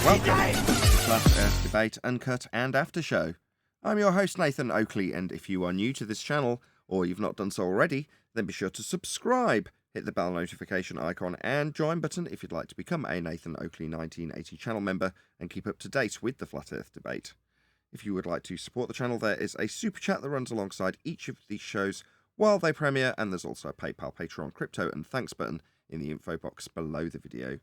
Welcome to the Flat Earth Debate Uncut and After Show. I'm your host Nathan Oakley, and if you are new to this channel, or you've not done so already, then be sure to subscribe, hit the bell notification icon and join button if you'd like to become a Nathan Oakley 1980 channel member and keep up to date with the Flat Earth Debate. If you would like to support the channel, there is a super chat that runs alongside each of these shows while they premiere, and there's also a PayPal, Patreon, crypto and thanks button in the info box below the video.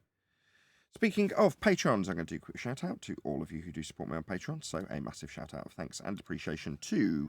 Speaking of Patrons, I'm going to do a quick shout out to all of you who do support me on Patreon. So a massive shout out of thanks and appreciation to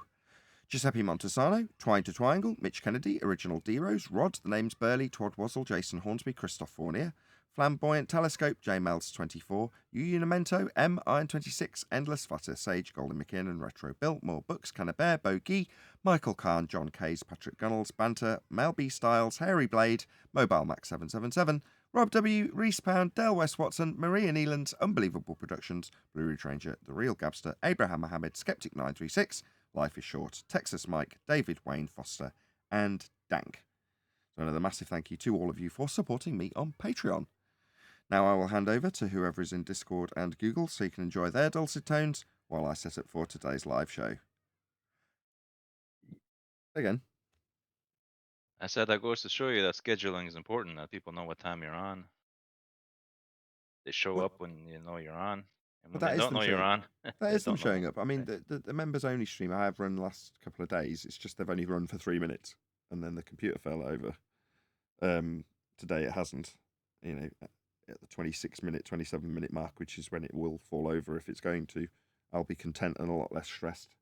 Giuseppe Montesano, Twine to Twiangle, Mitch Kennedy, Original D-Rose, Rod, The Name's Burley, Todd Wazzle, Jason Hornsby, Christoph Fournier, Flamboyant Telescope, JMelds24, Unimento, M, Iron26, Endless Flutter, Sage, Golden McKinnon, Retro Bill, More Books, Cannabear, Bogey, Michael Kahn, John Kays, Patrick Gunnels, Banter, Mel B. Styles, Hairy Blade, Mobile Max 777, Rob W, Respawn, Dale West Watson, Maria Nealands, Unbelievable Productions, Blue Ridge Ranger, The Real Gabster, Abraham Mohammed, Skeptic 936, Life is Short, Texas Mike, David Wayne Foster, and Dank. So another massive thank you to all of you for supporting me on Patreon. Now I will hand over to whoever is in Discord and Google so you can enjoy their dulcet tones while I set up for today's live show. Again. I said that goes to show you that scheduling is important, that people know what time you're on. They show up when you know you're on. And when That they is don't them know you're on, That they is them don't know. showing up. I mean, Right. the members only stream I have run the last couple of days. It's just they've only run for 3 minutes, and then the computer fell over. Today it hasn't. You know, at the 26-minute, 27-minute mark, which is when it will fall over if it's going to. I'll be content and a lot less stressed.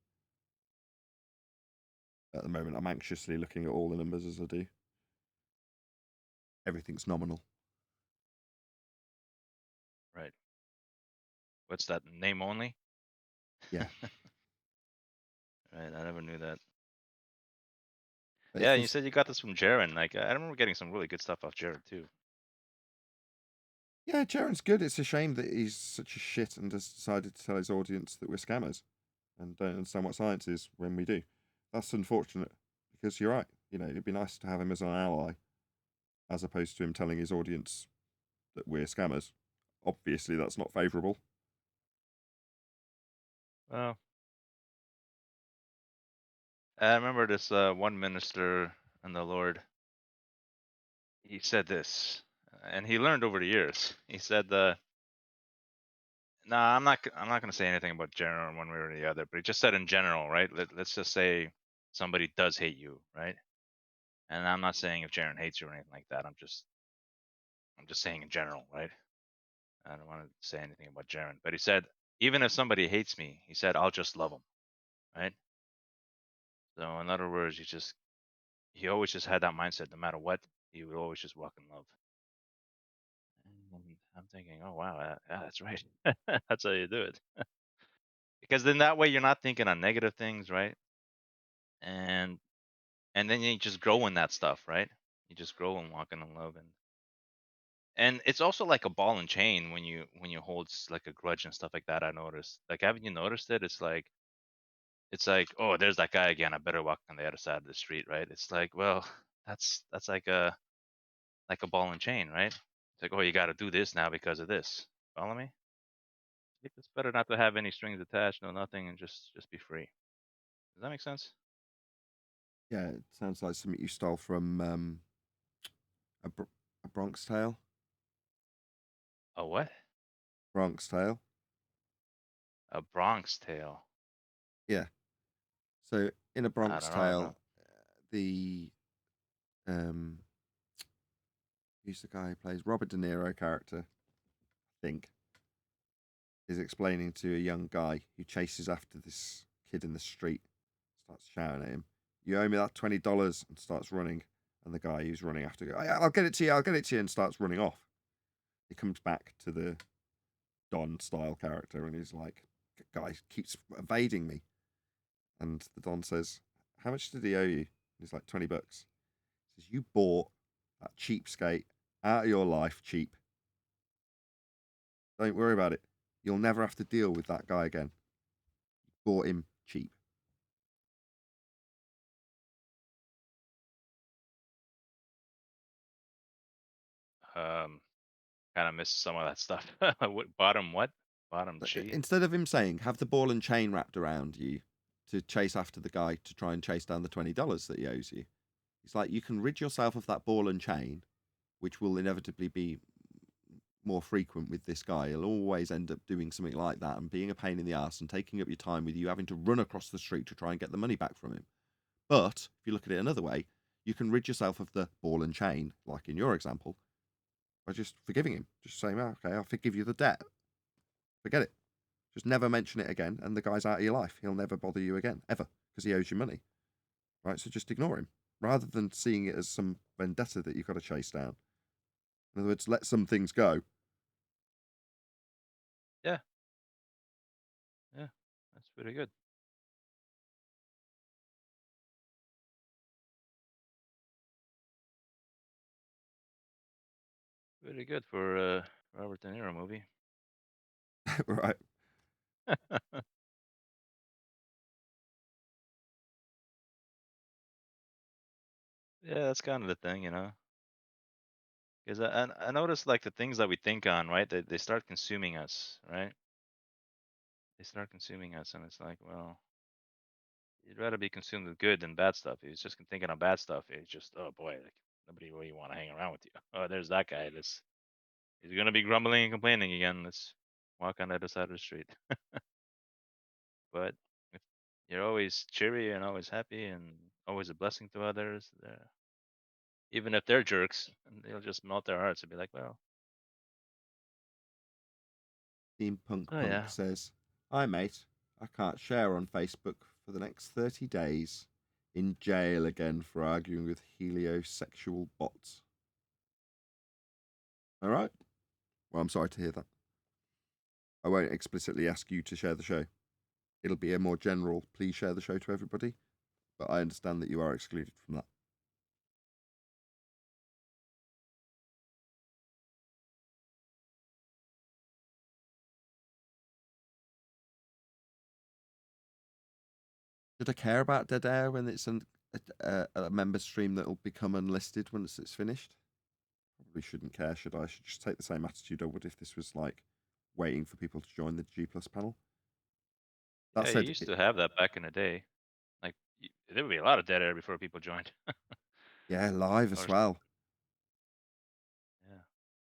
At the moment, I'm anxiously looking at all the numbers as I do. Everything's nominal. Right. What's that, name only? Yeah. Right, I never knew that. But Yeah, and you said you got this from Jaren. Like, I remember getting some really good stuff off Jared too. Yeah, Jaren's good. It's a shame that he's such a shit and has decided to tell his audience that we're scammers and don't understand what science is when we do. That's unfortunate because you're right. You know, it'd be nice to have him as an ally as opposed to him telling his audience that we're scammers. Obviously, that's not favourable. Well, I remember this one minister and the Lord. He said this, and he learned over the years. He said, "Nah, I'm not going to say anything about Jaren one way or the other." But he just said in general, right? Let's just say somebody does hate you, right? And I'm not saying if Jaren hates you or anything like that. I'm just saying in general, right? I don't want to say anything about Jaren, but he said even if somebody hates me, he said I'll just love them, right? So in other words, he always just had that mindset. No matter what, he would always just walk in love. And I'm thinking, oh wow, yeah, that's right. That's how you do it. Because then that way you're not thinking on negative things, right? And then you just grow in that stuff, right? You just grow and walking in love, and it's also like a ball and chain when you hold like a grudge and stuff like that. I noticed. Like, haven't you noticed it? It's like, oh, there's that guy again. I better walk on the other side of the street, right? It's like, well, that's like a ball and chain, right? It's like, oh, you got to do this now because of this. Follow me? I think it's better not to have any strings attached, no nothing, and just be free. Does that make sense? Yeah, it sounds like something you stole from a Bronx Tale. A what? Bronx Tale. A Bronx Tale. Yeah. So in a I Bronx don't know, bro. Tale, the um, who's the guy who plays Robert De Niro character? I think is explaining to a young guy who chases after this kid in the street, starts shouting at him, "You owe me that $20," and starts running. And the guy who's running after goes, "I'll get it to you, I'll get it to you," and starts running off. He comes back to the Don style character and he's like, "Guy keeps evading me." And the Don says, "How much did he owe you?" He's like, $20. He says, "You bought that cheapskate out of your life cheap. Don't worry about it. You'll never have to deal with that guy again. You bought him cheap." Um, kind of miss some of that stuff. Bottom what? Bottom cheat? Instead of him saying, have the ball and chain wrapped around you to chase after the guy to try and chase down the $20 that he owes you, it's like you can rid yourself of that ball and chain, which will inevitably be more frequent with this guy. He'll always end up doing something like that and being a pain in the ass and taking up your time with you having to run across the street to try and get the money back from him. But if you look at it another way, you can rid yourself of the ball and chain, like in your example, by just forgiving him. Just saying, oh, okay, I'll forgive you the debt. Forget it. Just never mention it again, and the guy's out of your life. He'll never bother you again, ever, because he owes you money. Right? So just ignore him, rather than seeing it as some vendetta that you've got to chase down. In other words, let some things go. Yeah. Yeah. That's pretty good. Pretty good for Robert De Niro movie. Right. Yeah, that's kind of the thing, Because I noticed like the things that we think on, right? They start consuming us, right? They start consuming us, and it's like, well, you'd rather be consumed with good than bad stuff. If it's just thinking on bad stuff, it's just, oh boy, like nobody really want to hang around with you. Oh, there's that guy. He's gonna be grumbling and complaining again. Let's walk on the other side of the street. But if you're always cheery and always happy and always a blessing to others, even if they're jerks, and they'll just melt their hearts and be like, well, Steampunk oh Punk yeah, says, hi, mate. I can't share on Facebook for the next 30 days. In jail again for arguing with heliosexual bots. All right. Well, I'm sorry to hear that. I won't explicitly ask you to share the show. It'll be a more general, please share the show to everybody. But I understand that you are excluded from that. Should I care about dead air when it's a member stream that will become unlisted once it's finished? Probably shouldn't care, should I? I should just take the same attitude I would if this was like waiting for people to join the G Plus panel. That yeah, you said, used to have that back in the day. Like there would be a lot of dead air before people joined. yeah, live as Or well. yeah,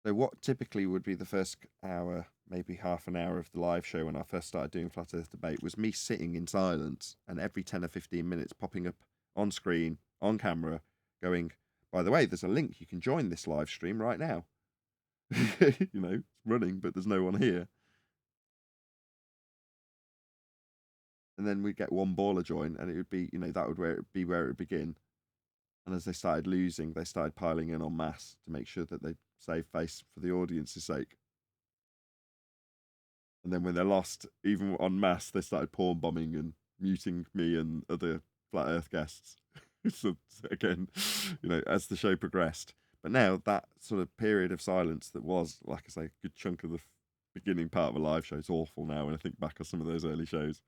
So what typically would be the first hour, maybe half an hour of the live show when I first started doing Flat Earth Debate was me sitting in silence and every 10 or 15 minutes popping up on screen, on camera, going, by the way, there's a link. You can join this live stream right now. It's running, but there's no one here. And then we'd get one baller join and it would be, that would where it would begin. And as they started losing, they started piling in en masse to make sure that they save face for the audience's sake. And then when they lost, even en masse, they started porn bombing and muting me and other Flat Earth guests. So again, as the show progressed. But now that sort of period of silence that was, like I say, a good chunk of the beginning part of a live show is awful now when I think back on some of those early shows.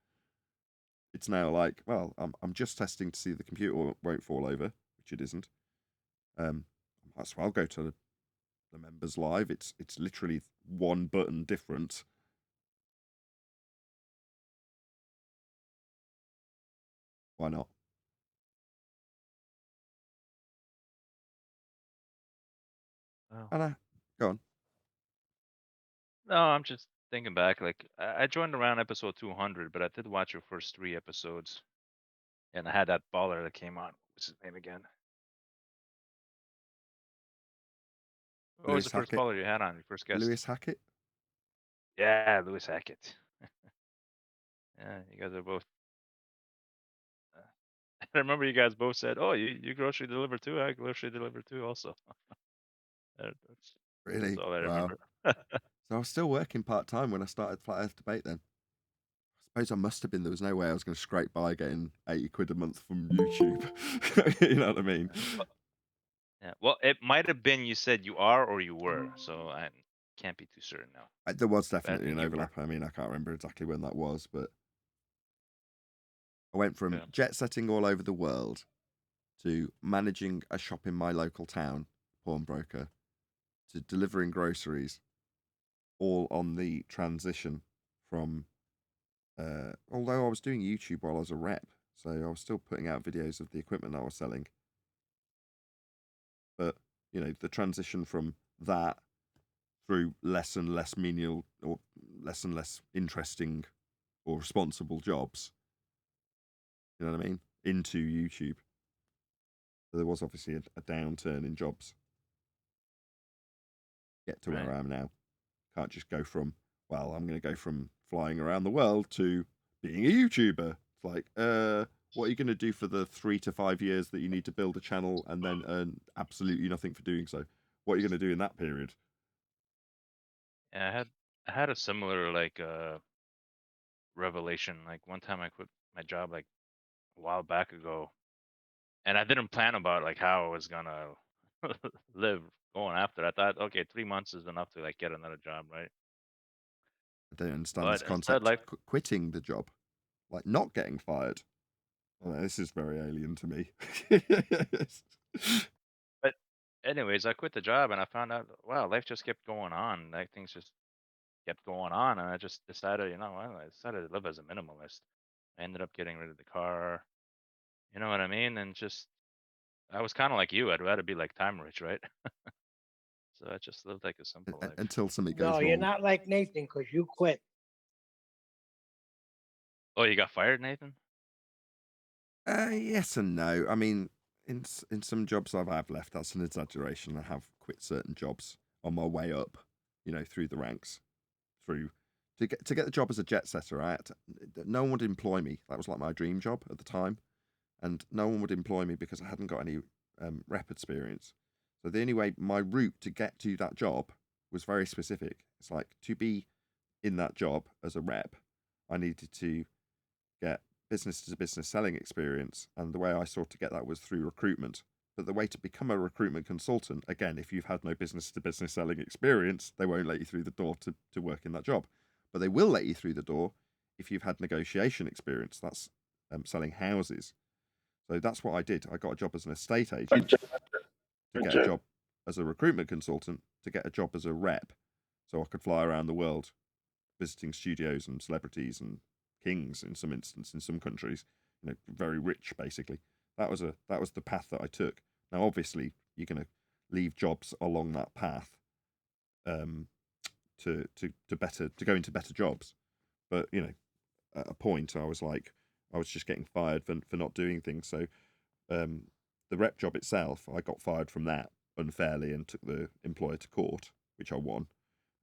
It's now like, well, I'm just testing to see the computer won't fall over, which it isn't. I might as well go to the members live. It's literally one button different. Why not? well, And go on. no, I'm just thinking back. Like I joined around episode 200, but I did watch your first 3 episodes, and I had that baller that came on. What's his name again? What was Lewis the first Hackett. baller you had on your first guest? Lewis Hackett. Yeah, Lewis Hackett. Yeah, you guys are both. I remember you guys both said, "Oh, you grocery deliver too? I grocery deliver too, also." That's Really? all I Wow. remember. So I was still working part time when I started Flat Earth Debate then. I suppose I must have been. There was no way I was going to scrape by getting 80 quid a month from YouTube. You know what I mean? Yeah. Well, it might have been you said you are or you were, so I can't be too certain now. There was But I definitely an think you were. overlap. I mean, I can't remember exactly when that was, but I went from Yeah. jet setting all over the world to managing a shop in my local town, pawnbroker, to delivering groceries, all on the transition from. Although I was doing YouTube while I was a rep, so I was still putting out videos of the equipment I was selling. But the transition from that through less and less menial or less and less interesting or responsible jobs, you know what I mean, into YouTube. So there was obviously a downturn in jobs. Get to where I am now. Can't just go from, well, I'm going to go from flying around the world to being a YouTuber. It's like, what are you going to do for the 3 to 5 years that you need to build a channel and then earn absolutely nothing for doing so? What are you going to do in that period? Yeah, I had a similar like revelation. Like one time I quit my job like a while back ago, and I didn't plan about like how I was gonna live going after. I thought, okay, 3 months is enough to like get another job, right? I don't understand this But instead, concept. life. Quitting the job, like not getting fired. Oh, this is very alien to me. But anyways, I quit the job and I found out, wow, life just kept going on. Like things just kept going on, and I just decided, I decided to live as a minimalist. I ended up getting rid of the car. You know what I mean? And just I was kind of like you. I'd rather be like time rich, right? So I just lived like a simple life. Until something No, goes you're wrong. not like Nathan because you quit. Oh, you got fired, Nathan? Yes and no. I mean, in some jobs I've left, that's an exaggeration. I have quit certain jobs on my way up, through the ranks, through to get the job as a jet setter. No one would employ me. That was like my dream job at the time, and no one would employ me because I hadn't got any rep experience. So the only way, my route to get to that job was very specific. It's like, to be in that job as a rep, I needed to get business to business selling experience, and the way I sought to get that was through recruitment. But the way to become a recruitment consultant, again, if you've had no business to business selling experience, they won't let you through the door to work in that job. But they will let you through the door if you've had negotiation experience. That's selling houses. So that's what I did. I got a job as an estate agent to get a job as a recruitment consultant, to get a job as a rep, so I could fly around the world visiting studios and celebrities and kings in some instances, in some countries, very rich basically. That was the path that I took. Now obviously you're going to leave jobs along that path to go into better jobs, but at a point I was just getting fired for not doing things. So the rep job itself, I got fired from that unfairly and took the employer to court, which I won.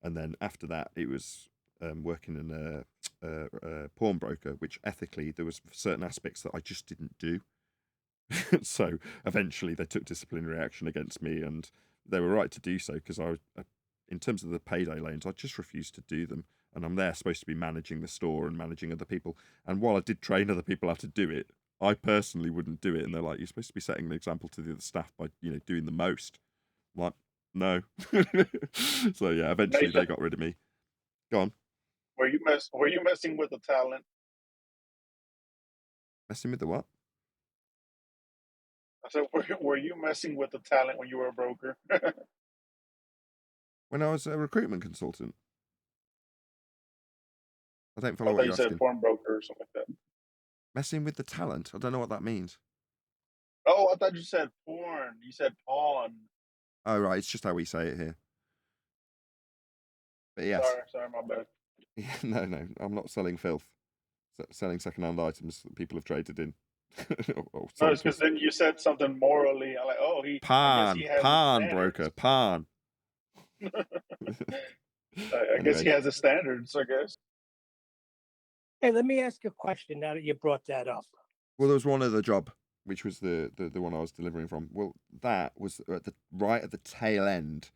And then after that, it was working in a pawnbroker, which ethically there was certain aspects that I just didn't do. So eventually they took disciplinary action against me, and they were right to do so, because in terms of the payday loans, I just refused to do them. And I'm there supposed to be managing the store and managing other people. And while I did train other people how to do it, I personally wouldn't do it. And they're like, you're supposed to be setting an example to the other staff by, doing the most. I'm like, no. So yeah, eventually they got rid of me. Go on. Were you messing with the talent? Messing with the what? I said, were you messing with the talent when you were a broker? When I was a recruitment consultant. I don't follow I what thought you're you said asking. pawnbroker or something like that. Messing with the talent? I don't know what that means. Oh, I thought you said porn. You said pawn. Oh, right. It's just how we say it here. But yes. Sorry, my bad. No. I'm not selling filth. Selling second-hand items that people have traded in. or No, sold it's to because us. then you said something morally. I'm like, oh, I guess he has Pan broker. Pan. I guess he has the standards, I guess. Hey, let me ask a question now that you brought that up. Well, there was one other job, which was the one I was delivering from. Well, that was right at the tail end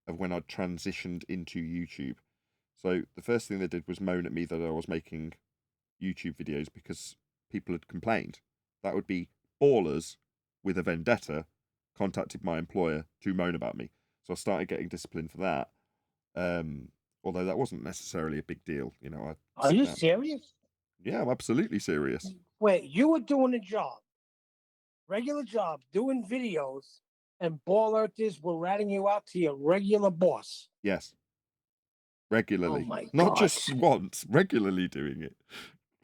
of when I transitioned into YouTube. So the first thing they did was moan at me that I was making YouTube videos because people had complained. That would be ballers with a vendetta contacted my employer to moan about me. So I started getting disciplined for that. Although that wasn't necessarily a big deal, Are you serious? Yeah, I'm absolutely serious. Wait, you were doing a job, regular job, doing videos, and ball artists were ratting you out to your regular boss. Yes. regularly. Oh my Not God. just once, regularly doing it.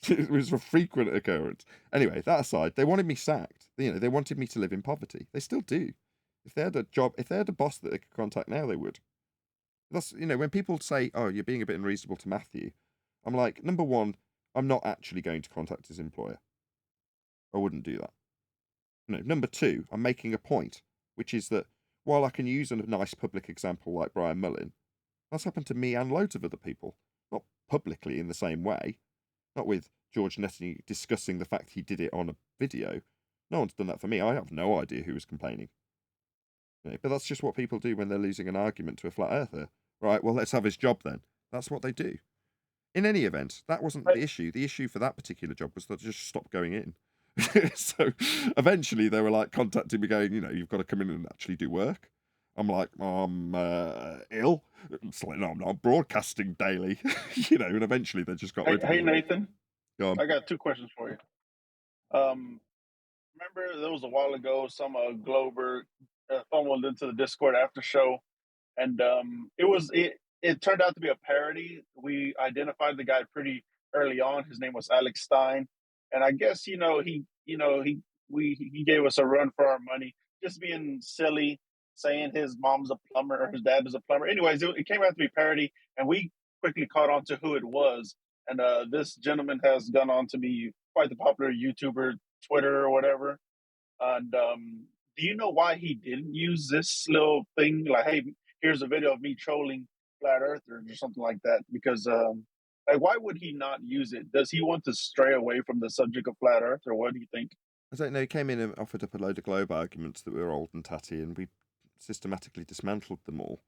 It was a frequent occurrence. Anyway, that aside, they wanted me sacked. You know, they wanted me to live in poverty. They still do. If they had a job, if they had a boss that they could contact now, they would. That's, you know, when people say, "Oh, you're being a bit unreasonable to Matthew," I'm like, number one, I'm not actually going to contact his employer. I wouldn't do that. No. Number two, I'm making a point, which is that while I can use a nice public example like Brian Mullin, that's happened to me and loads of other people. Not publicly in the same way. Not with George Netany discussing the fact he did it on a video. No one's done that for me. I have no idea who was complaining. You know, but that's just what people do when they're losing an argument to a flat earther. Right, well, let's have his job then. That's what they do. In any event, that wasn't the issue. The issue for that particular job was that they just stopped going in. So eventually they were like contacting me going, you know, you've got to come in and actually do work. I'm like, I'm ill. It's like, no, I'm not broadcasting daily. You know, and eventually they just got rid of me. Hey, Nathan. Go on. I got 2 questions for you. Remember there was a while ago some Glober fumbled into the Discord after show, and it turned out to be a parody. We identified the guy pretty early on. His name was Alex Stein, and I guess he gave us a run for our money, just being silly, saying his mom's a plumber or his dad is a plumber. Anyways, it came out to be parody, and we quickly caught on to who it was. And this gentleman has gone on to be quite the popular YouTuber, Twitter or whatever. And do you know why he didn't use this little thing? Like, hey, here's a video of me trolling flat earthers or something like that. Because like, why would he not use it? Does he want to stray away from the subject of flat earth, or what do you think? I don't know. He came in and offered up a load of globe arguments that were old and tatty, and we systematically dismantled them all.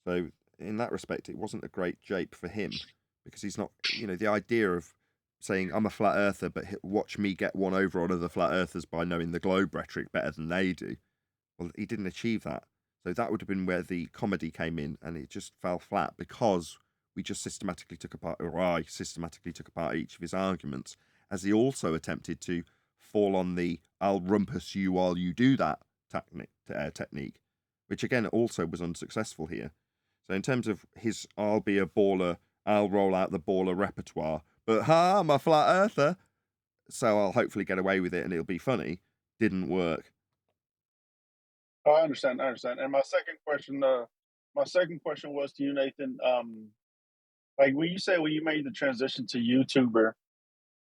So in that respect, it wasn't a great jape for him, because he's not, you know, the idea of saying I'm a flat earther, but watch me get one over on other flat earthers by knowing the globe rhetoric better than they do. Well, he didn't achieve that. So that would have been where the comedy came in, and it just fell flat because we just systematically took apart, or I systematically took apart each of his arguments, as he also attempted to fall on the "I'll rumpus you while you do that" technique, which again also was unsuccessful here. So in terms of his "I'll be a baller, I'll roll out the baller repertoire, but I'm a flat earther, so I'll hopefully get away with it and it'll be funny," didn't work. Oh, I understand. And my second question was to you, Nathan. Like when you made the transition to YouTuber,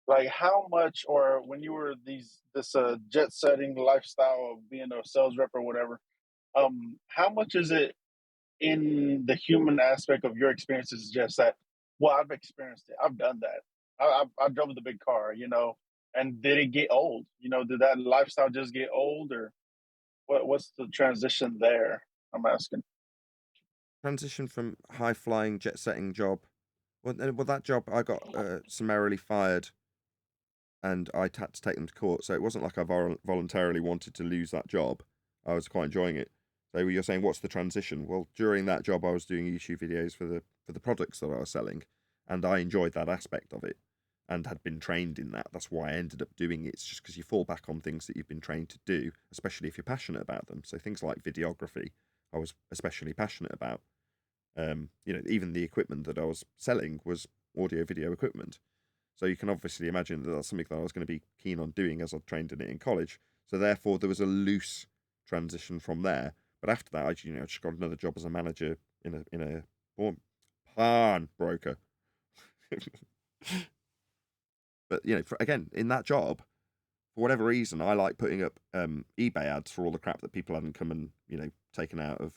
like how much, or when you were this jet setting lifestyle of being a sales rep or whatever, how much is it in the human aspect of your experiences? Just that, well, I've experienced it, I've done that, I drove the big car, and did it get old? Did that lifestyle just get old, or what's the transition there? I'm asking. Transition from high flying jet setting job. Well, that job I got summarily fired, and I had to take them to court. So it wasn't like I voluntarily wanted to lose that job. I was quite enjoying it. So you're saying, what's the transition? Well, during that job, I was doing YouTube videos for the products that I was selling, and I enjoyed that aspect of it, and had been trained in that. That's why I ended up doing it. It's just because you fall back on things that you've been trained to do, especially if you're passionate about them. So things like videography, I was especially passionate about. Even the equipment that I was selling was audio video equipment. So you can obviously imagine that that's something that I was going to be keen on doing as I trained in it in college. So therefore, there was a loose transition from there. But after that, I just got another job as a manager in a pawn broker. But again, in that job, for whatever reason, I like putting up eBay ads for all the crap that people hadn't come and taken out of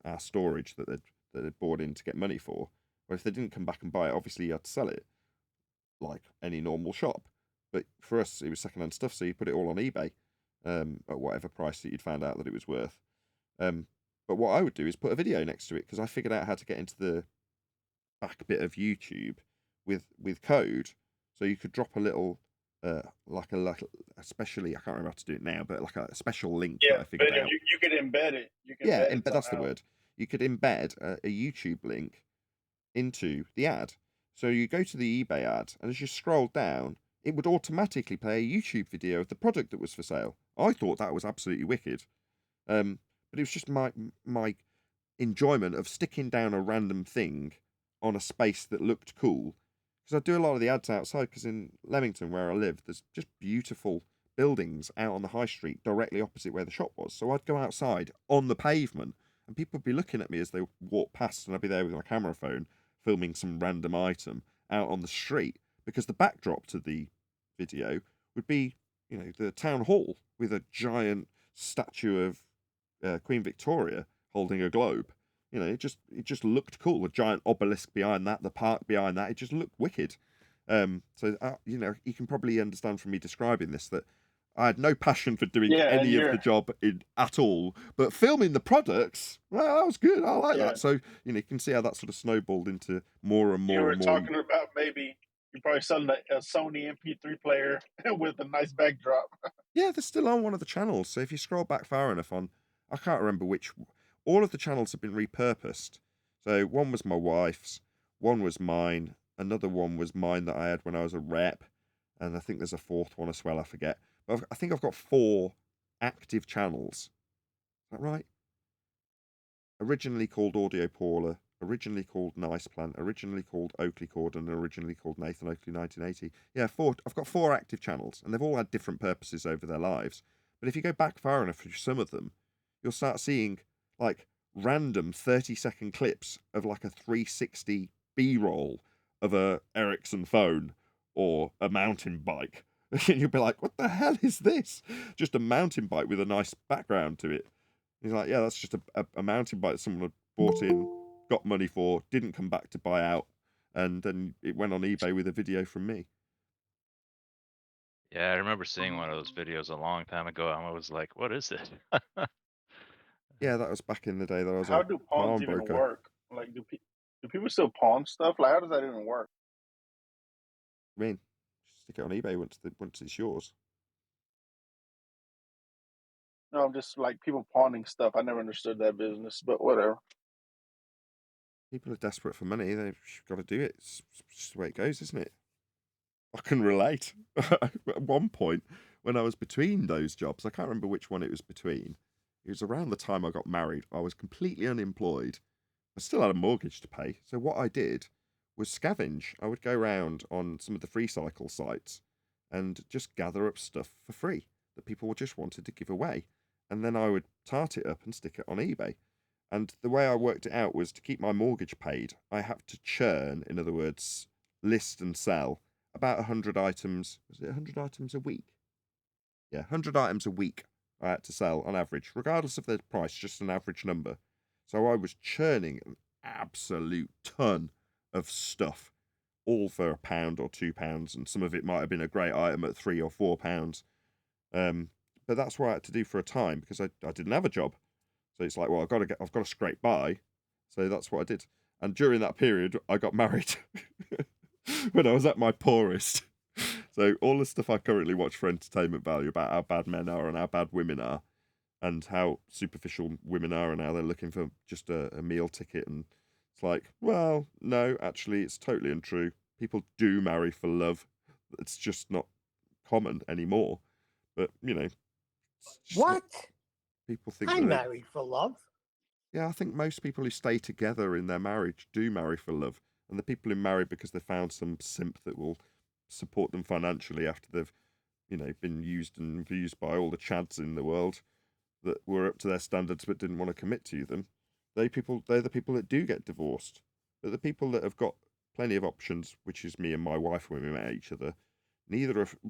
our storage that they'd bought in to get money for. Or if they didn't come back and buy it, obviously you had to sell it like any normal shop. But for us, it was secondhand stuff, so you put it all on eBay at whatever price that you'd found out that it was worth. But what I would do is put a video next to it, because I figured out how to get into the back bit of YouTube with code, so you could drop a little especially, I can't remember how to do it now, but like a special link that I figured out. You could embed it. That's the word. You could embed a YouTube link into the ad. So you go to the eBay ad, and as you scroll down, it would automatically play a YouTube video of the product that was for sale. I thought that was absolutely wicked. But it was just my enjoyment of sticking down a random thing on a space that looked cool. Because I do a lot of the ads outside, because in Leamington, where I live, there's just beautiful buildings out on the high street directly opposite where the shop was. So I'd go outside on the pavement and people would be looking at me as they walk past, and I'd be there with my camera phone filming some random item out on the street, because the backdrop to the video would be, you know, the town hall with a giant statue of Queen Victoria holding a globe. You know, it just looked cool. A giant obelisk behind that, the park behind that. It just looked wicked. So you know, you can probably understand from me describing this that I had no passion for doing any of the job at all, but filming the products, well, that was good. I like that. So, you know, you can see how that sort of snowballed into more and more. You were and more. talking about maybe you're probably selling a Sony MP3 player with a nice backdrop. Yeah, they're still on one of the channels. So if you scroll back far enough on, I can't remember which, all of the channels have been repurposed. So one was my wife's, one was mine, another one was mine that I had when I was a rep, and I think there's a fourth one as well, I forget. But I think I've got 4 active channels. Is that right? Originally called Audio Paula, originally called Nice Plant, originally called Oakley Cord, and originally called Nathan Oakley 1980. Yeah, 4. I've got 4 active channels, and they've all had different purposes over their lives. But if you go back far enough for some of them, you'll start seeing like random 30-second clips of like a 360 B-roll of a Ericsson phone or a mountain bike. And you'll be like, what the hell is this? Just a mountain bike with a nice background to it. He's like, yeah, that's just a mountain bike that someone had bought in, got money for, didn't come back to buy out, and then it went on eBay with a video from me. Yeah, I remember seeing one of those videos a long time ago. I was like, what is this? Yeah, that was back in the day that I was How a do pawns even pawnbroker. work? Like, do people still pawn stuff? Like, how does that even work? I mean, stick it on eBay once it's yours. No, I'm just like people pawning stuff. I never understood that business, but whatever. People are desperate for money. They've got to do it. It's just the way it goes, isn't it? I can relate. At one point, when I was between those jobs, I can't remember which one it was between. It was around the time I got married. I was completely unemployed. I still had a mortgage to pay. So what I did was scavenge. I would go around on some of the free cycle sites and just gather up stuff for free that people just wanted to give away. And then I would tart it up and stick it on eBay. And the way I worked it out was to keep my mortgage paid, I had to churn, in other words, list and sell about 100 items. Was it 100 items a week? Yeah, 100 items a week I had to sell on average, regardless of the price, just an average number. So I was churning an absolute ton of stuff, all for £1 or £2, and some of it might have been a great item at £3 or £4. But that's what I had to do for a time, because I didn't have a job. So it's like, well, I've got to scrape by. So that's what I did. And during that period, I got married when I was at my poorest. So all the stuff I currently watch for entertainment value about how bad men are and how bad women are, and how superficial women are and how they're looking for just a meal ticket. And it's like, well, no, actually, it's totally untrue. People do marry for love. It's just not common anymore. But, you know. What? People think I that married for love. Yeah, I think most people who stay together in their marriage do marry for love. And the people who marry because they found some simp that will support them financially after they've, you know, been used and abused by all the chads in the world that were up to their standards but didn't want to commit to them. They're the people that do get divorced. But the people that have got plenty of options, which is me and my wife when we met each other,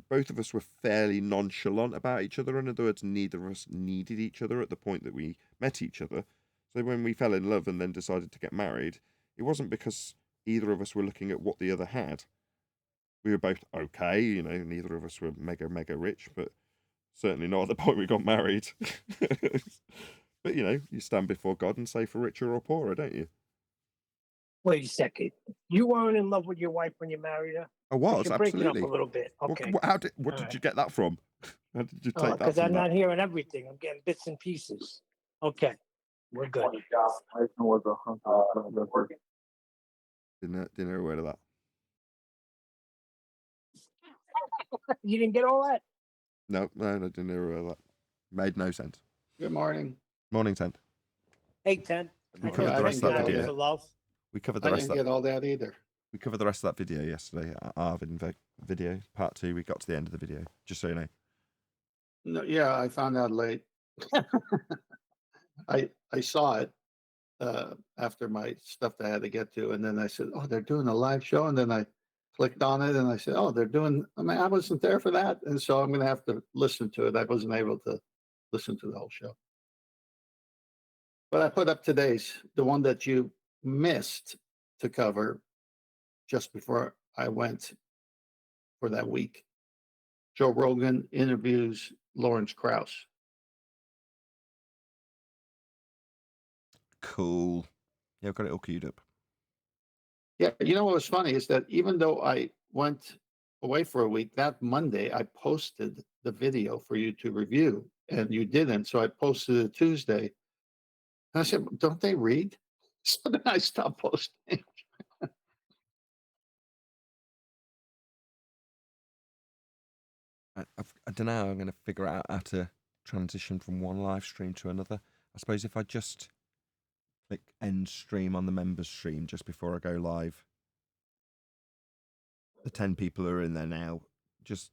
both of us were fairly nonchalant about each other. In other words, neither of us needed each other at the point that we met each other. So when we fell in love and then decided to get married, it wasn't because either of us were looking at what the other had. We were both okay, you know, neither of us were mega, mega rich, but certainly not at the point we got married. But, you know, you stand before God and say for richer or poorer, don't you? Wait a second. You weren't in love with your wife when you married her? I was, You're breaking absolutely. up a little bit. Okay. What did you get that from? How did you take that Because from I'm that? not hearing everything. I'm getting bits and pieces. Okay. We're good. Didn't hear a word of that. You didn't get all that? No, I didn't hear a word of that. Made no sense. Good morning. Morning, Tent. Hey, 10. We I covered can't the rest of get that out video. for love. We covered the I rest didn't of that. get all that either. We covered the rest of that video yesterday. Arvin video part 2. We got to the end of the video. Just so you know. No, yeah, I found out late. I saw it after my stuff that I had to get to, and then I said, "Oh, they're doing a live show," and then I clicked on it, and I said, "Oh, they're doing." I mean, I wasn't there for that, and so I'm going to have to listen to it. I wasn't able to listen to the whole show, but I put up today's, the one that you missed to cover just before I went for that week. Joe Rogan interviews Lawrence Krauss. Cool. Yeah, I've got it all queued up. Yeah, you know what was funny is that even though I went away for a week, that Monday I posted the video for you to review, and you didn't. So I posted it Tuesday. And I said, "Don't they read?" So then I stopped posting. I don't know. I'm going to figure out how to transition from one live stream to another. I suppose if I just click end stream on the members stream just before I go live, the 10 people who are in there now, just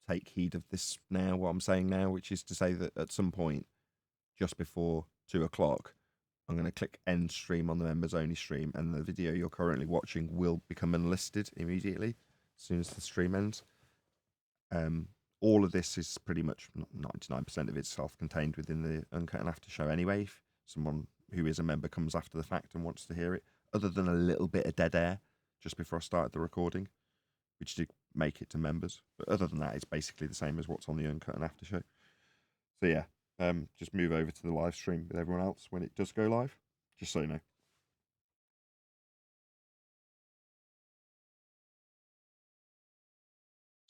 take heed of this now, what I'm saying now, which is to say that at some point, just before 2 o'clock, I'm going to click end stream on the members only stream, and the video you're currently watching will become unlisted immediately as soon as the stream ends. All of this is pretty much 99% of it's self-contained within the Uncut and After show anyway. If someone who is a member comes after the fact and wants to hear it, other than a little bit of dead air just before I started the recording, which did make it to members. But other than that, it's basically the same as what's on the Uncut and After show. So yeah, just move over to the live stream with everyone else when it does go live, just so you know.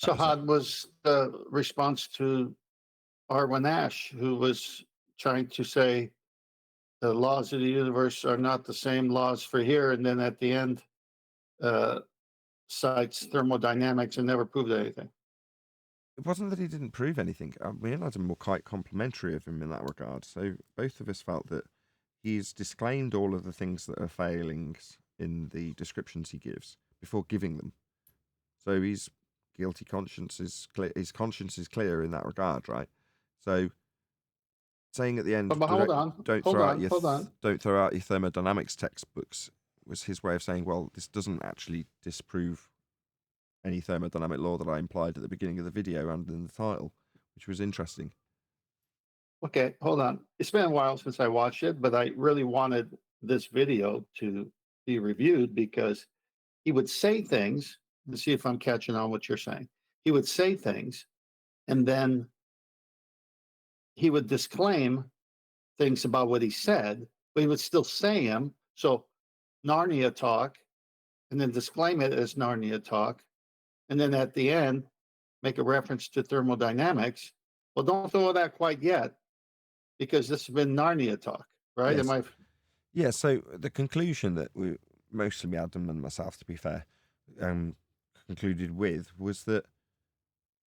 So how was the response to Arwen Ash, who was trying to say the laws of the universe are not the same laws for here, and then at the end cites thermodynamics and never proved anything? It wasn't that he didn't prove anything. Me and Adam were quite complimentary of him in that regard. So both of us felt that he's disclaimed all of the things that are failings in the descriptions he gives before giving them. So his guilty conscience is clear. His conscience is clear in that regard, right? So saying at the end, But hold on, don't hold throw on, out your hold on. don't throw out your thermodynamics textbooks, was his way of saying, well, this doesn't actually disprove any thermodynamic law that I implied at the beginning of the video and in the title, which was interesting. Okay, hold on. It's been a while since I watched it, but I really wanted this video to be reviewed because he would say things. Let's see if I'm catching on what you're saying. He would say things, and then he would disclaim things about what he said, but he would still say them. So Narnia talk, and then disclaim it as Narnia talk, and then at the end make a reference to thermodynamics. Well, don't throw that quite yet, because this has been Narnia talk, right? Yes. Am I? Yeah, so the conclusion that we, mostly Adam and myself, to be fair, concluded with was that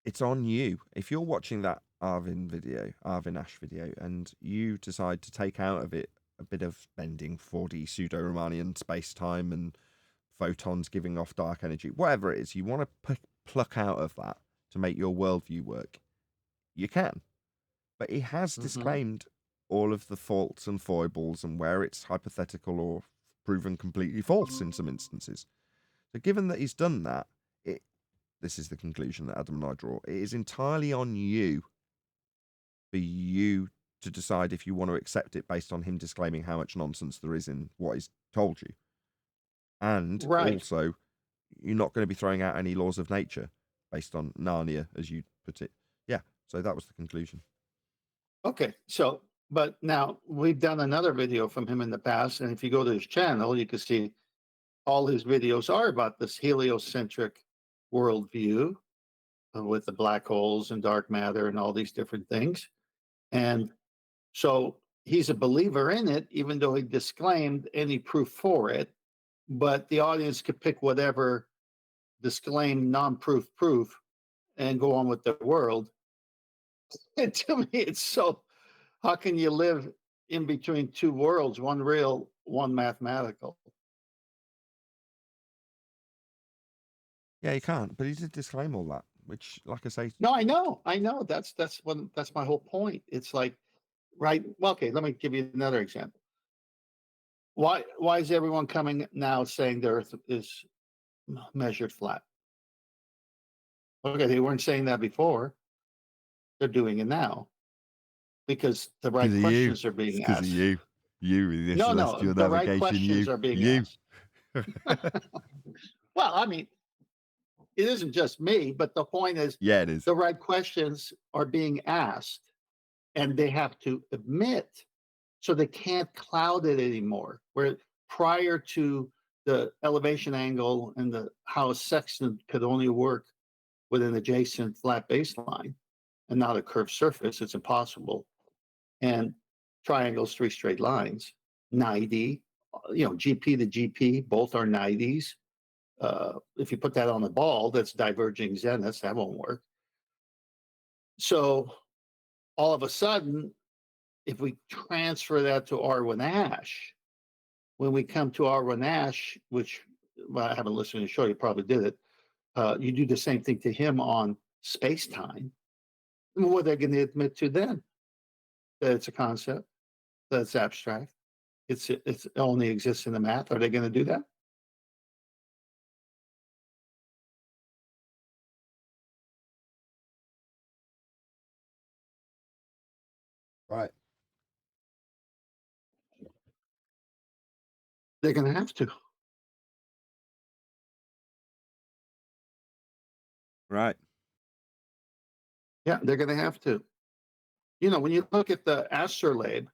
it's on you. If you're watching that Arvin Ash video, and you decide to take out of it a bit of bending 4D pseudo-Riemannian space-time and photons giving off dark energy, whatever it is, you want to pluck out of that to make your worldview work, you can. But he has disclaimed all of the faults and foibles and where it's hypothetical or proven completely false in some instances. So given that he's done that, this is the conclusion that Adam and I draw. It is entirely on you for you to decide if you want to accept it based on him disclaiming how much nonsense there is in what he's told you. And also, you're not going to be throwing out any laws of nature based on Narnia, as you put it. Yeah, so that was the conclusion. Okay, so, but now we've done another video from him in the past, and if you go to his channel, you can see all his videos are about this heliocentric worldview with the black holes and dark matter and all these different things. And so he's a believer in it, even though he disclaimed any proof for it. But the audience could pick whatever disclaimed non-proof proof and go on with the world. And to me, it's so, how can you live in between two worlds, one real, one mathematical. Yeah, you can't. But he did disclaim all that, which, like I say, No, I know. That's my whole point. It's like, right? Well, okay, let me give you another example. Why is everyone coming now saying the Earth is measured flat? Okay, they weren't saying that before. They're doing it now because the right questions are being asked. You with this No, celestial the right navigation. questions are being asked. Well, I mean, it isn't just me, but the point is, Yeah, it is. the right questions are being asked, and they have to admit, so they can't cloud it anymore. Where prior to the elevation angle and how a sextant could only work with an adjacent flat baseline and not a curved surface, it's impossible. And triangles, three straight lines, 90, GP to GP, both are 90s. If you put that on a ball that's diverging zeniths, that won't work. So all of a sudden, if we transfer that to R1 when we come to R1 which, well, I haven't listened to the show, you probably did it. You do the same thing to him on space-time. What are they going to admit to then? That it's a concept, that it's abstract, it only exists in the math. Are they going to do that? Right. They're going to have to. Right. Yeah, they're going to have to. When you look at the astrolabe,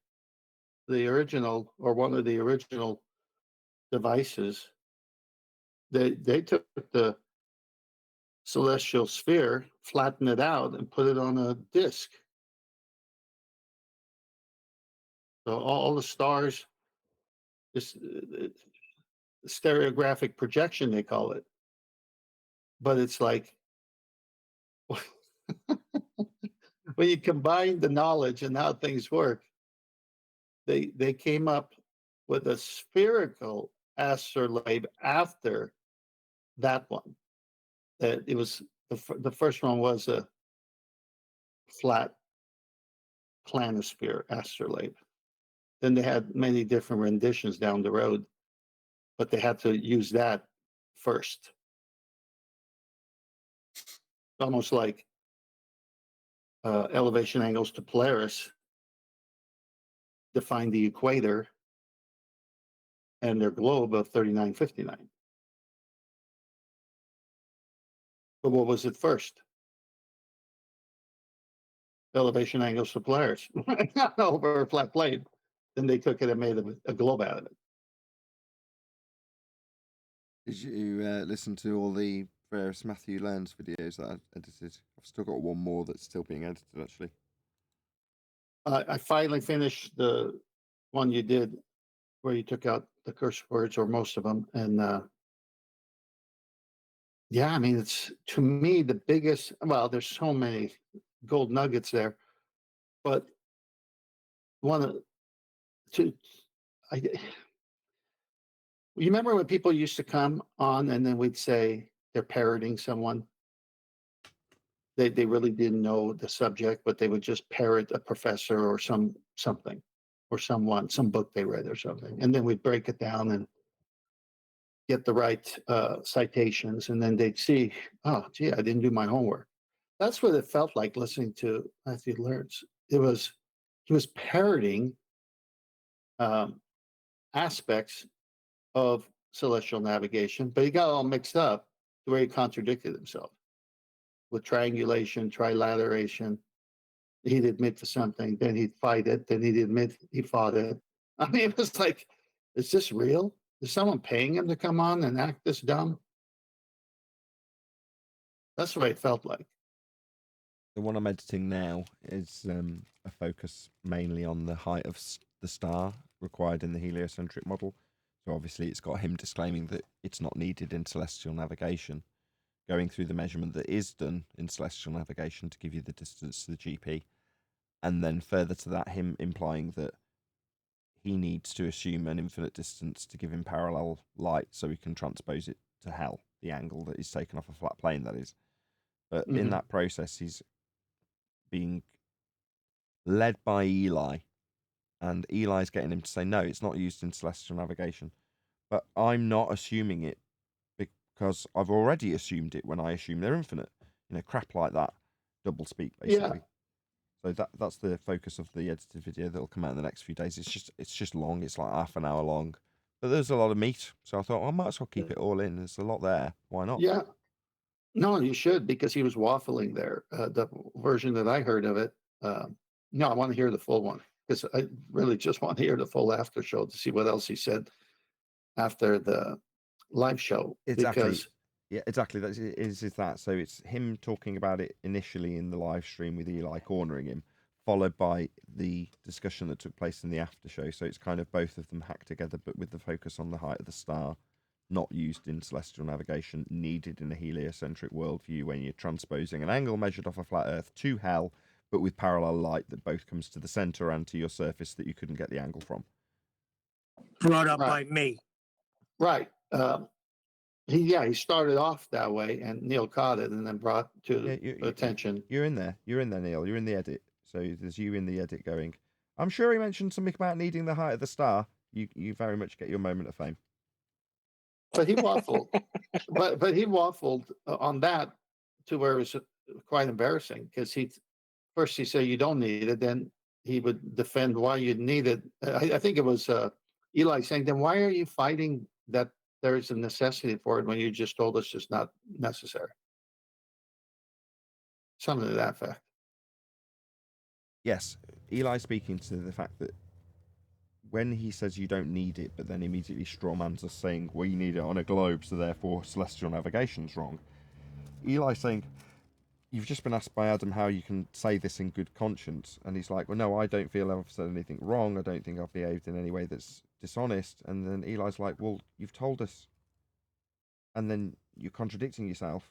the original, or one of the original devices, they took the celestial sphere, flattened it out, and put it on a disk. So all the stars, this stereographic projection, they call it. But it's like, when you combine the knowledge and how things work, they came up with a spherical astrolabe after that one. That it was the first one was a flat planisphere astrolabe. Then they had many different renditions down the road, but they had to use that first. Almost like elevation angles to Polaris define the equator and their globe of 3959. But what was it first? Elevation angles to Polaris over a flat plate. Then they took it and made a globe out of it. Did you listen to all the various Matthew Learns videos that I edited? I've still got one more that's still being edited, actually. I finally finished the one you did where you took out the curse words, or most of them. And yeah, I mean, it's, to me, the biggest, well, there's so many gold nuggets there, but you remember when people used to come on and then we'd say they're parroting someone? They really didn't know the subject, but they would just parrot a professor or something or someone, some book they read or something. And then we'd break it down and get the right citations. And then they'd see, oh, gee, I didn't do my homework. That's what it felt like listening to Matthew Learns. He was parroting aspects of celestial navigation, but he got all mixed up to where he contradicted himself with triangulation, trilateration. He'd admit to something, then he'd fight it, then he'd admit he fought it. I mean, it was like, is this real? Is someone paying him to come on and act this dumb? That's what it felt like. The one I'm editing now is a focus mainly on the height of the star required in the heliocentric model. So obviously it's got him disclaiming that it's not needed in celestial navigation, going through the measurement that is done in celestial navigation to give you the distance to the GP, and then further to that, him implying that he needs to assume an infinite distance to give him parallel light so he can transpose it to hell, the angle that is taken off a flat plane, that is. But in that process, he's being led by Eli, and Eli's getting him to say, no, it's not used in celestial navigation. But I'm not assuming it because I've already assumed it when I assume they're infinite. Crap like that. Double speak, basically. So that's the focus of the edited video that'll come out in the next few days. It's just long. It's like half an hour long. But there's a lot of meat. So I thought, I might as well keep it all in. There's a lot there. Why not? Yeah. No, you should, because he was waffling there. The version that I heard of it, no, I want to hear the full one, because I really just want to hear the full after show to see what else he said after the live show. Exactly. Because yeah, exactly. That is that. So it's him talking about it initially in the live stream with Eli cornering him, followed by the discussion that took place in the after show. So it's kind of both of them hacked together, but with the focus on the height of the star, not used in celestial navigation, needed in a heliocentric worldview when you're transposing an angle measured off a flat Earth to hell, but with parallel light that both comes to the center and to your surface that you couldn't get the angle from. Brought up by me. Right. He started off that way, and Neil caught it and then brought to attention. You're in there, Neil. You're in the edit. So there's you in the edit going, I'm sure he mentioned something about needing the height of the star. You very much get your moment of fame. But he waffled. but he waffled on that to where it was quite embarrassing, because first he said you don't need it, then he would defend why you need it. I think it was Eli saying, then why are you fighting that there's a necessity for it when you just told us it's not necessary? Something to that effect. Yes, Eli speaking to the fact that when he says you don't need it, but then immediately strawmans us saying, well, you need it on a globe, so therefore celestial navigation's wrong. Eli saying, you've just been asked by Adam how you can say this in good conscience. And he's like, well, no, I don't feel I've said anything wrong. I don't think I've behaved in any way that's dishonest. And then Eli's like, well, you've told us, and then you're contradicting yourself.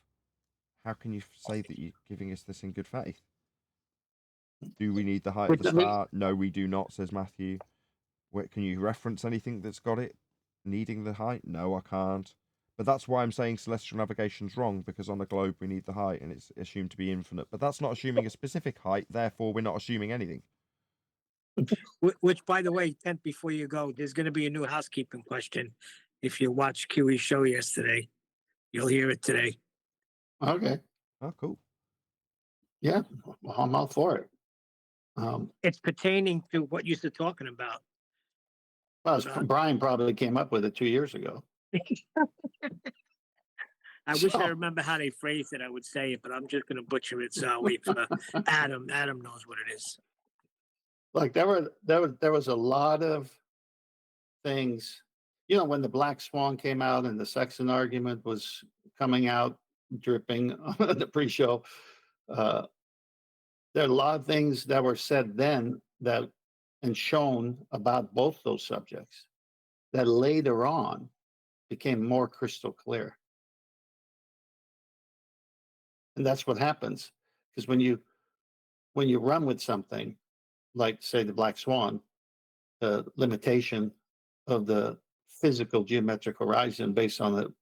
How can you say that you're giving us this in good faith? Do we need the height of the star? No, we do not, says Matthew. Can you reference anything that's got it needing the height? No, I can't. But that's why I'm saying celestial navigation's wrong, because on a globe we need the height and it's assumed to be infinite. But that's not assuming a specific height, therefore we're not assuming anything. Which, by the way, Tent, before you go, there's going to be a new housekeeping question. If you watched QE's show yesterday, you'll hear it today. Okay. Oh, cool. Yeah, I'm all for it. It's pertaining to what you're talking about. Well, Brian probably came up with it 2 years ago. I wish I remember how they phrased it. I would say it, but I'm just going to butcher it. So I'll wait for Adam. Adam knows what it is. Like there was a lot of things, when the Black Swan came out and the Sexton argument was coming out, dripping on the pre-show. There are a lot of things that were said then and shown about both those subjects that later on became more crystal clear. And that's what happens, because when you run with something like, say, the Black Swan, the limitation of the physical geometric horizon based on the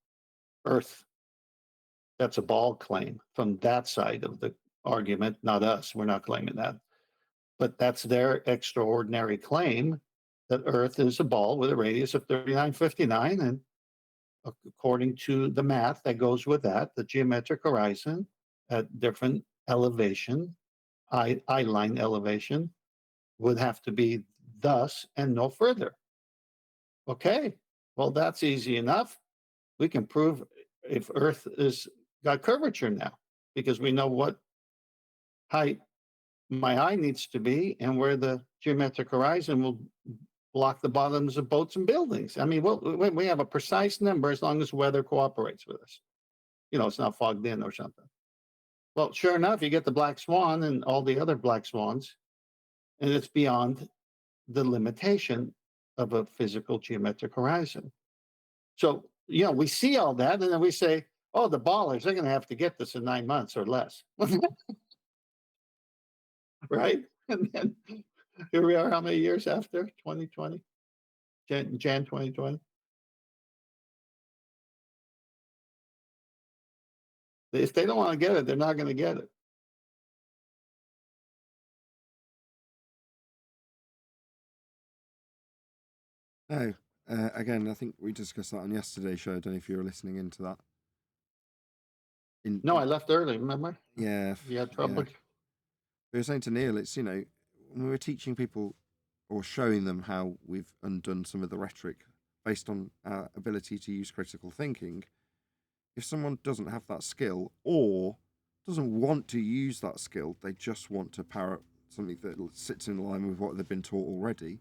Earth, that's a ball claim from that side of the argument, not us. We're not claiming that. But that's their extraordinary claim that Earth is a ball with a radius of 3959. And according to the math that goes with that, the geometric horizon at different elevation, eye line elevation, would have to be thus and no further. Okay, well, that's easy enough. We can prove if Earth is got curvature now, because we know what height my eye needs to be and where the geometric horizon will block the bottoms of boats and buildings. I mean, we have a precise number as long as weather cooperates with us. It's not fogged in or something. Well, sure enough, you get the Black Swan and all the other Black Swans, and it's beyond the limitation of a physical geometric horizon. So, we see all that, and then we say, oh, the ballers, they're going to have to get this in 9 months or less. Right? And then here we are, how many years after? 2020? Jan 2020. If they don't want to get it, they're not going to get it. Oh, again, I think we discussed that on yesterday's show. I don't know if you were listening into that. No, I left early, remember? Yeah. You had trouble. We were saying to Neil, it's, when we were teaching people or showing them how we've undone some of the rhetoric based on our ability to use critical thinking, if someone doesn't have that skill or doesn't want to use that skill, they just want to parrot something that sits in line with what they've been taught already,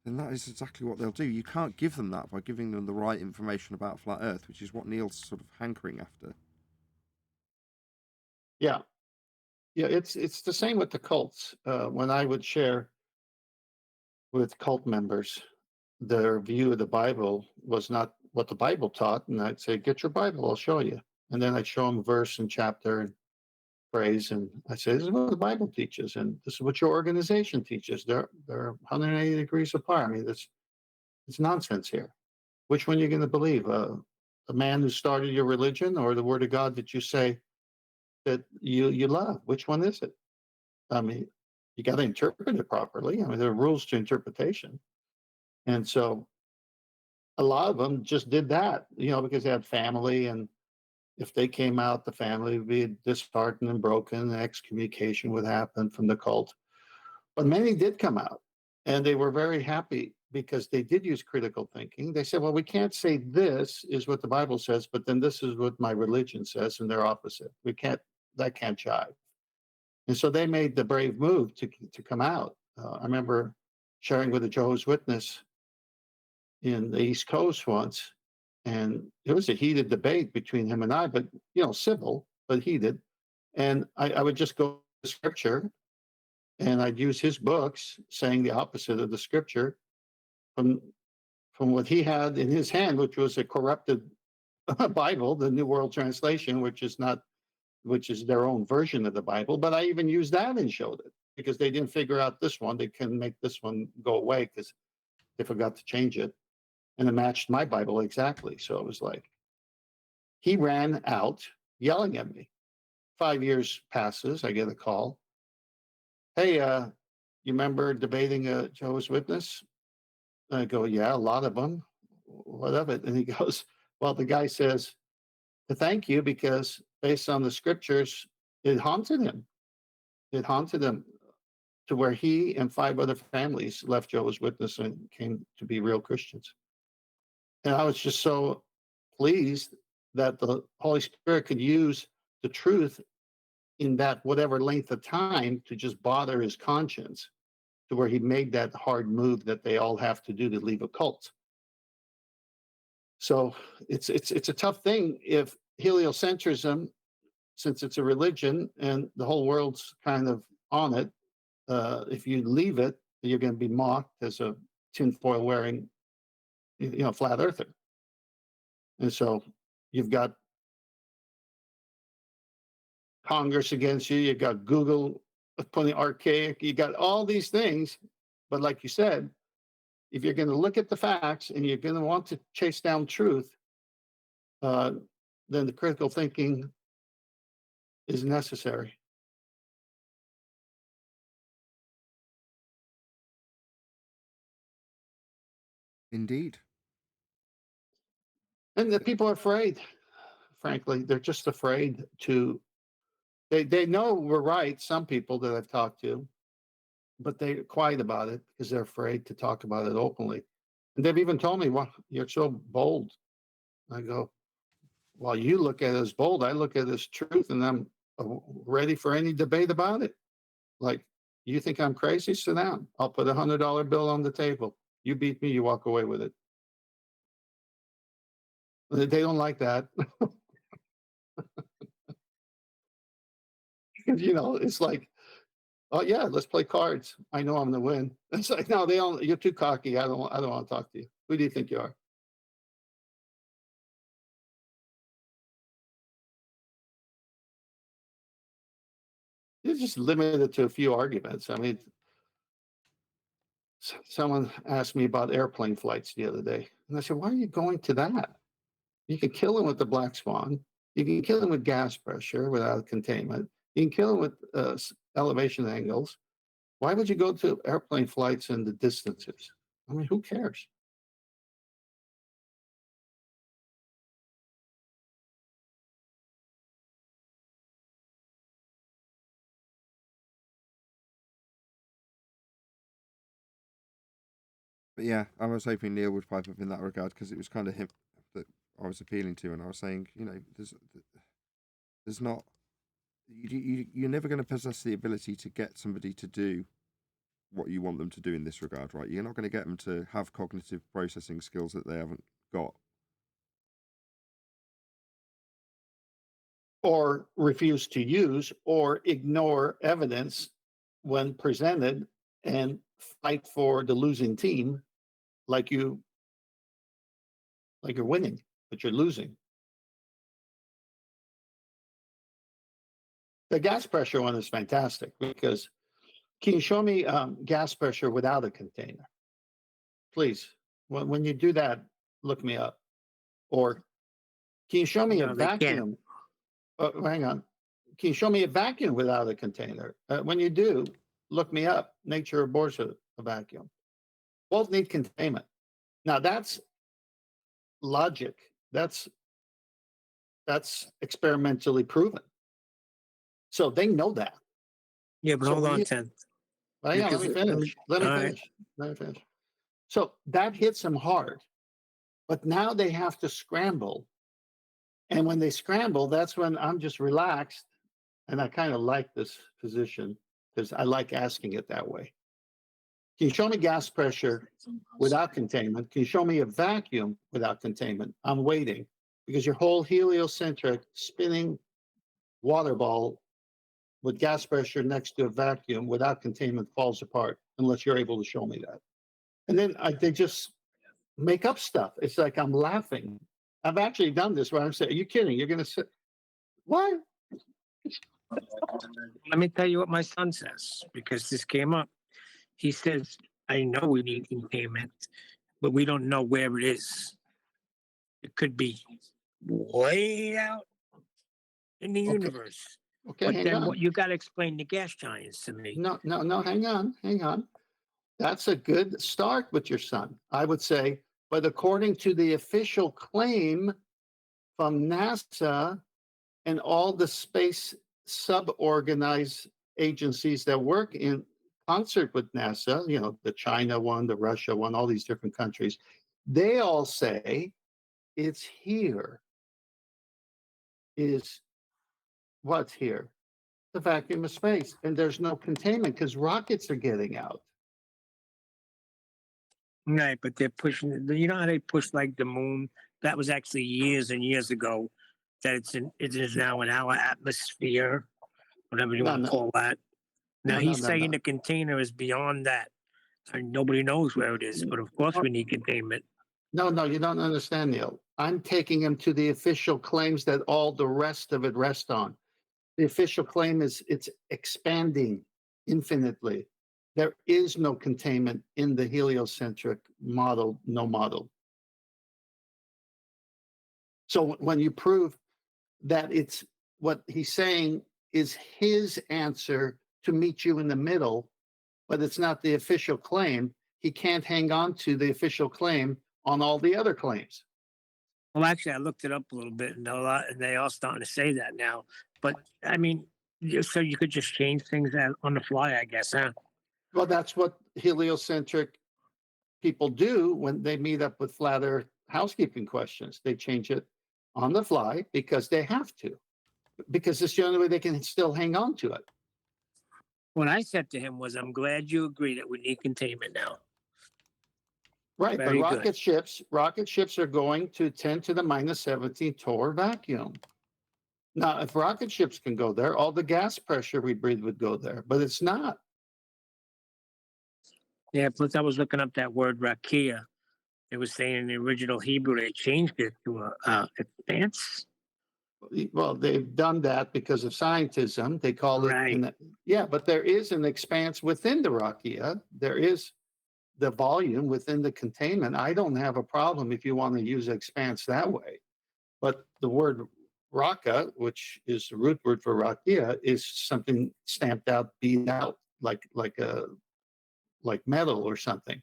then that is exactly what they'll do. You can't give them that by giving them the right information about flat Earth, which is what Neil's sort of hankering after. Yeah. Yeah, it's the same with the cults. When I would share with cult members, their view of the Bible was not what the Bible taught, and I'd say, "Get your Bible, I'll show you." And then I'd show them verse and chapter and phrase, and I'd say, "This is what the Bible teaches, and this is what your organization teaches. They're 180 degrees apart. I mean, it's nonsense here. Which one are you going to believe? The man who started your religion, or the Word of God that you say that you love? Which one is it? I mean, you got to interpret it properly. I mean, there are rules to interpretation." And so a lot of them just did that, because they had family. And if they came out, the family would be disheartened and broken, and excommunication would happen from the cult. But many did come out, and they were very happy because they did use critical thinking. They said, well, we can't say this is what the Bible says, but then this is what my religion says, and they're opposite. That can't jive. And so they made the brave move to come out. I remember sharing with a Jehovah's Witness in the East Coast once, and it was a heated debate between him and I, but civil, but heated. And I would just go to scripture, and I'd use his books saying the opposite of the scripture from what he had in his hand, which was a corrupted Bible, the New World Translation, which is their own version of the Bible. But I even used that and showed it, because they didn't figure out this one. They couldn't make this one go away because they forgot to change it. And it matched my Bible exactly. So it was like, he ran out yelling at me. 5 years passes, I get a call. Hey, you remember debating a Jehovah's Witness? And I go, yeah, a lot of them. What of it? And he goes, well, the guy says, thank you, because based on the scriptures, it haunted him. It haunted him to where he and 5 other families left Jehovah's Witness and came to be real Christians. And I was just so pleased that the Holy Spirit could use the truth in that whatever length of time to just bother his conscience, to where he made that hard move that they all have to do to leave a cult. So it's a tough thing if heliocentrism, since it's a religion and the whole world's kind of on it, if you leave it, you're going to be mocked as a tinfoil wearing, flat earther. And so you've got Congress against you, you've got Google putting archaic, you got all these things. But like you said, if you're going to look at the facts and you're going to want to chase down truth, then the critical thinking is necessary. Indeed. And the people are afraid, frankly. They're just afraid to, they know we're right, some people that I've talked to, but they're quiet about it because they're afraid to talk about it openly. And they've even told me, well, you're so bold. I go, well, you look at it as bold. I look at it as truth, and I'm ready for any debate about it. Like, you think I'm crazy? Sit down. I'll put $100 bill on the table. You beat me, you walk away with it. They don't like that. It's like, oh yeah, let's play cards. I know I'm gonna win. It's like, no, they don't. You're too cocky. I don't want to talk to you. Who do you think you are? You're just limited to a few arguments. I mean, Someone asked me about airplane flights the other day, and I said, "Why are you going to that? You can kill them with the black swan. You can kill them with gas pressure without containment. You can kill them with elevation angles. Why would you go to airplane flights and the distances? I mean, who cares?" But yeah, I was hoping Neil would pipe up in that regard because it was kind of him that I was appealing to, and I was saying, there's not, you're never going to possess the ability to get somebody to do what you want them to do in this regard, right? You're not going to get them to have cognitive processing skills that they haven't got. Or refuse to use or ignore evidence when presented and fight for the losing team like you're winning, but you're losing. The gas pressure one is fantastic because can you show me gas pressure without a container? Please, when you do that, look me up. Or can you show me a vacuum? Hang on. Can you show me a vacuum without a container? When you do, look me up. Nature abhors a vacuum. Both need containment. Now that's logic. That's experimentally proven. So they know that. Yeah, but So hold on, you- Ted. Hang on, let me finish. Let all me finish. So that hits them hard. But now they have to scramble. And when they scramble, that's when I'm just relaxed. And I kind of like this position because I like asking it that way. Can you show me gas pressure without containment? Can you show me a vacuum without containment? I'm waiting because your whole heliocentric spinning water ball with gas pressure next to a vacuum without containment falls apart unless you're able to show me that. And then they just make up stuff. It's like I'm laughing. I've actually done this where I'm saying, "Are you kidding? You're going to say, what?" Let me tell you what my son says because this came up. He says, I know we need containment, but we don't know where it is. It could be way out in the universe. Okay, But hang then on. what you got to explain the gas giants to me. No, hang on. That's a good start with your son. I would say, but according to the official claim from NASA and all the space sub-organized agencies that work in concert with NASA, the China one, the Russia one, all these different countries, they all say it's here. Is what's here? The vacuum of space. And there's no containment because rockets are getting out. Right, but they're pushing. You know how they push like the moon? That was actually years and years ago. That it is now in our atmosphere, whatever you want to call that. Now he's saying the container is beyond that, and nobody knows where it is. But of course, we need containment. No, you don't understand, Neil. I'm taking him to the official claims that all the rest of it rest on. The official claim is it's expanding infinitely. There is no containment in the heliocentric model, no model. So when you prove that it's what he's saying is his answer to meet you in the middle, but it's not the official claim, he can't hang on to the official claim on all the other claims. Well, actually, I looked it up a little bit, and they all starting to say that now. But I mean, so you could just change things on the fly, I guess, huh? Well, that's what heliocentric people do when they meet up with flat earth housekeeping questions. They change it on the fly because they have to, because it's the only way they can still hang on to it. What I said to him was, I'm glad you agree that we need containment now. Right, Very but good. rocket ships are going to 10 to the minus 17 torr vacuum. Now, if rocket ships can go there, all the gas pressure we breathe would go there, but it's not. Yeah, plus I was looking up that word rakia. It was saying in the original Hebrew they changed it to a expanse. Well, they've done that because of scientism. They call it, Right. but there is an expanse within the rakia. There is the volume within the containment, I don't have a problem if you want to use expanse that way. But the word raka, which is the root word for rakia, is something stamped out, beat out, like metal or something.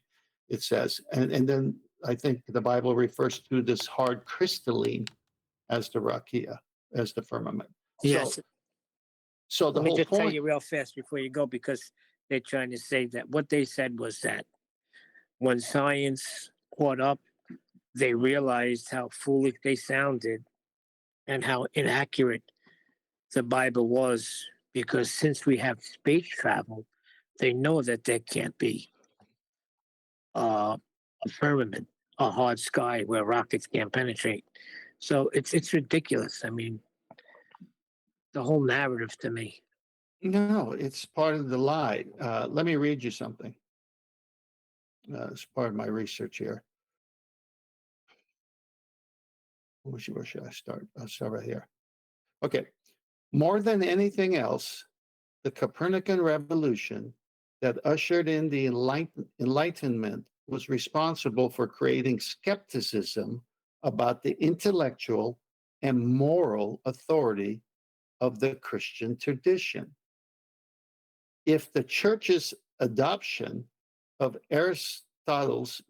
It says, and then I think the Bible refers to this hard crystalline as the rakia, as the firmament. Yes. So the Let me whole just tell point. you real fast before you go, because they're trying to say that what they said was that when science caught up, they realized how foolish they sounded and how inaccurate the Bible was, because since we have space travel, they know that there can't be a firmament, a hard sky where rockets can't penetrate. So it's ridiculous. I mean, the whole narrative to me. No, it's part of the lie. Let me read you something. It's part of my research here. Where should I start? I'll start right here. Okay. More than anything else, the Copernican revolution that ushered in the Enlightenment was responsible for creating skepticism about the intellectual and moral authority of the Christian tradition. If the church's adoption of Aristotle's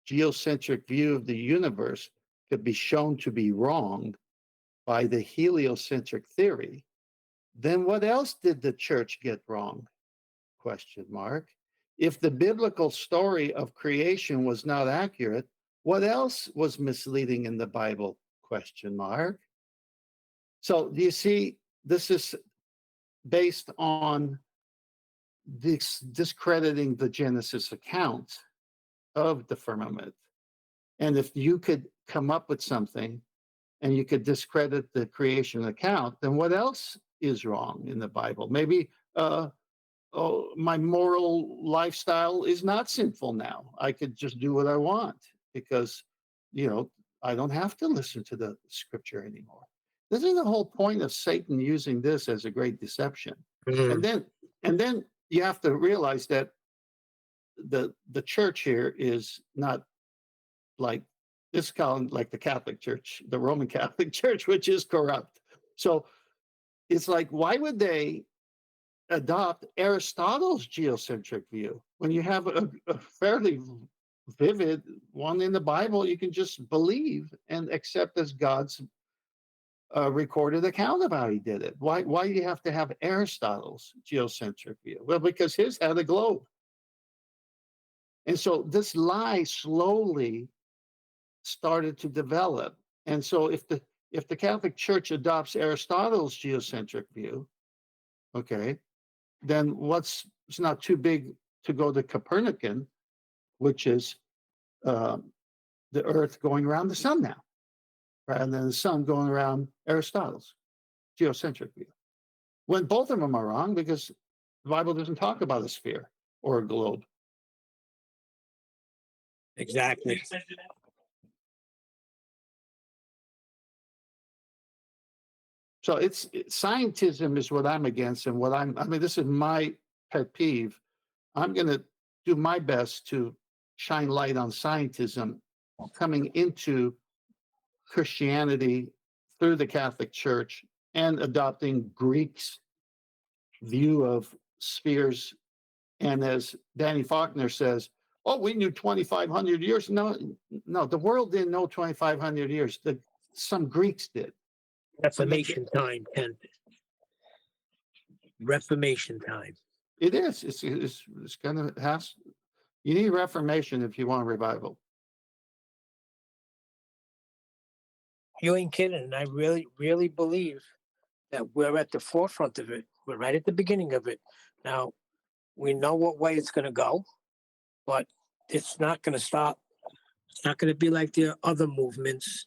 geocentric view of the universe could be shown to be wrong by the heliocentric theory, then what else did the church get wrong? Question mark. If the biblical story of creation was not accurate, what else was misleading in the Bible? Question mark. So do you see, this is based on discrediting the Genesis account of the firmament. And if you could come up with something and you could discredit the creation account, then what else is wrong in the Bible? Maybe my moral lifestyle is not sinful now. I could just do what I want because, I don't have to listen to the scripture anymore. This is the whole point of Satan using this as a great deception. Mhm. And then you have to realize that the church here is not like it's called like the Catholic Church, the Roman Catholic Church, which is corrupt. So it's like, why would they adopt Aristotle's geocentric view when you have a fairly vivid one in the Bible you can just believe and accept as God's recorded account of how he did it? Why do you have to have Aristotle's geocentric view? Well, because his had a globe. And so this lie slowly started to develop. And so if the Catholic Church adopts Aristotle's geocentric view, okay, then it's not too big to go to Copernican, which is the Earth going around the sun now, rather than the sun going around Aristotle's geocentric view. When both of them are wrong, because the Bible doesn't talk about a sphere or a globe. Exactly. So scientism is what I'm against, and this is my pet peeve. I'm going to do my best to shine light on scientism coming into Christianity through the Catholic Church and adopting Greek's view of spheres. And as Danny Faulkner says, oh, we knew 2,500 years. No, the world didn't know 2,500 years. Some Greeks did. Reformation time, Ken. Reformation time. It is. It's going to have. You need reformation if you want revival. You ain't kidding. And I really, really believe that we're at the forefront of it. We're right at the beginning of it. Now, we know what way it's going to go, but it's not going to stop. It's not going to be like the other movements,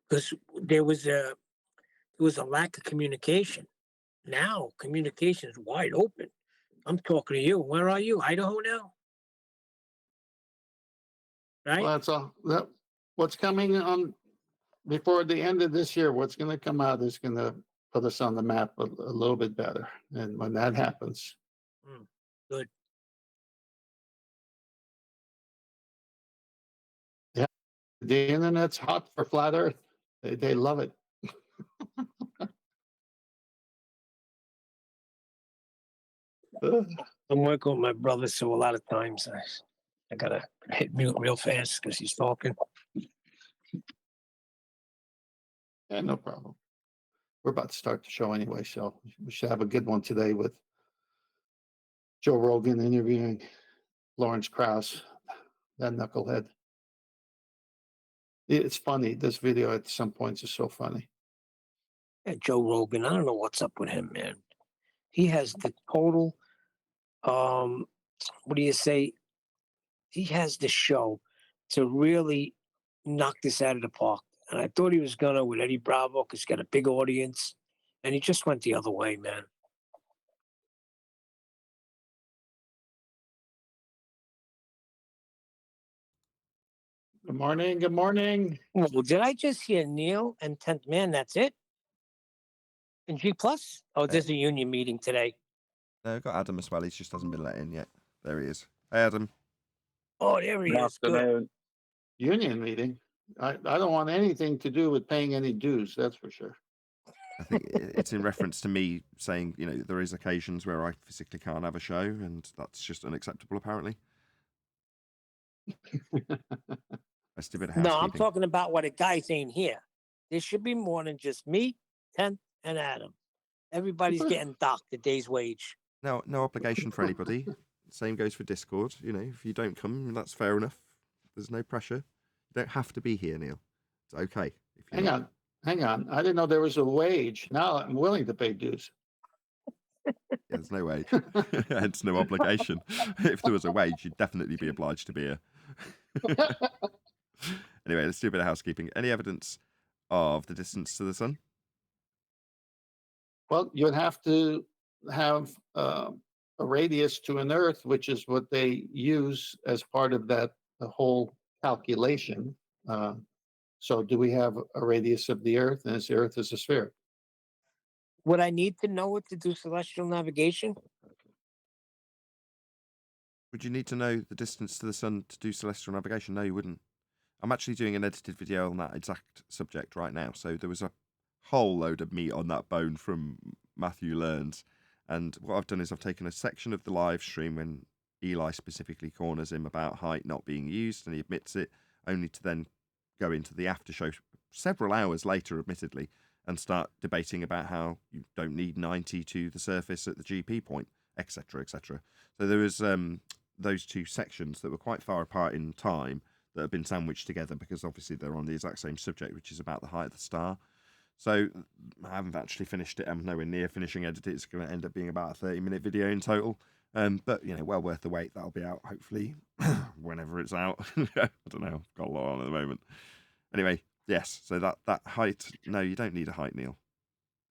because there was a lack of communication. Now communication is wide open. I'm talking to you. Where are you? Idaho now? Right? Well, that's all. What's coming on before the end of this year? What's going to come out is going to put us on the map a little bit better. And when that happens, Good. The internet's hot for flat Earth. They love it. I'm working with my brother, so a lot of times I gotta hit mute real fast because he's talking. Yeah, no problem. We're about to start the show anyway, so we should have a good one today with Joe Rogan interviewing Lawrence Krauss, that knucklehead. It's funny. This video at some points is so funny. Yeah, Joe Rogan, I don't know what's up with him, man. He has the total, what do you say? He has the show to really knock this out of the park. And I thought he was gonna with Eddie Bravo because he's got a big audience, and he just went the other way, man. Good morning. Good morning. Well, did I just hear Neil and 10th Man? That's it? In G Plus? Oh, there's a union meeting today. No, we've got Adam as well. He just hasn't been let in yet. There he is. Hey, Adam. Oh, there he is. Good. Union meeting. I don't want anything to do with paying any dues. That's for sure. I think it's in reference to me saying, there is occasions where I physically can't have a show, and that's just unacceptable, apparently. That's a bit of housekeeping. No, I'm talking about what a guy's ain't here. There should be more than just me, 10th, and Adam. Everybody's getting docked a day's wage. No obligation for anybody. Same goes for Discord. If you don't come, that's fair enough. There's no pressure. You don't have to be here, Neil. It's okay. Hang on. I didn't know there was a wage. Now I'm willing to pay dues. Yeah, there's no wage. Hence no obligation. If there was a wage, you'd definitely be obliged to be here. Anyway, let's do a bit of housekeeping. Any evidence of the distance to the sun? Well, you'd have to have a radius to an Earth, which is what they use as part of the whole calculation. So do we have a radius of the Earth, and the Earth is a sphere? Would I need to know it to do celestial navigation? Would you need to know the distance to the sun to do celestial navigation? No, you wouldn't. I'm actually doing an edited video on that exact subject right now. So there was a whole load of meat on that bone from Matthew Learns. And what I've done is I've taken a section of the live stream when Eli specifically corners him about height not being used, and he admits it, only to then go into the after show several hours later, admittedly, and start debating about how you don't need 90 to the surface at the GP point, etc., etc. So there was those two sections that were quite far apart in time that have been sandwiched together because obviously they're on the exact same subject, which is about the height of the star. So I haven't actually finished it. I'm nowhere near finishing editing. It's going to end up being about a 30-minute video in total. But, well worth the wait. That'll be out, hopefully, whenever it's out. I don't know. I've got a lot on at the moment. Anyway, yes. So that height, no, you don't need a height, Neil.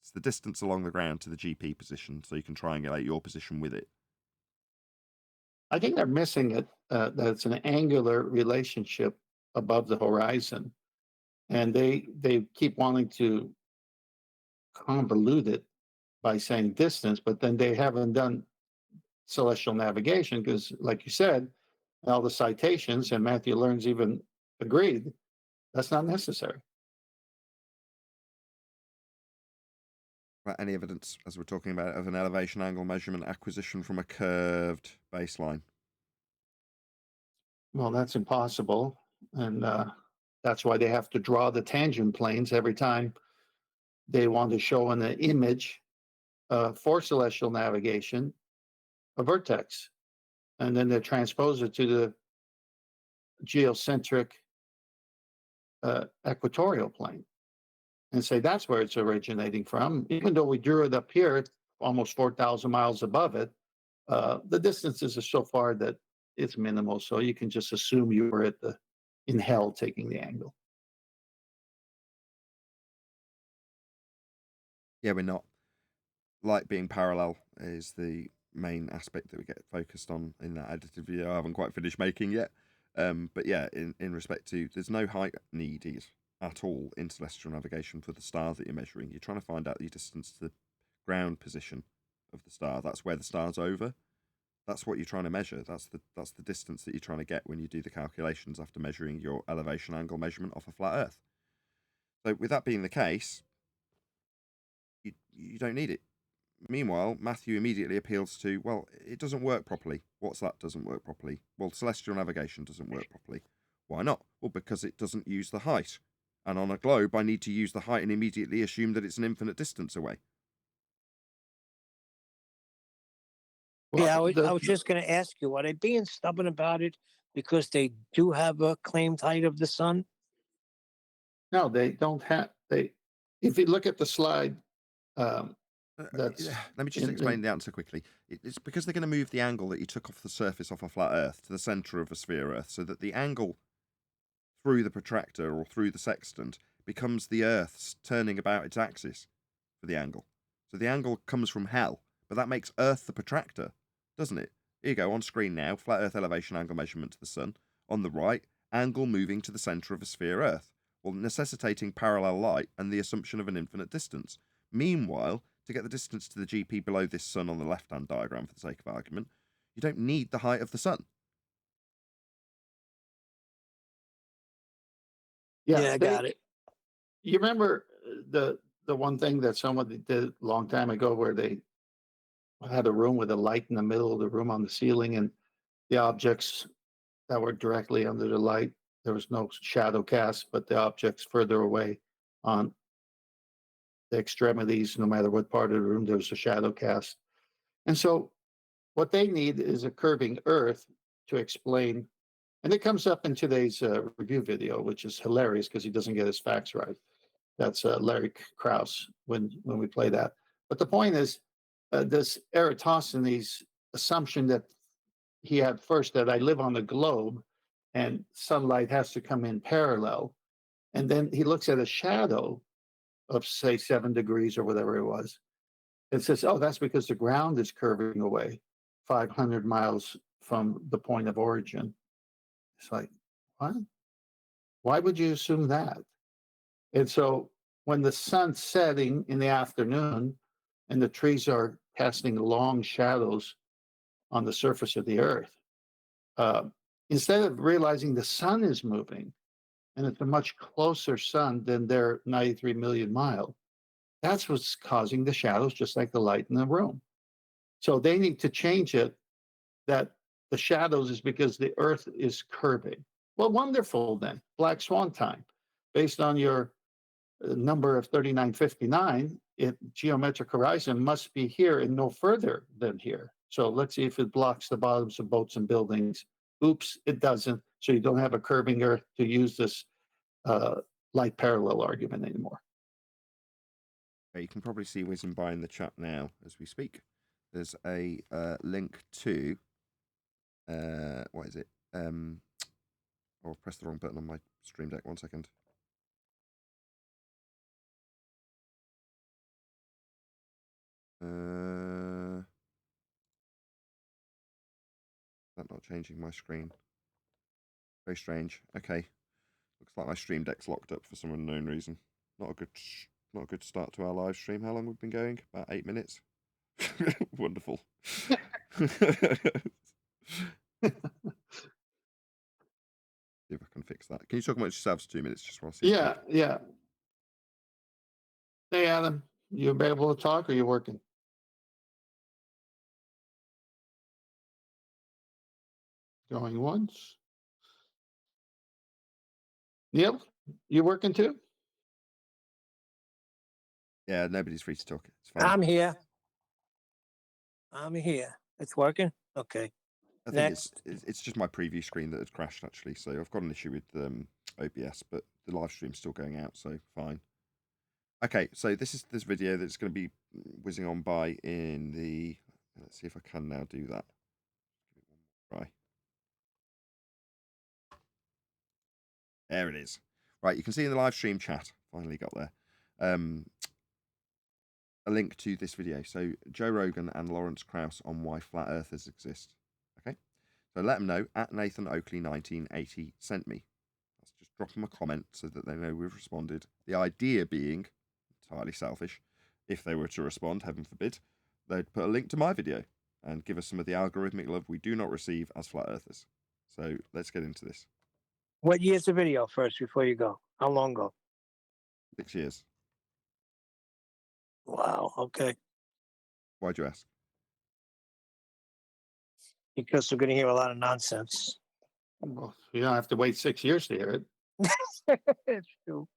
It's the distance along the ground to the GP position, so you can triangulate your position with it. I think they're missing it, that it's an angular relationship above the horizon. And they keep wanting to convolute it by saying distance, but then they haven't done celestial navigation because, like you said, all the citations, and Matthew Learns even agreed, that's not necessary. Any evidence, as we're talking about, of an elevation angle measurement acquisition from a curved baseline? Well, that's impossible. And that's why they have to draw the tangent planes every time they want to show in the image for celestial navigation a vertex. And then they transpose it to the geocentric equatorial plane and say that's where it's originating from. Even though we drew it up here, almost 4,000 miles above it, the distances are so far that it's minimal. So you can just assume you were in hell taking the angle. Yeah, we're not. Light being parallel is the main aspect that we get focused on in that edited video. I haven't quite finished making yet. But yeah, in respect to, there's no height needed at all in celestial navigation for the star that you're measuring. You're trying to find out the distance to the ground position of the star. That's where the star's over. That's what you're trying to measure. That's the distance that you're trying to get when you do the calculations after measuring your elevation angle measurement off a flat Earth. So with that being the case, you don't need it. Meanwhile, Matthew immediately appeals to, well, it doesn't work properly. What's that doesn't work properly? Well, celestial navigation doesn't work properly. Why not? Well, because it doesn't use the height. And on a globe, I need to use the height and immediately assume that it's an infinite distance away. Yeah, Well, I was just going to ask you, are they being stubborn about it because they do have a claimed height of the sun? no, they don't have. If you look at the slide, that's Let me just explain the answer quickly. It's because they're going to move the angle that you took off the surface off a flat Earth to the centre of a sphere Earth, so that the angle through the protractor or through the sextant becomes the Earth's turning about its axis for the angle. So the angle comes from hell, but that makes Earth the protractor, doesn't it? Here you go, on screen now, flat Earth elevation angle measurement to the sun. On the right, angle moving to the centre of a sphere Earth, well, necessitating parallel light and the assumption of an infinite distance. Meanwhile, to get the distance to the GP below this sun on the left-hand diagram, for the sake of argument, you don't need the height of the sun. Yeah, I got it. You remember the one thing that someone did a long time ago, where they had a room with a light in the middle of the room on the ceiling, and the objects that were directly under the light, there was no shadow cast, but the objects further away on the extremities, no matter what part of the room, there was a shadow cast. And so what they need is a curving Earth to explain. And it comes up in today's review video, which is hilarious because he doesn't get his facts right. That's Larry Krauss when we play that. But the point is, this Eratosthenes assumption that he had first, that I live on a globe and sunlight has to come in parallel. And then he looks at a shadow of, say, 7 degrees or whatever it was, and says, oh, that's because the ground is curving away 500 miles from the point of origin. It's like, what? Why would you assume that? And so when the sun's setting in the afternoon and the trees are casting long shadows on the surface of the earth, instead of realizing the sun is moving, and it's a much closer sun than their 93 million mile, that's what's causing the shadows, just like the light in the room. So they need to change it, that the shadows is because the earth is curving. Well, wonderful then. Black swan time. Based on your number of 3959, geometric horizon must be here and no further than here. So let's see if it blocks the bottoms of boats and buildings. Oops, it doesn't. So you don't have a curving earth to use this light parallel argument anymore. You can probably see whizzing by in the chat now as we speak. There's a link to, what is it? Oh, I've pressed the wrong button on my Stream Deck. 1 second. That's not changing my screen. Very strange. Okay. Looks like my Stream Deck's locked up for some unknown reason. Not a good start to our live stream. How long we've been going? About 8 minutes. Wonderful. See if I can fix that. Can you talk amongst yourselves for 2 minutes just while I see? Yeah. Hey, Adam, you available to talk or you working? Going once. Neil, you working too? Yeah, nobody's free to talk. It's fine. I'm here. It's working? Okay. I think it's just my preview screen that had crashed, actually. So I've got an issue with OBS, but the live stream's still going out, so fine. Okay, so this is this video that's going to be whizzing on by in the... Let's see if I can now do that. Give it one more try. There it is. Right, you can see in the live stream chat, finally got there, a link to this video. So Joe Rogan and Lawrence Krauss on why flat earthers exist. Okay, so let them know at Nathan Oakley 1980 sent me. Let's just drop them a comment so that they know we've responded. The idea being, entirely selfish, if they were to respond, heaven forbid, they'd put a link to my video. and give us some of the algorithmic love we do not receive as flat earthers. So let's get into this. What year's the video first before you go? How long ago? 6 years. Wow. Okay. Why'd you ask? Because we're going to hear a lot of nonsense. Well, you don't have to wait 6 years to hear it. It's true.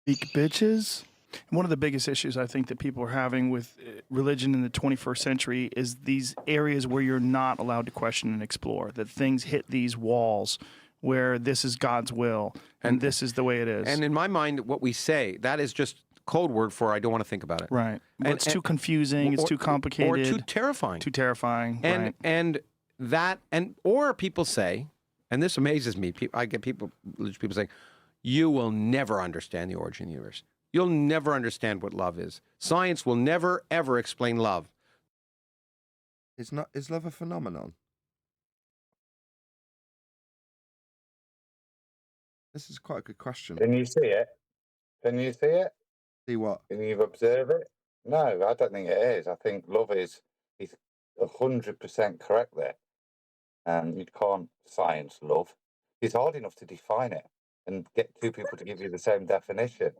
Weak bitches. One of the biggest issues I think that people are having with religion in the 21st century is these areas where you're not allowed to question and explore, that things hit these walls where this is God's will and this is the way it is. And in my mind, what we say, that is just code word for I don't want to think about it. Right. Well, it's too confusing, it's too complicated. Or too terrifying. Too terrifying. Or people say, and this amazes me, I get religious people saying, you will never understand the origin of the universe. You'll never understand what love is. Science will never, ever explain love. Is love a phenomenon? This is quite a good question. Can you see it? Can you see it? See what? Can you observe it? No, I don't think it is. I think love is 100% correct there. You can't science love. It's hard enough to define it and get two people to give you the same definition.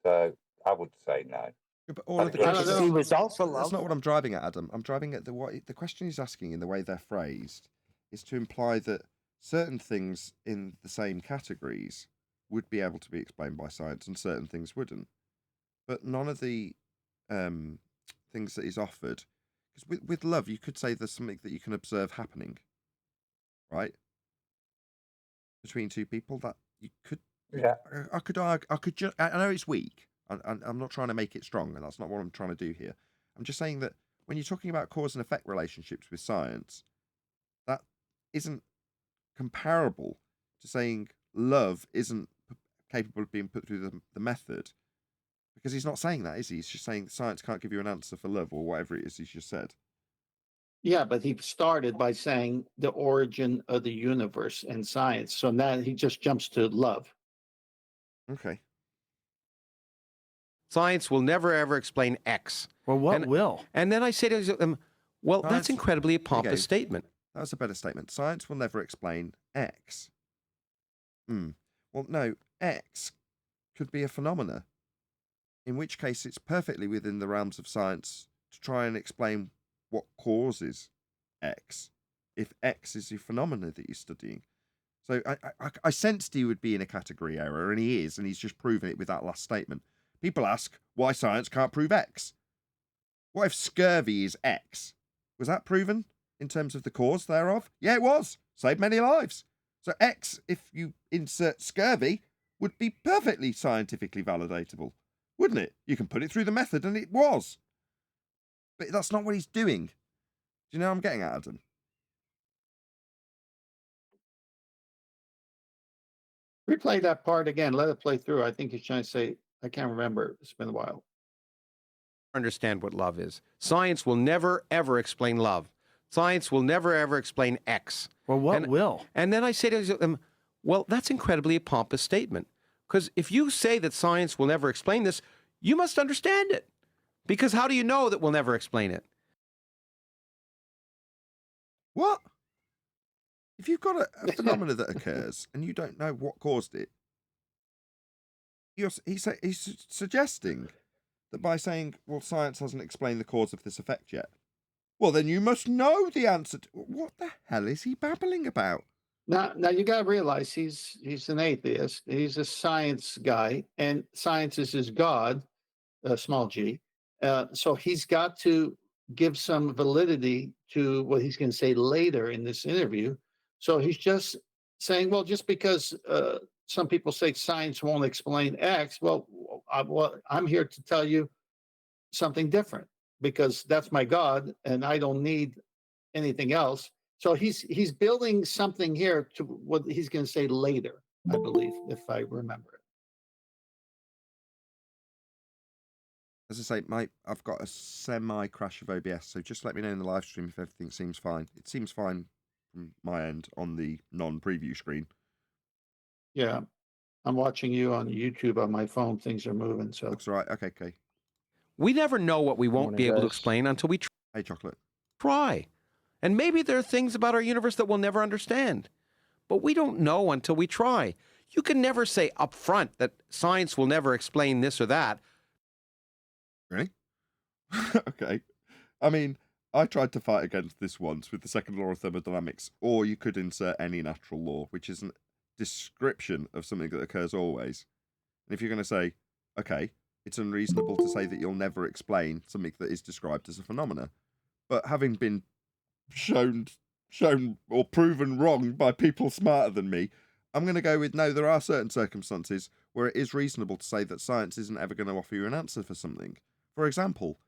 So I would say no. Yeah, but all of the The questions, results for that's love. not what I'm driving at, Adam. I'm driving at the question he's asking in the way they're phrased is to imply that certain things in the same categories would be able to be explained by science and certain things wouldn't. But none of the things that he's offered, because with love, you could say there's something that you can observe happening, right? Between two people that you could. Yeah. I know it's weak. I'm not trying to make it strong, and that's not what I'm trying to do here. I'm just saying that when you're talking about cause and effect relationships with science, that isn't comparable to saying love isn't capable of being put through the method. Because he's not saying that, is he? He's just saying science can't give you an answer for love or whatever it is he's just said. Yeah, but he started by saying the origin of the universe and science. So now he just jumps to love. Okay. Science will never, ever explain X. Well, what will? And then I say to them, well, that's incredibly a pompous statement. That was a better statement. Science will never explain X. Well, no, X could be a phenomena, in which case it's perfectly within the realms of science to try and explain what causes X, if X is the phenomena that you're studying. So I sensed he would be in a category error, and he is, and he's just proven it with that last statement. People ask why science can't prove X. What if scurvy is X? Was that proven in terms of the cause thereof? Yeah, it was. Saved many lives. So X, if you insert scurvy, would be perfectly scientifically validatable, wouldn't it? You can put it through the method, and it was. But that's not what he's doing. Do you know what I'm getting at, Adam? Replay that part again. Let it play through. I think he's trying to say, I can't remember. It's been a while. Understand what love is. Science will never, ever explain love. Science will never, ever explain X. Well, what will? And then I say to them, well, that's incredibly a pompous statement. Because if you say that science will never explain this, you must understand it. Because how do you know that we'll never explain it? What? If you've got a phenomena that occurs and you don't know what caused it, he's suggesting that by saying, well, science hasn't explained the cause of this effect yet, well, then you must know the answer. What the hell is he babbling about? Now you got to realize he's an atheist. He's a science guy, and science is his God, small g. So he's got to give some validity to what he's going to say later in this interview. So he's just saying, well, just because some people say science won't explain X, well, I'm here to tell you something different because that's my God, and I don't need anything else. So he's building something here to what he's going to say later, I believe, if I remember it. As I say, mate, I've got a semi-crash of OBS, so just let me know in the live stream if everything seems fine. It seems fine from my end on the non-preview screen. Yeah, I'm watching you on YouTube on my phone. Things are moving. So Looks right. Okay. We never know what we won't Morning, be able to guys. explain until we Hey, chocolate. try. And maybe there are things about our universe that we'll never understand. But we don't know until we try. You can never say up front that science will never explain this or that. Really? Okay. I mean, I tried to fight against this once with the second law of thermodynamics, or you could insert any natural law, which is a description of something that occurs always. And if you're going to say, okay, it's unreasonable to say that you'll never explain something that is described as a phenomena, but having been shown or proven wrong by people smarter than me, I'm going to go with no, there are certain circumstances where it is reasonable to say that science isn't ever going to offer you an answer for something. For example,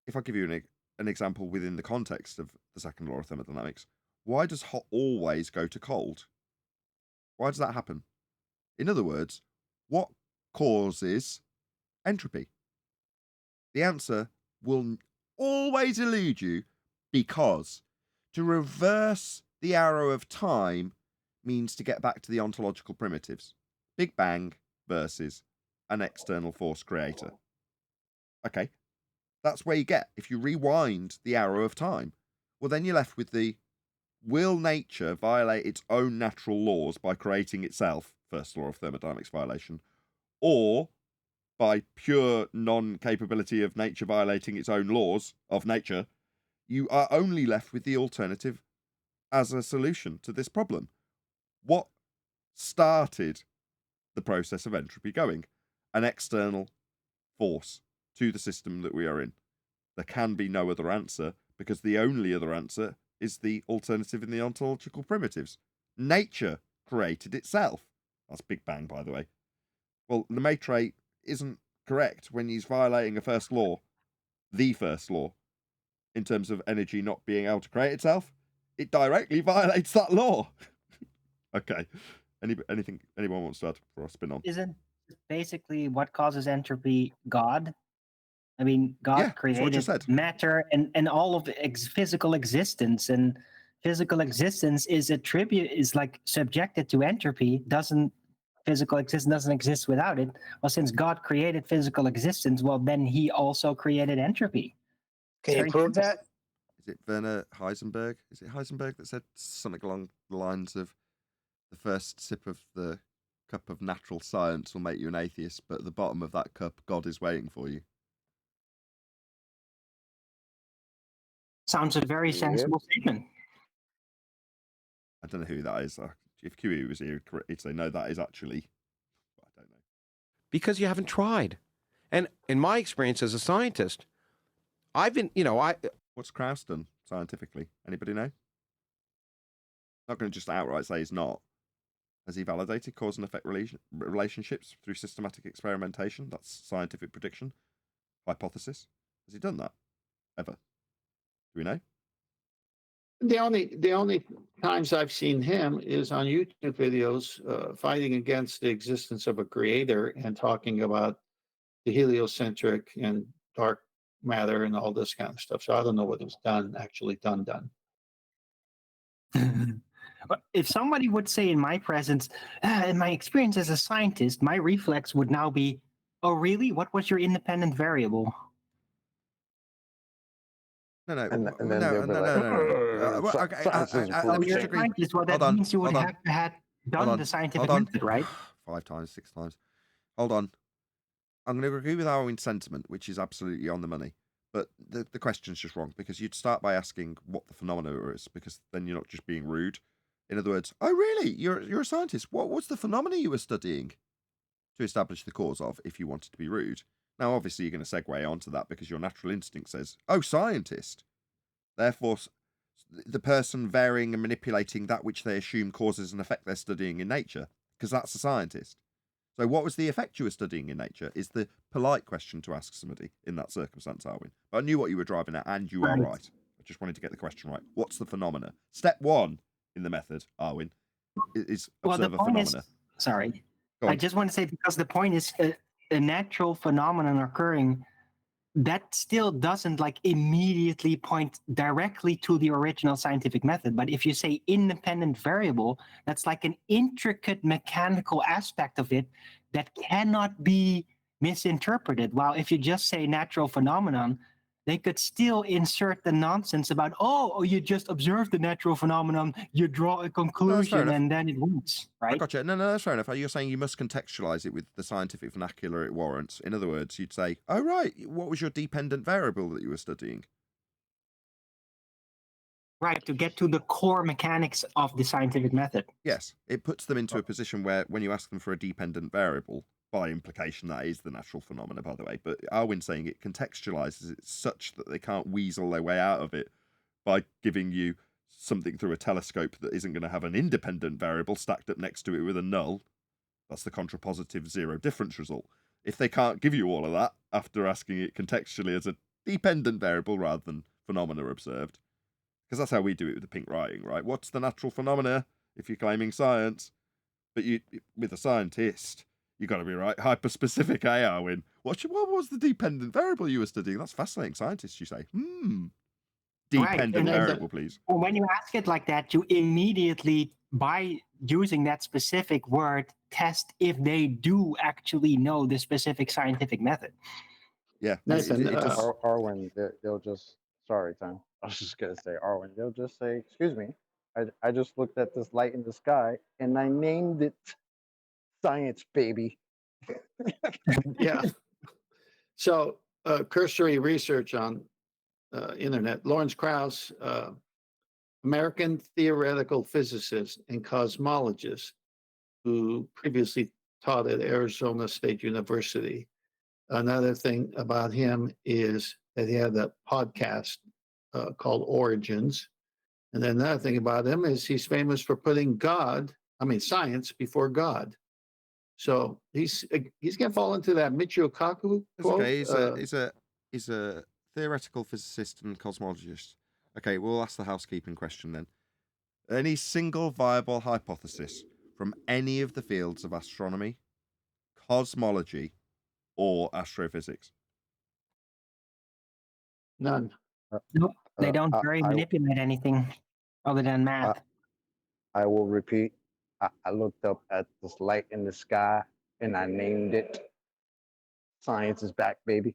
if I give you an example within the context of the second law of thermodynamics, why does hot always go to cold? Why does that happen? In other words, what causes entropy? The answer will always elude you, because to reverse the arrow of time means to get back to the ontological primitives. Big Bang versus an external force creator. Okay, that's where you get, if you rewind the arrow of time, well, then you're left with the, will nature violate its own natural laws by creating itself, first law of thermodynamics violation, or by pure non-capability of nature violating its own laws of nature, you are only left with the alternative as a solution to this problem. What started the process of entropy going? An external force to the system that we are in. There can be no other answer, because the only other answer is the alternative in the ontological primitives. Nature created itself. That's Big Bang, by the way. Well, Lemaitre isn't correct when he's violating a first law, the first law, in terms of energy not being able to create itself. It directly violates that law. Okay. Anyone wants to add before I spin on? Isn't basically what causes entropy God? I mean, God Yeah, that's what you created said. matter and all of physical existence, and physical existence is like subjected to entropy. Physical existence doesn't exist without it. Well, since God created physical existence, well, then He also created entropy. Can you Very prove simple. that? Is it Werner Heisenberg? Is it Heisenberg that said something along the lines of, the first sip of the cup of natural science will make you an atheist, but at the bottom of that cup, God is waiting for you? Sounds a very sensible statement. I don't know who that is. If QE was here, he'd say, no, that is actually... I don't know. Because you haven't tried. And in my experience as a scientist, I've been, What's Krauss done scientifically? Anybody know? Not going to just outright say he's not. Has he validated cause and effect relationships through systematic experimentation? That's scientific prediction. Hypothesis. Has he done that? Ever? Do we know? The only times I've seen him is on YouTube videos fighting against the existence of a creator and talking about the heliocentric and dark matter and all this kind of stuff. So I don't know what he's actually done. But if somebody would say in my presence, in my experience as a scientist, my reflex would now be, oh, really? What was your independent variable? No. And then No. they'll be like, Well, okay, science is Oh, let me you're just a agree. scientist. Well, that Hold on, means you would hold on. have to have done Hold on, the scientific hold on. method, right? 5 times, 6 times. Hold on. I'm going to agree with Arwen's sentiment, which is absolutely on the money. But the question's just wrong, because you'd start by asking what the phenomena is, because then you're not just being rude. In other words, oh, really? You're a scientist. What's the phenomena you were studying to establish the cause of, if you wanted to be rude? Now, obviously, you're going to segue onto that because your natural instinct says, oh, scientist. Therefore, the person varying and manipulating that which they assume causes an effect they're studying in nature, because that's a scientist. So what was the effect you were studying in nature is the polite question to ask somebody in that circumstance, Arwen. But I knew what you were driving at, and you are right. I just wanted to get the question right. What's the phenomena? Step 1 in the method, Arwen, is observe a phenomena. Sorry. Go on. I just want to say, because the point is a natural phenomenon occurring, that still doesn't like immediately point directly to the original scientific method. But if you say independent variable, that's like an intricate mechanical aspect of it that cannot be misinterpreted. While if you just say natural phenomenon, they could still insert the nonsense about, oh, you just observe the natural phenomenon, you draw a conclusion, enough. and then it works, I right? gotcha. No, that's fair enough. You're saying you must contextualize it with the scientific vernacular it warrants. In other words, you'd say, oh, right, what was your dependent variable that you were studying? Right, to get to the core mechanics of the scientific method. Yes, it puts them into a position where when you ask them for a dependent variable, by implication that is the natural phenomena, by the way, but Arwin's saying it contextualizes it such that they can't weasel their way out of it by giving you something through a telescope that isn't going to have an independent variable stacked up next to it with a null. That's the contrapositive zero difference result. If they can't give you all of that after asking it contextually as a dependent variable rather than phenomena observed, because that's how we do it with the pink writing, right? What's the natural phenomena if you're claiming science? But you, with a scientist, you got to be right hyper-specific, Arwin? What was the dependent variable you were studying? That's fascinating. Scientists, you say. Dependent variable, please. When you ask it like that, you immediately, by using that specific word, test if they do actually know the specific scientific method. Yeah. Nathan, Arwen, they'll just, sorry, Tom. I was just going to say, Arwen, they'll just say, excuse me, I just looked at this light in the sky and I named it science, baby. yeah. So cursory research on internet. Lawrence Krauss, American theoretical physicist and cosmologist who previously taught at Arizona State University. Another thing about him is that he had a podcast called Origins. And then another thing about him is he's famous for putting science before God. So he's gonna fall into that Michio Kaku quote. Okay, he's a theoretical physicist and cosmologist. Okay, we'll ask the housekeeping question then. Any single viable hypothesis from any of the fields of astronomy, cosmology, or astrophysics? None. Nope, they don't manipulate anything other than math. I will repeat. I looked up at this light in the sky and I named it Science is Back, baby.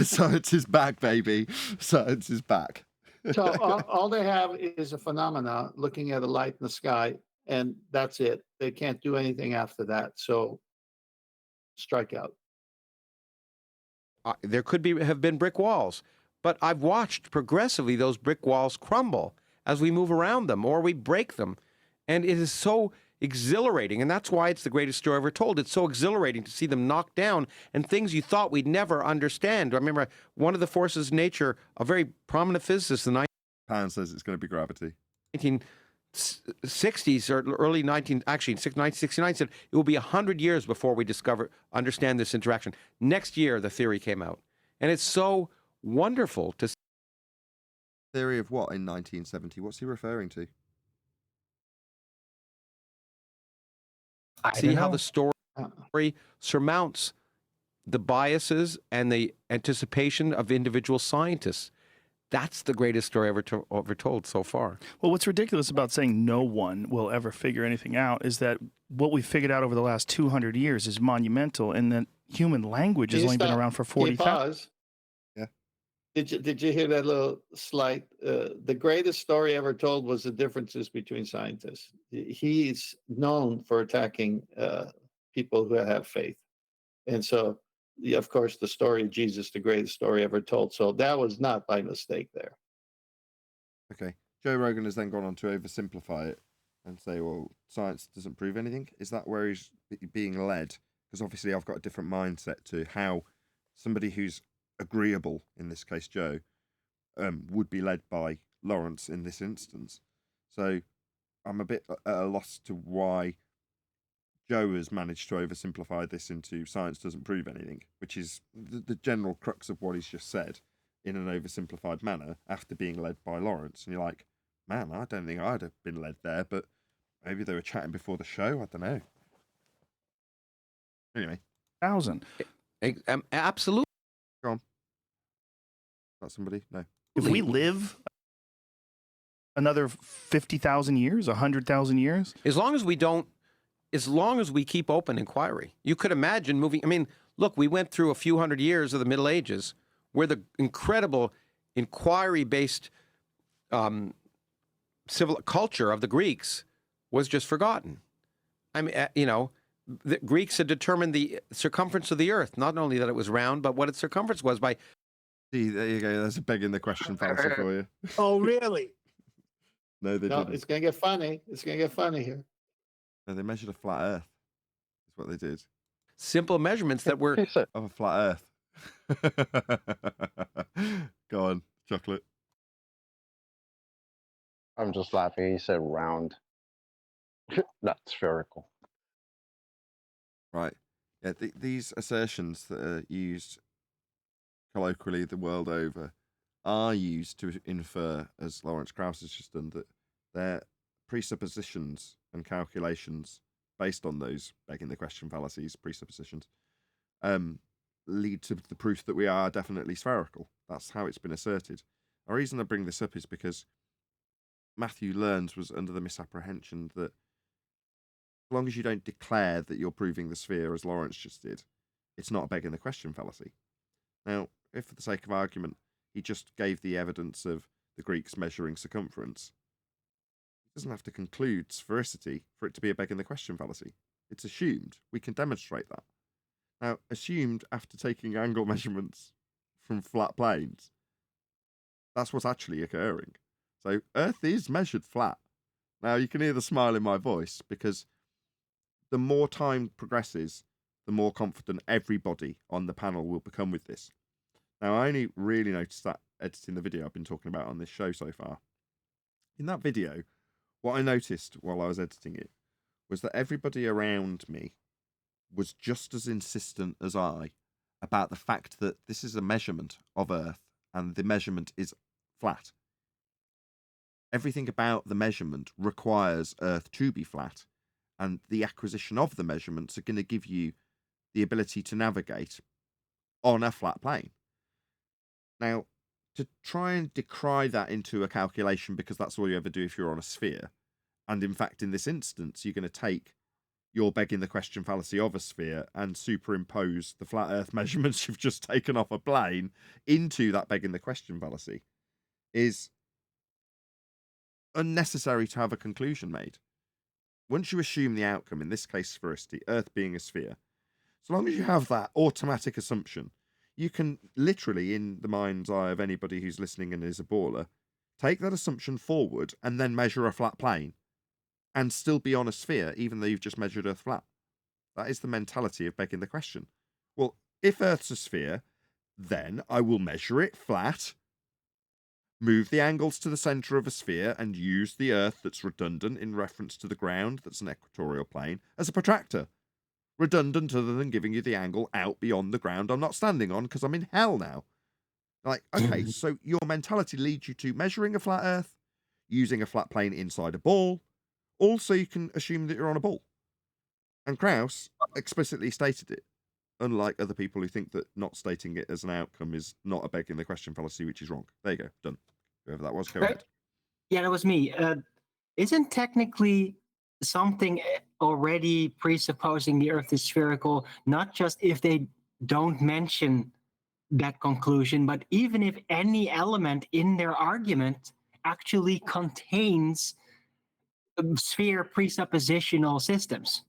Science is back, baby. Science is back. So all they have is a phenomena looking at a light in the sky, and that's it. They can't do anything after that. So strike out. There could have been brick walls, but I've watched progressively those brick walls crumble as we move around them or we break them. And it is so exhilarating, and that's why it's the greatest story ever told. It's so exhilarating to see them knocked down and things you thought we'd never understand. I remember one of the forces of nature, a very prominent physicist in the Pan says it's going to be gravity. 1960s or early 1969 said it will be 100 years before we understand this interaction. Next year, the theory came out, and it's so wonderful to see. Theory of what in 1970? What's he referring to? See how the story surmounts the biases and the anticipation of individual scientists. That's the greatest story ever told so far. Well, what's ridiculous about saying no one will ever figure anything out is that what we've figured out over the last 200 years is monumental, and that human language has only been around for 40,000. Yeah. Did you hear that little slight? The greatest story ever told was the differences between scientists. He's known for attacking people who have faith. And so, of course, the story of Jesus, the greatest story ever told. So that was not by mistake there. Okay. Joe Rogan has then gone on to oversimplify it and say, well, science doesn't prove anything. Is that where he's being led? Because obviously I've got a different mindset to how somebody who's agreeable, in this case Joe, would be led by Lawrence in this instance. So I'm a bit at a loss to why Joe has managed to oversimplify this into science doesn't prove anything, which is the general crux of what he's just said in an oversimplified manner after being led by Lawrence. And you're like, man, I don't think I'd have been led there, but maybe they were chatting before the show. I don't know. Anyway. 1,000. Absolutely. Go on. Got somebody? No. If we live another 50,000 years, 100,000 years, as long as we don't as long as we keep open inquiry. You could imagine moving. I mean, look, we went through a few hundred years of the Middle Ages where the incredible inquiry-based civil culture of the Greeks was just forgotten. I mean, the Greeks had determined the circumference of the earth, not only that it was round, but what its circumference was by. See, there you go. That's a begging the question fallacy for you. Oh, really? No, they No, didn't. it's gonna get funny. It's gonna get funny here. No, they measured a flat Earth. That's what they did. Simple measurements that were. He said, Of a flat Earth. Go on, chocolate. I'm just laughing. He said round, not spherical. Right. Yeah, these assertions that are used colloquially the world over are used to infer, as Lawrence Krauss has just done, that their presuppositions and calculations based on those begging the question fallacies, presuppositions, lead to the proof that we are definitely spherical. That's how it's been asserted. The reason I bring this up is because Matthew Learns was under the misapprehension that as long as you don't declare that you're proving the sphere, as Lawrence just did, it's not a begging the question fallacy. Now, if for the sake of argument, he just gave the evidence of the Greeks measuring circumference, he doesn't have to conclude sphericity for it to be a begging the question fallacy. It's assumed. We can demonstrate that. Now, assumed after taking angle measurements from flat planes, that's what's actually occurring. So Earth is measured flat. Now, you can hear the smile in my voice because the more time progresses, the more confident everybody on the panel will become with this. Now, I only really noticed that editing the video I've been talking about on this show so far. In that video, what I noticed while I was editing it was that everybody around me was just as insistent as I about the fact that this is a measurement of Earth and the measurement is flat. Everything about the measurement requires Earth to be flat, and the acquisition of the measurements are going to give you the ability to navigate on a flat plane. Now, to try and decry that into a calculation because that's all you ever do if you're on a sphere, and in fact, in this instance, you're going to take your begging the question fallacy of a sphere and superimpose the flat Earth measurements you've just taken off a plane into that begging the question fallacy, is unnecessary to have a conclusion made. Once you assume the outcome, in this case sphericity, Earth being a sphere, so long as you have that automatic assumption, you can literally, in the mind's eye of anybody who's listening and is a baller, take that assumption forward and then measure a flat plane and still be on a sphere, even though you've just measured Earth flat. That is the mentality of begging the question. Well, if Earth's a sphere, then I will measure it flat, move the angles to the centre of a sphere, and use the Earth that's redundant in reference to the ground that's an equatorial plane as a protractor. Redundant other than giving you the angle out beyond the ground I'm not standing on because I'm in hell now. Like, okay, so your mentality leads you to measuring a flat Earth, using a flat plane inside a ball. Also, you can assume that you're on a ball. And Krauss explicitly stated it, unlike other people who think that not stating it as an outcome is not a begging the question fallacy, which is wrong. There you go, done. Whoever that was, go ahead. Yeah, that was me. Isn't technically something already presupposing the Earth is spherical, not just if they don't mention that conclusion, but even if any element in their argument actually contains sphere presuppositional systems,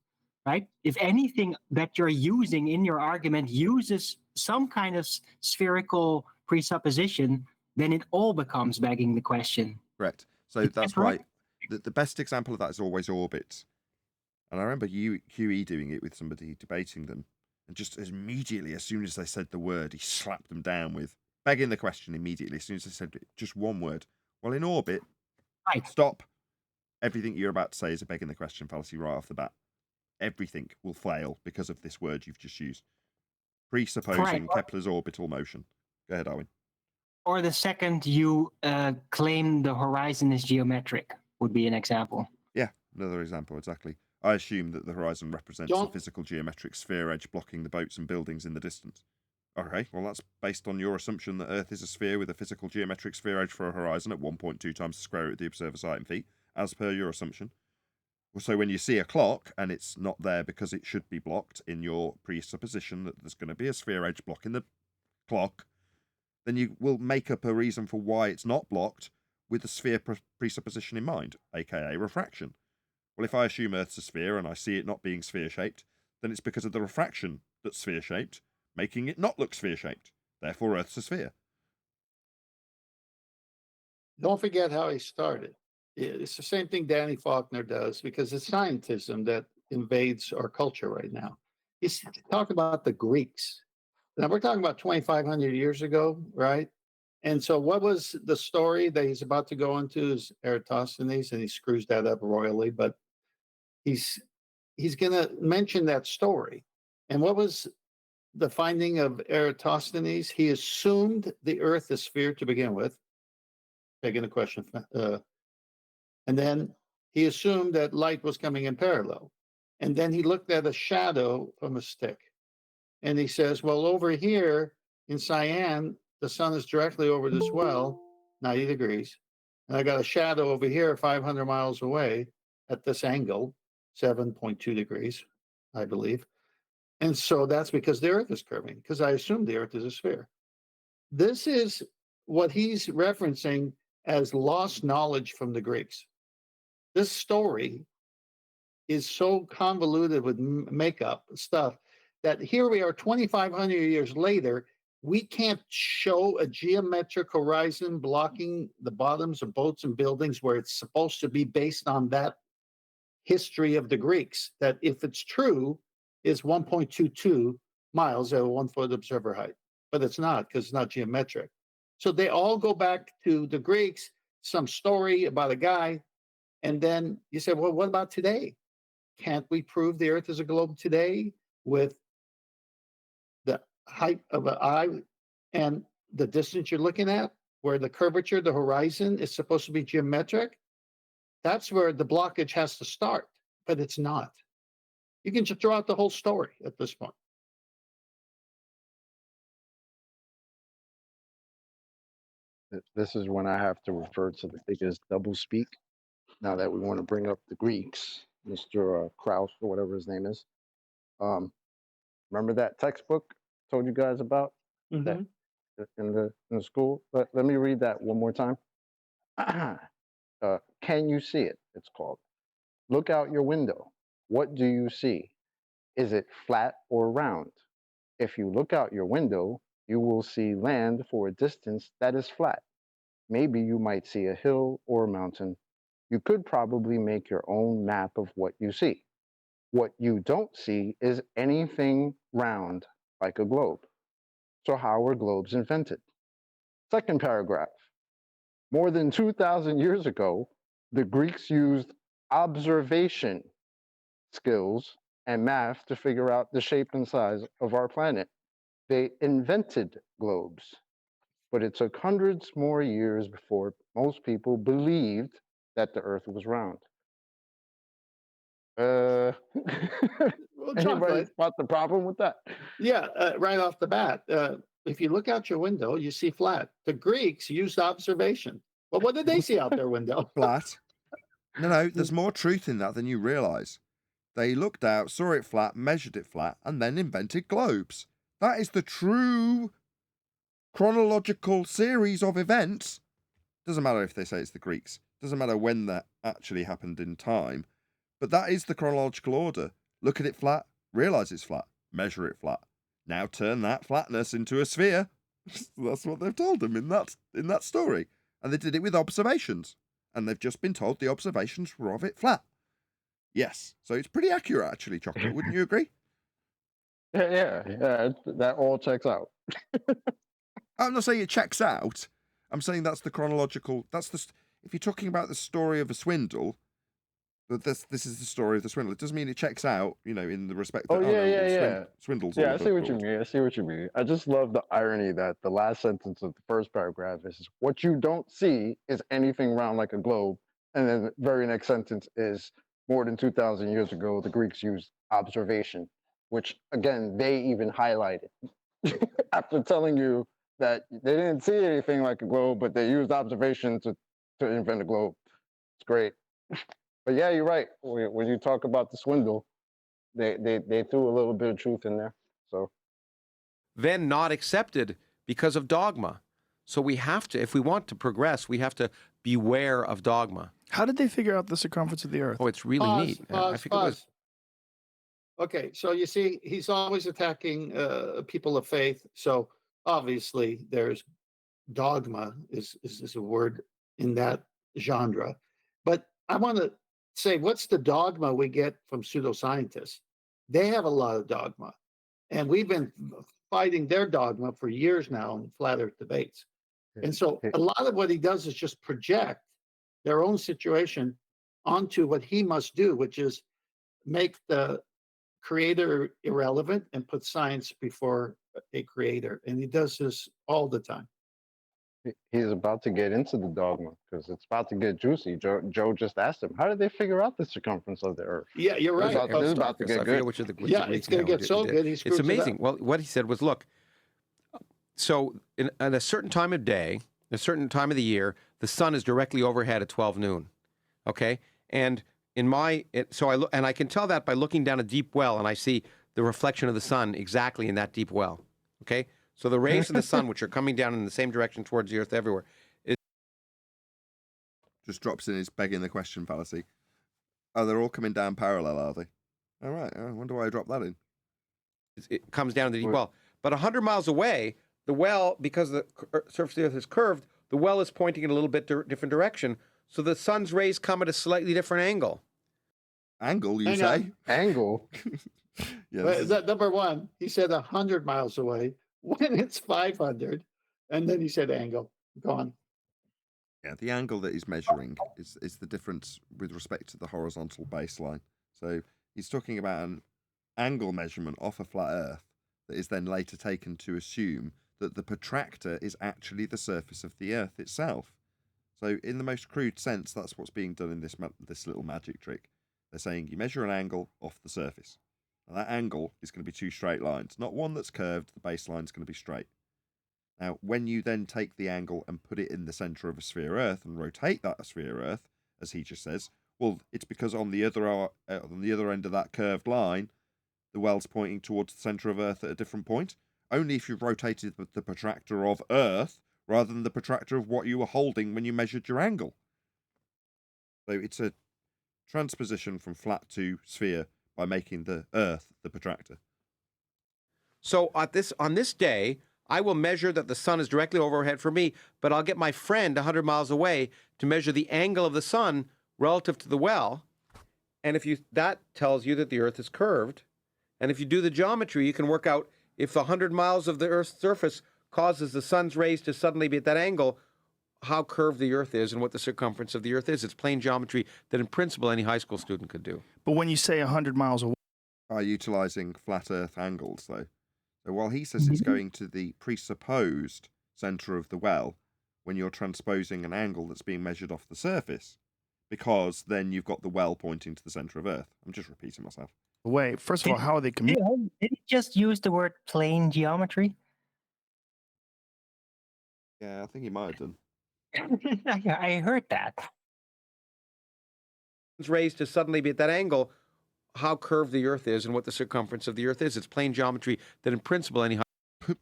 right? If anything that you're using in your argument uses some kind of spherical presupposition, then it all becomes begging the question. Correct. So that's why the best example of that is always orbits. And I remember QE doing it with somebody debating them, and just immediately, as soon as they said the word, he slapped them down with begging the question immediately, as soon as they said just one word. Well, in orbit, Right. Stop. Everything you're about to say is a begging the question fallacy right off the bat. Everything will fail because of this word you've just used. Presupposing Kepler's orbital motion. Go ahead, Arwin. Or the second you claim the horizon is geometric would be an example. Yeah, another example, exactly. I assume that the horizon represents a physical geometric sphere edge blocking the boats and buildings in the distance. Okay, well, that's based on your assumption that Earth is a sphere with a physical geometric sphere edge for a horizon at 1.2 times the square root of the observer site in feet, as per your assumption. So when you see a clock and it's not there because it should be blocked in your presupposition that there's going to be a sphere edge blocking the clock, then you will make up a reason for why it's not blocked with the sphere presupposition in mind, aka refraction. Well, if I assume Earth's a sphere and I see it not being sphere-shaped, then it's because of the refraction that's sphere-shaped, making it not look sphere-shaped. Therefore, Earth's a sphere. Don't forget how he started. It's the same thing Danny Faulkner does, because it's scientism that invades our culture right now. He's talking about the Greeks. Now, we're talking about 2,500 years ago, right? And so what was the story that he's about to go into is Eratosthenes, and he screws that up royally, but he's going to mention that story. And what was the finding of Eratosthenes? He assumed the Earth is sphere to begin with. Taking a question. And then he assumed that light was coming in parallel. And then he looked at a shadow from a stick. And he says, well, over here in Cyan, the sun is directly over this well, 90 degrees. And I got a shadow over here 500 miles away at this angle, 7.2 degrees, I believe. And so that's because the Earth is curving, because I assumed the Earth is a sphere. This is what he's referencing as lost knowledge from the Greeks. This story is so convoluted with makeup stuff that here we are 2,500 years later, we can't show a geometric horizon blocking the bottoms of boats and buildings where it's supposed to be based on that history of the Greeks, that if it's true, is 1.22 miles at 1 foot observer height. But it's not, because it's not geometric. So they all go back to the Greeks, some story about a guy, and then you say, well, what about today? Can't we prove the Earth is a globe today with the height of an eye and the distance you're looking at, where the curvature, the horizon is supposed to be geometric? That's where the blockage has to start, but it's not. You can just throw out the whole story at this point. This is when I have to refer to the biggest doublespeak. Now that we want to bring up the Greeks, Mr. Krauss or whatever his name is. Remember that textbook I told you guys about that in the school? Let me read that one more time. Can you see it? It's called. Look out your window. What do you see? Is it flat or round? If you look out your window, you will see land for a distance that is flat. Maybe you might see a hill or a mountain. You could probably make your own map of what you see. What you don't see is anything round like a globe. So how were globes invented? Second paragraph. More than 2,000 years ago, the Greeks used observation skills and math to figure out the shape and size of our planet. They invented globes, but it took hundreds more years before most people believed that the Earth was round. Well, Anybody spot the problem with that? Yeah, right off the bat. If you look out your window, you see flat. The Greeks used observation. Well, what did they see out their window? Flat. No, there's more truth in that than you realise. They looked out, saw it flat, measured it flat, and then invented globes. That is the true chronological series of events. Doesn't matter if they say it's the Greeks. Doesn't matter when that actually happened in time. But that is the chronological order. Look at it flat, realise it's flat, measure it flat. Now turn that flatness into a sphere. That's what they've told them in that story. And they did it with observations. And they've just been told the observations were of it flat. Yes. So it's pretty accurate, actually, Chocolate. Wouldn't you agree? Yeah. That all checks out. I'm not saying it checks out. I'm saying that's the chronological. If you're talking about the story of a swindle, but this is the story of the swindle. It doesn't mean it checks out, in the respect that swindles. Yeah, I see what you mean. I just love the irony that the last sentence of the first paragraph is what you don't see is anything round like a globe. And then the very next sentence is more than 2,000 years ago, the Greeks used observation, which again, they even highlighted after telling you that they didn't see anything like a globe, but they used observation to invent a globe. It's great. But yeah, you're right. When you talk about the swindle, they threw a little bit of truth in there. So Then not accepted because of dogma. So we have to, if we want to progress, we have to beware of dogma. How did they figure out the circumference of the Earth? Oh, it's really neat. I think it was. Okay, so you see, he's always attacking people of faith. So obviously, there's dogma is a word in that genre. But I want to say, what's the dogma we get from pseudoscientists? They have a lot of dogma, and we've been fighting their dogma for years now in flat Earth debates. And so a lot of what he does is just project their own situation onto what he must do, which is make the creator irrelevant and put science before a creator. And he does this all the time. he's about to get into the dogma because it's about to get juicy. Joe just asked him, how did they figure out the circumference of the Earth? Yeah, you're right. This is about to I get forget good. which of the It's going to get so good. He screws It's amazing. It up. Well, what he said was, look, so at a certain time of day, a certain time of the year, the sun is directly overhead at 12 noon. Okay, and I can tell that by looking down a deep well, and I see the reflection of the sun exactly in that deep well. Okay, so the rays of the sun, which are coming down in the same direction towards the Earth everywhere, Just drops in his begging the question fallacy. Oh, they're all coming down parallel, are they? All right. I wonder why I dropped that in. it comes down to the deep well. But 100 miles away, the well, because the surface of the Earth is curved, the well is pointing in a little bit different direction. So the sun's rays come at a slightly different angle. Angle, you Hang say? on. Angle. Yeah, But that number one, he said 100 miles away when it's 500. And then he said angle. Go on. Yeah, the angle that he's measuring is the difference with respect to the horizontal baseline. So he's talking about an angle measurement off a flat Earth that is then later taken to assume that the protractor is actually the surface of the Earth itself. So in the most crude sense, that's what's being done in this little magic trick. They're saying you measure an angle off the surface. Now that angle is going to be two straight lines, not one that's curved. The baseline is going to be straight. Now, when you then take the angle and put it in the centre of a sphere Earth and rotate that sphere Earth, as he just says, well, it's because on the other end of that curved line, the well's pointing towards the centre of Earth at a different point. Only if you've rotated the protractor of Earth rather than the protractor of what you were holding when you measured your angle. So it's a transposition from flat to sphere by making the Earth the protractor. So on this day, I will measure that the sun is directly overhead for me, but I'll get my friend 100 miles away to measure the angle of the sun relative to the well. And that tells you that the Earth is curved. And if you do the geometry, you can work out if the 100 miles of the Earth's surface causes the sun's rays to suddenly be at that angle, how curved the Earth is and what the circumference of the Earth is. It's plain geometry that in principle any high school student could do. But when you say 100 miles away, By utilising flat Earth angles, though. So while he says it's going to the presupposed centre of the well, when you're transposing an angle that's being measured off the surface, because then you've got the well pointing to the centre of Earth. I'm just repeating myself. first of all, how are they communicating? Did he just use the word plane geometry? Yeah, I think he might have done. I heard that. Rays to suddenly be at that angle, how curved the Earth is and what the circumference of the Earth is. It's plain geometry that in principle any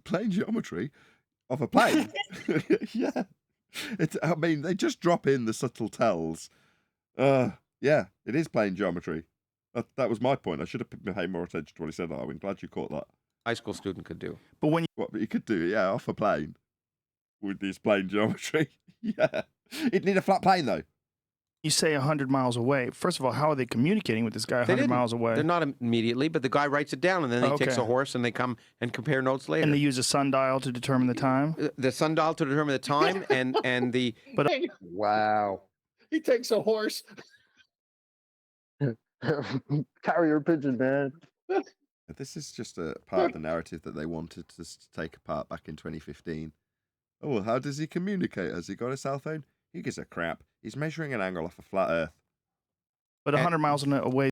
Plane geometry of a plane? Yeah. I mean, they just drop in the subtle tells. Yeah, it is plane geometry. That was my point. I should have paid more attention to what he said. I'm glad you caught that. high school student could do. But when But you could do it, yeah, off a plane with this plane geometry. Yeah. It'd need a flat plane, though. you say 100 miles away, first of all, how are they communicating with this guy They 100 didn't. miles away? They're not immediately, but the guy writes it down, and then he takes Okay. a horse, and they come and compare notes later. And they use a sundial to determine the time? The sundial to determine the time, and the Wow. He takes a horse. Carrier pigeon, man. This is just a part of the narrative that they wanted to take apart back in 2015. Oh, well, how does he communicate? Has he got a cell phone? He gives a crap. He's measuring an angle off a flat Earth. But 100 miles away,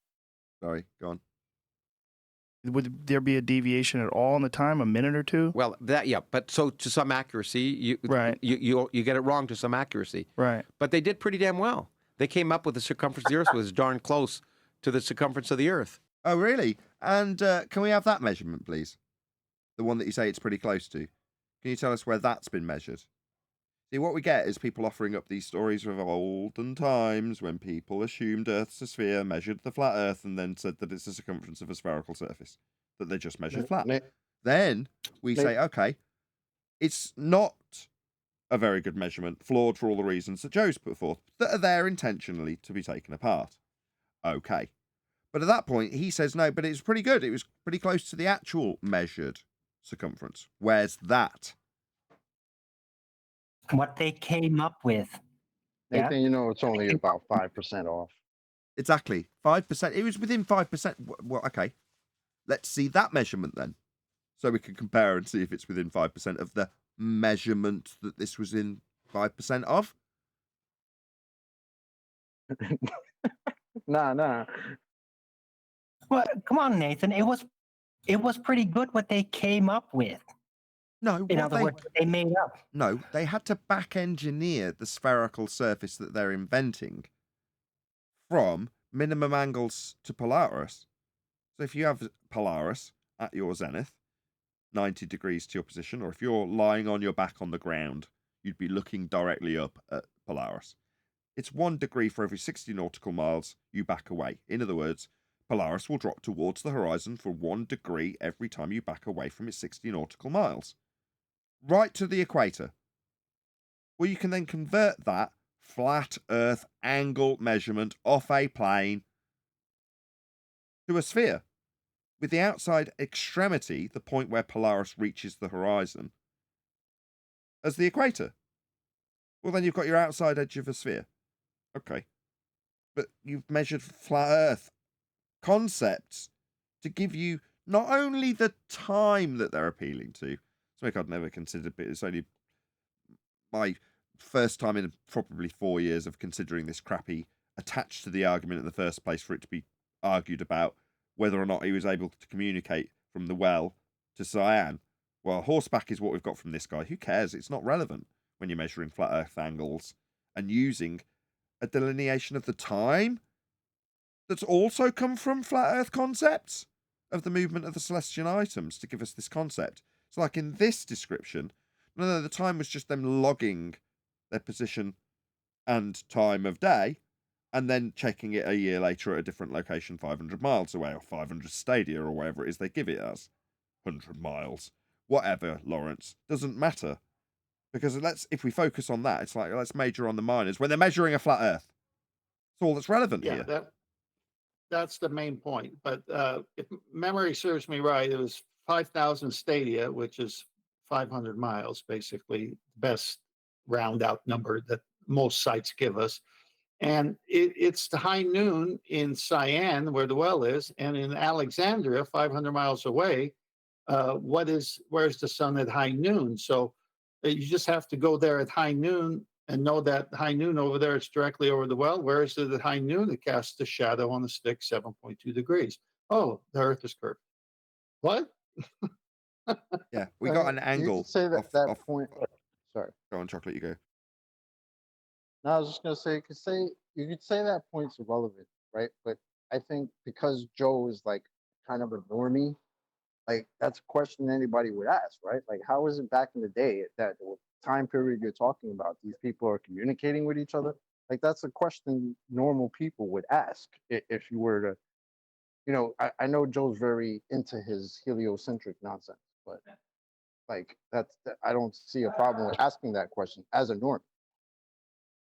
Sorry, go on. would there be a deviation at all in the time, a minute or two? well, but so to some accuracy, you Right. you get it wrong to some accuracy. Right. But they did pretty damn well. They came up with the circumference of the Earth was darn close to the circumference of the Earth. Oh, really? And can we have that measurement, please? The one that you say it's pretty close to. Can you tell us where that's been measured? See, what we get is people offering up these stories of olden times when people assumed Earth's a sphere, measured the flat Earth, and then said that it's the circumference of a spherical surface, that they just measured flat. Then we say, okay, it's not a very good measurement, flawed for all the reasons that Joe's put forth, that are there intentionally to be taken apart. Okay. But at that point, he says, no, but it's pretty good. It was pretty close to the actual measured circumference. Where's that? What they came up with. Nathan, Yeah. you know it's only about 5% off. Exactly. 5%. It was within 5%. Well, okay. Let's see that measurement then. So we can compare and see if it's within 5% of the measurement that this was in 5% of. Nah. Well, come on, Nathan. It was pretty good what they came up with. No, In other words, what they made up. No, they had to back engineer the spherical surface that they're inventing from minimum angles to Polaris. So if you have Polaris at your zenith, 90 degrees to your position, or if you're lying on your back on the ground, you'd be looking directly up at Polaris. It's 1 degree for every 60 nautical miles you back away. In other words, Polaris will drop towards the horizon for 1 degree every time you back away from its 60 nautical miles. Right to the equator. Well, you can then convert that flat Earth angle measurement off a plane to a sphere, with the outside extremity, the point where Polaris reaches the horizon, as the equator. Well, then you've got your outside edge of a sphere. Okay. But you've measured flat Earth concepts to give you not only the time that they're appealing to, something I'd never considered, but it's only my first time in probably 4 years of considering this crappy attached to the argument in the first place for it to be argued about whether or not he was able to communicate from the well to Cyan. Well, horseback is what we've got from this guy. Who cares? It's not relevant when you're measuring flat Earth angles and using a delineation of the time that's also come from flat Earth concepts of the movement of the celestial items to give us this concept. So like in this description, no, the time was just them logging their position and time of day and then checking it a year later at a different location 500 miles away or 500 stadia or whatever it is they give it as. 100 miles. Whatever, Lawrence. Doesn't matter. Because if we focus on that, it's like, let's major on the minors when they're measuring a flat Earth. That's all that's relevant here. That's the main point. But if memory serves me right, it was 5,000 stadia, which is 500 miles, basically, best round out number that most sites give us. And it's the high noon in Cyan, where the well is, and in Alexandria, 500 miles away. Where's the sun at high noon? So you just have to go there at high noon and know that high noon over there, it's directly over the well. Where is it at high noon? It casts a shadow on the stick, 7.2 degrees. Oh, the Earth is curved. What? Yeah, we got an angle. You could say that off. point. Sorry. Go on, Chocolate, you go. No, I was just gonna say you could say that point's irrelevant, right? But I think because Joe is like kind of a normie, like that's a question anybody would ask, right? Like, how is it back in the day that the time period you're talking about, these people are communicating with each other? Like, that's a question normal people would ask if you were to, I know Joe's very into his heliocentric nonsense, but like I don't see a problem with asking that question as a norm.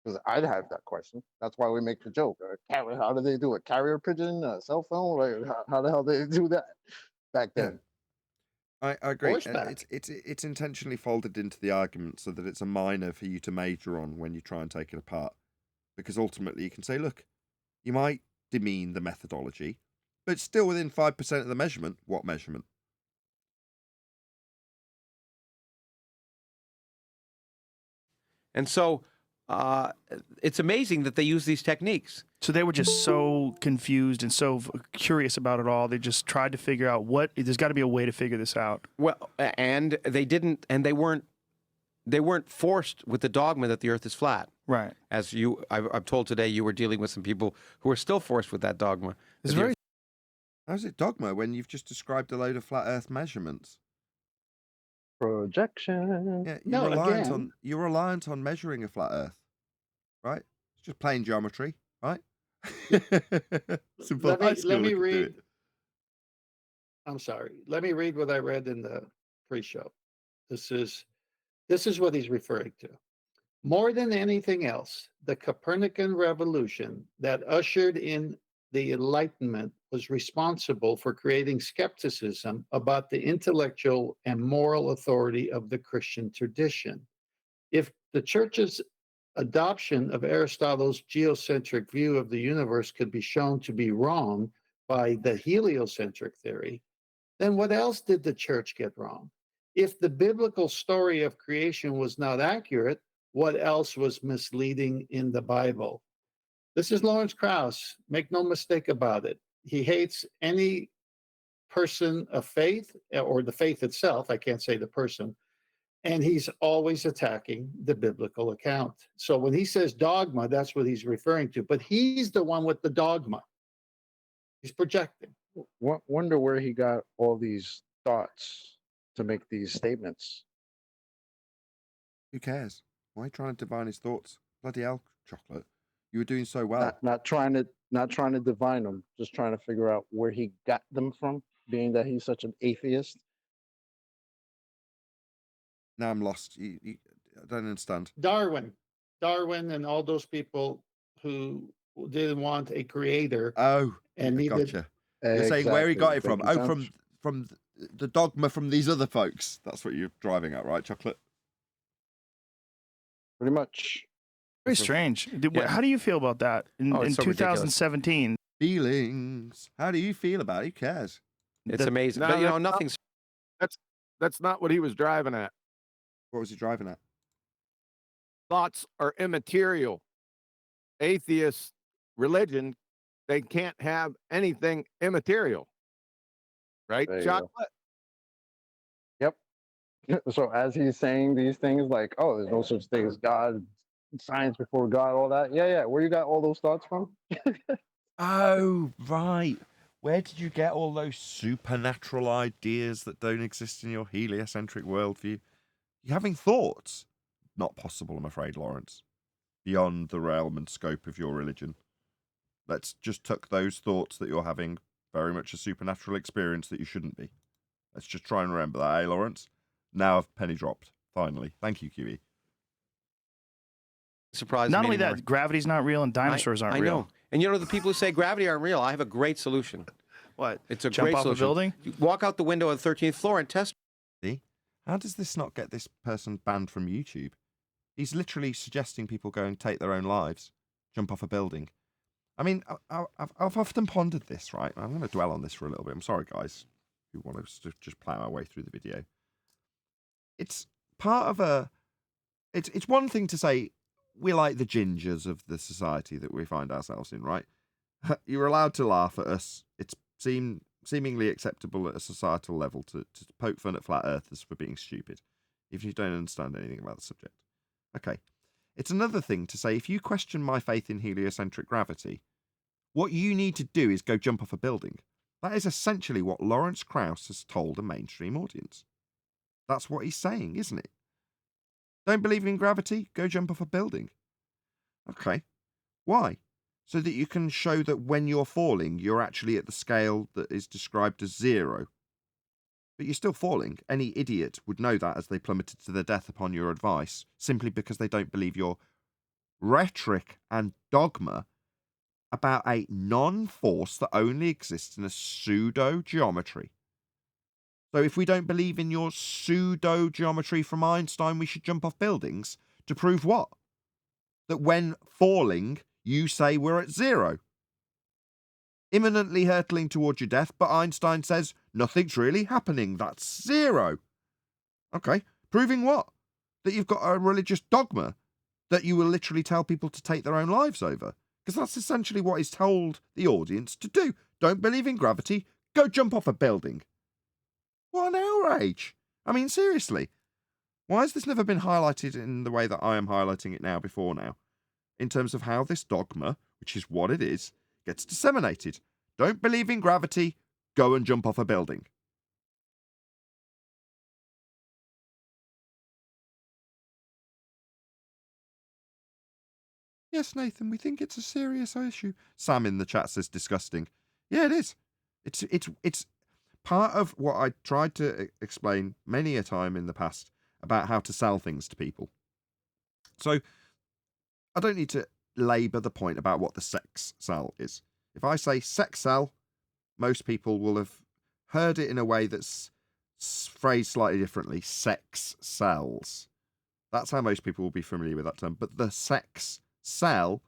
Because I'd have that question. That's why we make the joke. How do they do it? Carrier pigeon, cell phone? Like, how the hell did they do that back then? I agree. Horseback. It's intentionally folded into the argument so that it's a minor for you to major on when you try and take it apart. Because ultimately you can say, look, you might demean the methodology, but it's still within 5% of the measurement. What measurement? And so it's amazing that they use these techniques. So they were just so confused and so curious about it all. They just tried to figure out there's got to be a way to figure this out. Well, and they didn't, and they weren't they weren't forced with the dogma that the Earth is flat. Right. As I'm told today, you were dealing with some people who are still forced with that dogma. It's very. How's it dogma when you've just described a load of flat Earth measurements? Projection. Yeah, No, again- you're reliant on measuring a flat Earth, right? It's just plain geometry, right? Simple. Let me read. I'm sorry. Let me read what I read in the pre-show. This is what he's referring to. More than anything else, the Copernican revolution that ushered in the Enlightenment was responsible for creating skepticism about the intellectual and moral authority of the Christian tradition. If the church's adoption of Aristotle's geocentric view of the universe could be shown to be wrong by the heliocentric theory, then what else did the church get wrong? If the biblical story of creation was not accurate, what else was misleading in the Bible? This is Lawrence Krauss. Make no mistake about it. He hates any person of faith or the faith itself. I can't say the person. And he's always attacking the biblical account. So when he says dogma, that's what he's referring to. But he's the one with the dogma. He's projecting. Wonder where he got all these thoughts to make these statements. Who cares? Why are you trying to divine his thoughts? Bloody hell, Chocolate. You were doing so well. Not trying to divine them, just trying to figure out where he got them from, being that he's such an atheist. Now I'm lost. I don't understand. Darwin and all those people who didn't want a creator. Oh, and needed. gotcha. You're saying where he got it from? Oh, from the dogma from these other folks. That's what you're driving at, right, Chocolate? Pretty much. Very strange. Yeah. How do you feel about that in it's so ridiculous. 2017? Feelings. How do you feel about it? Who cares? It's amazing. No, But, that's not- nothing's... That's not what he was driving at. What was he driving at? Thoughts are immaterial. Atheist religion, they can't have anything immaterial. Right, There you go. Chocolate? Yep. So as he's saying these things like, oh, there's no such thing as God, science before God, all that. Yeah. Where you got all those thoughts from? Oh, right. Where did you get all those supernatural ideas that don't exist in your heliocentric worldview? You're having thoughts. Not possible, I'm afraid, Lawrence. Beyond the realm and scope of your religion. Let's just tuck those thoughts that you're having very much a supernatural experience that you shouldn't be. Let's just try and remember that, eh, Lawrence? Now I've penny dropped. Finally. Thank you, QE. Surprised Not me only anymore. that, gravity's not real and dinosaurs aren't I real. know. And the people who say gravity aren't real, I have a great solution. What? It's a Jump great off solution. a building? You walk out the window on the 13th floor and test. See? How does this not get this person banned from YouTube? He's literally suggesting people go and take their own lives, jump off a building. I mean, I've often pondered this, right? I'm going to dwell on this for a little bit. I'm sorry, guys, who want us to just plow our way through the video. It's part of a... It's one thing to say, we're like the gingers of the society that we find ourselves in, right? You're allowed to laugh at us. It's seemingly acceptable at a societal level to poke fun at flat earthers for being stupid, if you don't understand anything about the subject. Okay. It's another thing to say, if you question my faith in heliocentric gravity, what you need to do is go jump off a building. That is essentially what Lawrence Krauss has told a mainstream audience. That's what he's saying, isn't it? Don't believe in gravity? Go jump off a building. Okay. Why? So that you can show that when you're falling, you're actually at the scale that is described as 0. But you're still falling. Any idiot would know that as they plummeted to their death upon your advice, simply because they don't believe your rhetoric and dogma about a non-force that only exists in a pseudo-geometry. So if we don't believe in your pseudo-geometry from Einstein, we should jump off buildings to prove what? That when falling, you say we're at 0. Imminently hurtling towards your death, but Einstein says nothing's really happening. That's 0. Okay, proving what? That you've got a religious dogma that you will literally tell people to take their own lives over. Because that's essentially what he's told the audience to do. Don't believe in gravity, go jump off a building. What an outrage. I mean, seriously. Why has this never been highlighted in the way that I am highlighting it now before now? In terms of how this dogma, which is what it is, gets disseminated. Don't believe in gravity, go and jump off a building. Yes, Nathan, we think it's a serious issue. Sam in the chat says disgusting. Yeah, it is. It's part of what I tried to explain many a time in the past about how to sell things to people. So I don't need to labour the point about what the sex sell is. If I say sex sell, most people will have heard it in a way that's phrased slightly differently. Sex sells. That's how most people will be familiar with that term. But the sex sell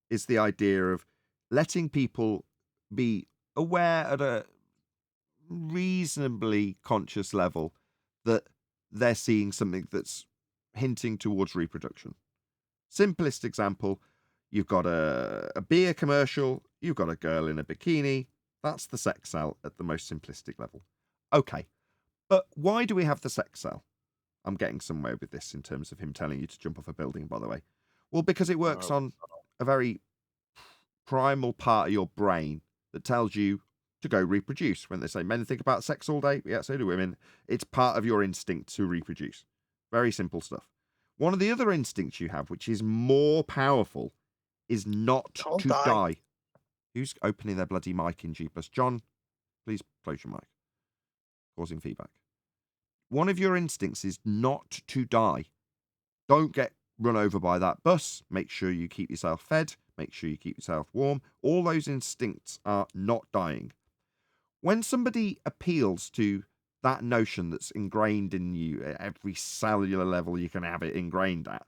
is the idea of letting people be aware at a reasonably conscious level that they're seeing something that's hinting towards reproduction. Simplest example, you've got a beer commercial, you've got a girl in a bikini. That's the sex sell at the most simplistic level. Okay, but why do we have the sex sell? I'm getting somewhere with this in terms of him telling you to jump off a building, by the way. Well, because it works on a very primal part of your brain that tells you to go reproduce. When they say men think about sex all day, yeah, so do women. It's part of your instinct to reproduce. Very simple stuff. One of the other instincts you have, which is more powerful, is not to die. Who's opening their bloody mic in G+? John, please close your mic. Causing feedback. One of your instincts is not to die. Don't get run over by that bus. Make sure you keep yourself fed. Make sure you keep yourself warm. All those instincts are not dying. When somebody appeals to that notion that's ingrained in you at every cellular level you can have it ingrained at,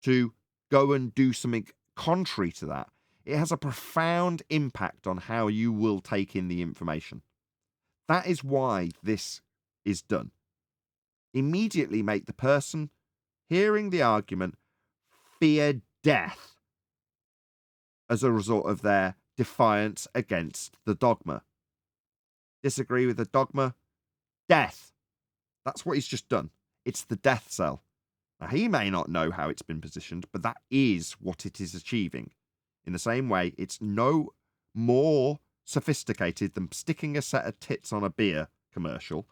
to go and do something contrary to that, it has a profound impact on how you will take in the information. That is why this is done. Immediately make the person hearing the argument fear death as a result of their defiance against the dogma. Disagree with the dogma? Death. That's what he's just done. It's the death cell. Now, he may not know how it's been positioned, but that is what it is achieving. In the same way, it's no more sophisticated than sticking a set of tits on a beer commercial.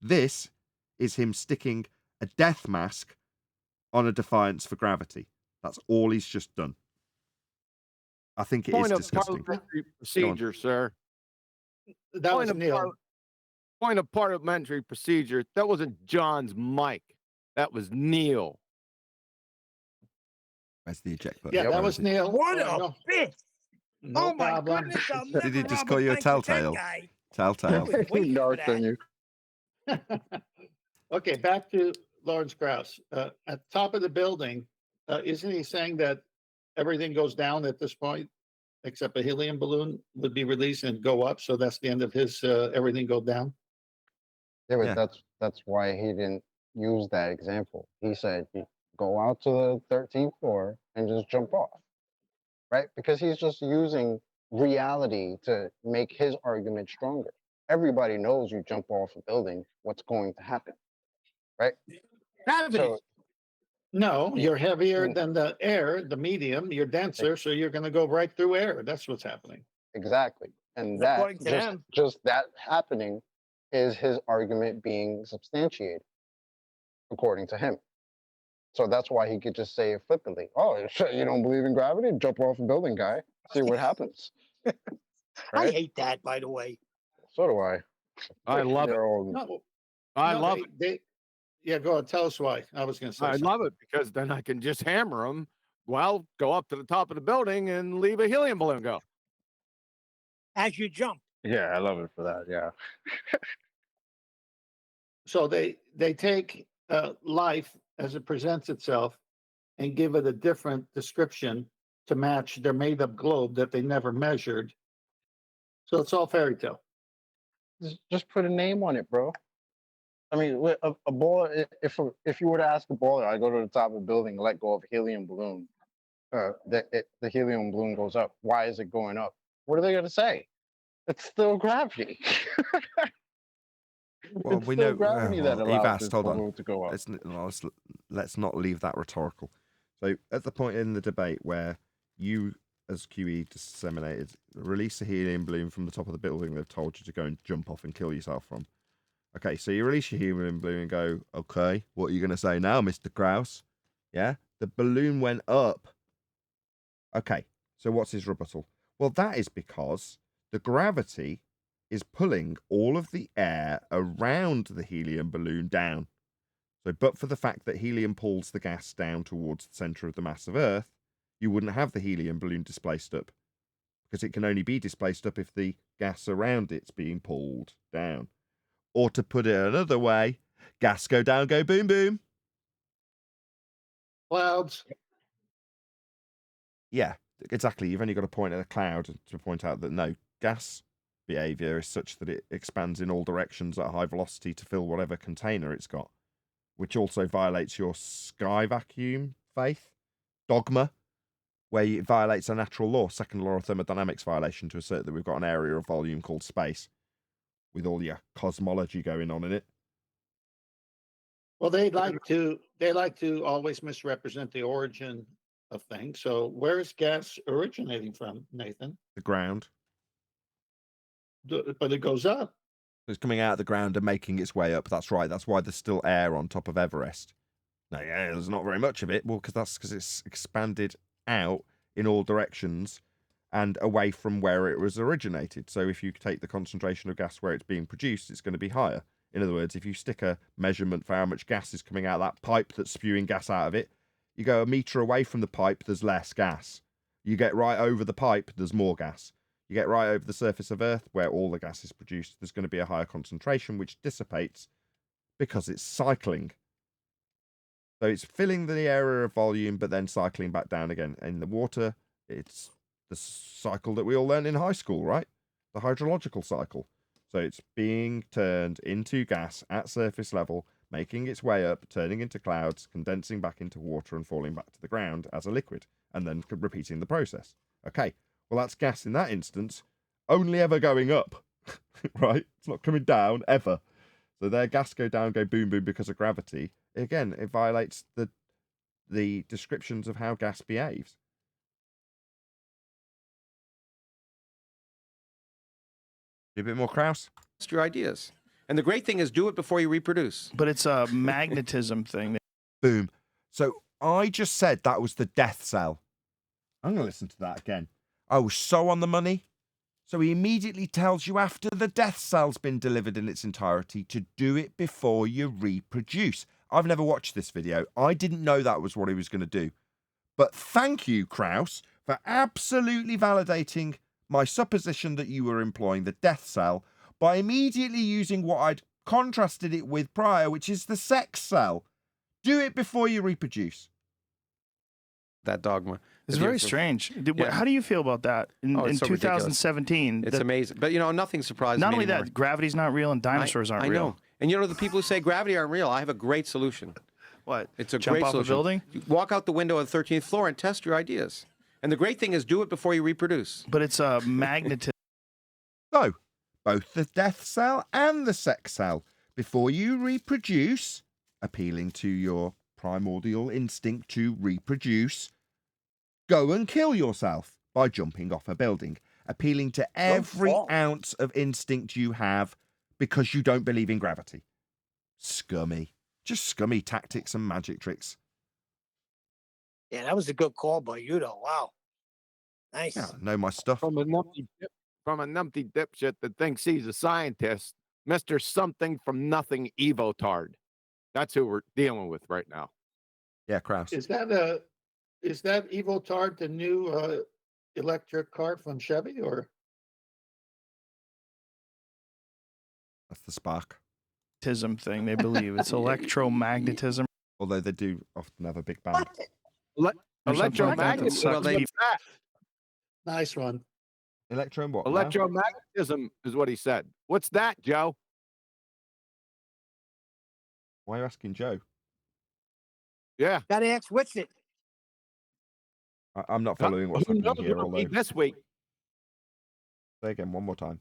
This is him sticking a death mask on a defiance for gravity. That's all he's just done. I think it is disgusting. Parliamentary procedure, sir. That was Neil. Point of parliamentary procedure. That wasn't John's mic. That was Neil. Where's the eject button? Yeah, that was Neil. What a bitch! No Oh my problem. goodness! I'll Did he never just rob call a you a bank with that telltale? guy. Telltale. I was waiting for that. Okay, back to Lawrence Krauss. At the top of the building, isn't he saying that everything goes down at this point, except a helium balloon would be released and go up? So that's the end of his everything go down? Yeah, but Yeah. that's why he didn't use that example. He said, "You go out to the 13th floor and just jump off," right? Because he's just using reality to make his argument stronger. Everybody knows you jump off a building, what's going to happen, right? Gravity. So No, you're heavier than the air, the medium, you're denser, so you're going to go right through air. That's what's happening. exactly, and that According to him. just that happening is his argument being substantiated, according to him. So that's why he could just say it flippantly. Oh, shit, you don't believe in gravity? Jump off a building, guy. See what happens. I Right? hate that, by the way. So do I. I love it. They're all- No, I no, love they, yeah, go ahead. Tell us why. I was going to say I something. love it because then I can just hammer them. Well, go up to the top of the building and leave a helium balloon go. As you jump. Yeah, I love it for that. Yeah. So they take life as it presents itself and give it a different description to match their made up globe that they never measured. So it's all fairy tale. Just put a name on it, bro. I mean, a ball. If you were to ask a baller, I go to the top of the building, let go of a helium balloon. The helium balloon goes up. Why is it going up? What are they going to say? It's still gravity. Well, It's we still know. gravity that Well, allows Evast, this hold on. balloon to go up. Let's not leave that rhetorical. So, at the point in the debate where you, as QE, disseminated, release a helium balloon from the top of the building they've told you to go and jump off and kill yourself from. Okay, so you release your helium balloon and go, okay, what are you going to say now, Mr. Krauss? Yeah, the balloon went up. Okay, so what's his rebuttal? Well, that is because the gravity is pulling all of the air around the helium balloon down. So, but for the fact that helium pulls the gas down towards the center of the mass of Earth, you wouldn't have the helium balloon displaced up, because it can only be displaced up if the gas around it's being pulled down. Or to put it another way, gas go down, go boom, boom. Clouds. Yeah, exactly. You've only got to point at a cloud to point out that no, gas behavior is such that it expands in all directions at a high velocity to fill whatever container it's got, which also violates your sky vacuum faith dogma, where it violates a natural law, second law of thermodynamics violation, to assert that we've got an area of volume called space with all your cosmology going on in it. Well, they like to always misrepresent the origin of things. So where is gas originating from, Nathan? The ground. But it goes up. It's coming out of the ground and making its way up. That's right. That's why there's still air on top of Everest. No, yeah, there's not very much of it. Well, because it's expanded out in all directions and away from where it was originated. So if you take the concentration of gas where it's being produced, it's going to be higher. In other words, if you stick a measurement for how much gas is coming out of that pipe that's spewing gas out of it, you go a meter away from the pipe, there's less gas. You get right over the pipe, there's more gas. You get right over the surface of Earth, where all the gas is produced, there's going to be a higher concentration, which dissipates because it's cycling. So it's filling the area of volume, but then cycling back down again. In the water, it's the cycle that we all learned in high school, right? The hydrological cycle. So it's being turned into gas at surface level, making its way up, turning into clouds, condensing back into water and falling back to the ground as a liquid, and then repeating the process. Okay, well, that's gas in that instance, only ever going up, right? It's not coming down ever. So their gas go down, go boom, boom because of gravity. Again, it violates the descriptions of how gas behaves. A bit more, Krauss? It's your ideas. And the great thing is do it before you reproduce. But it's a magnetism thing. Boom. So I just said that was the death cell. I'm going to listen to that again. I was so on the money. So he immediately tells you after the death cell's been delivered in its entirety to do it before you reproduce. I've never watched this video. I didn't know that was what he was going to do. But thank you, Krauss, for absolutely validating my supposition that you were employing the death cell by immediately using what I'd contrasted it with prior, which is the sex cell. Do it before you reproduce. That dogma. It's very strange. How do you feel about that in so 2017? It's amazing. But, nothing surprises me Not only anymore. that, gravity's not real and dinosaurs aren't I real. know. And the people who say gravity aren't real, I have a great solution. What? It's a Jump great off solution. a building? You walk out the window on the 13th floor and test your ideas. And the great thing is do it before you reproduce. But it's a magnetism. So, both the death cell and the sex cell, before you reproduce, appealing to your primordial instinct to reproduce, go and kill yourself by jumping off a building, appealing to every ounce of instinct you have because you don't believe in gravity. Scummy. Just scummy tactics and magic tricks. Yeah, that was a good call by you, though. Wow. Nice. Yeah, know my stuff. From a numpty dipshit that thinks he's a scientist, Mr. Something from Nothing Evotard. That's who we're dealing with right now. Yeah, Krauss. Is that Evotard the new electric car from Chevy, or? That's the spark. Thing they believe it's electromagnetism. Although they do often have a big bang. Electromagnetism. Well, What's that? Nice one. Electro and what? now? Electromagnetism is what he said. What's that, Joe? Why are you asking Joe? Yeah. Gotta ask what's it? I'm not following what's Who happening knows here, what although... we this week? Say again, one more time.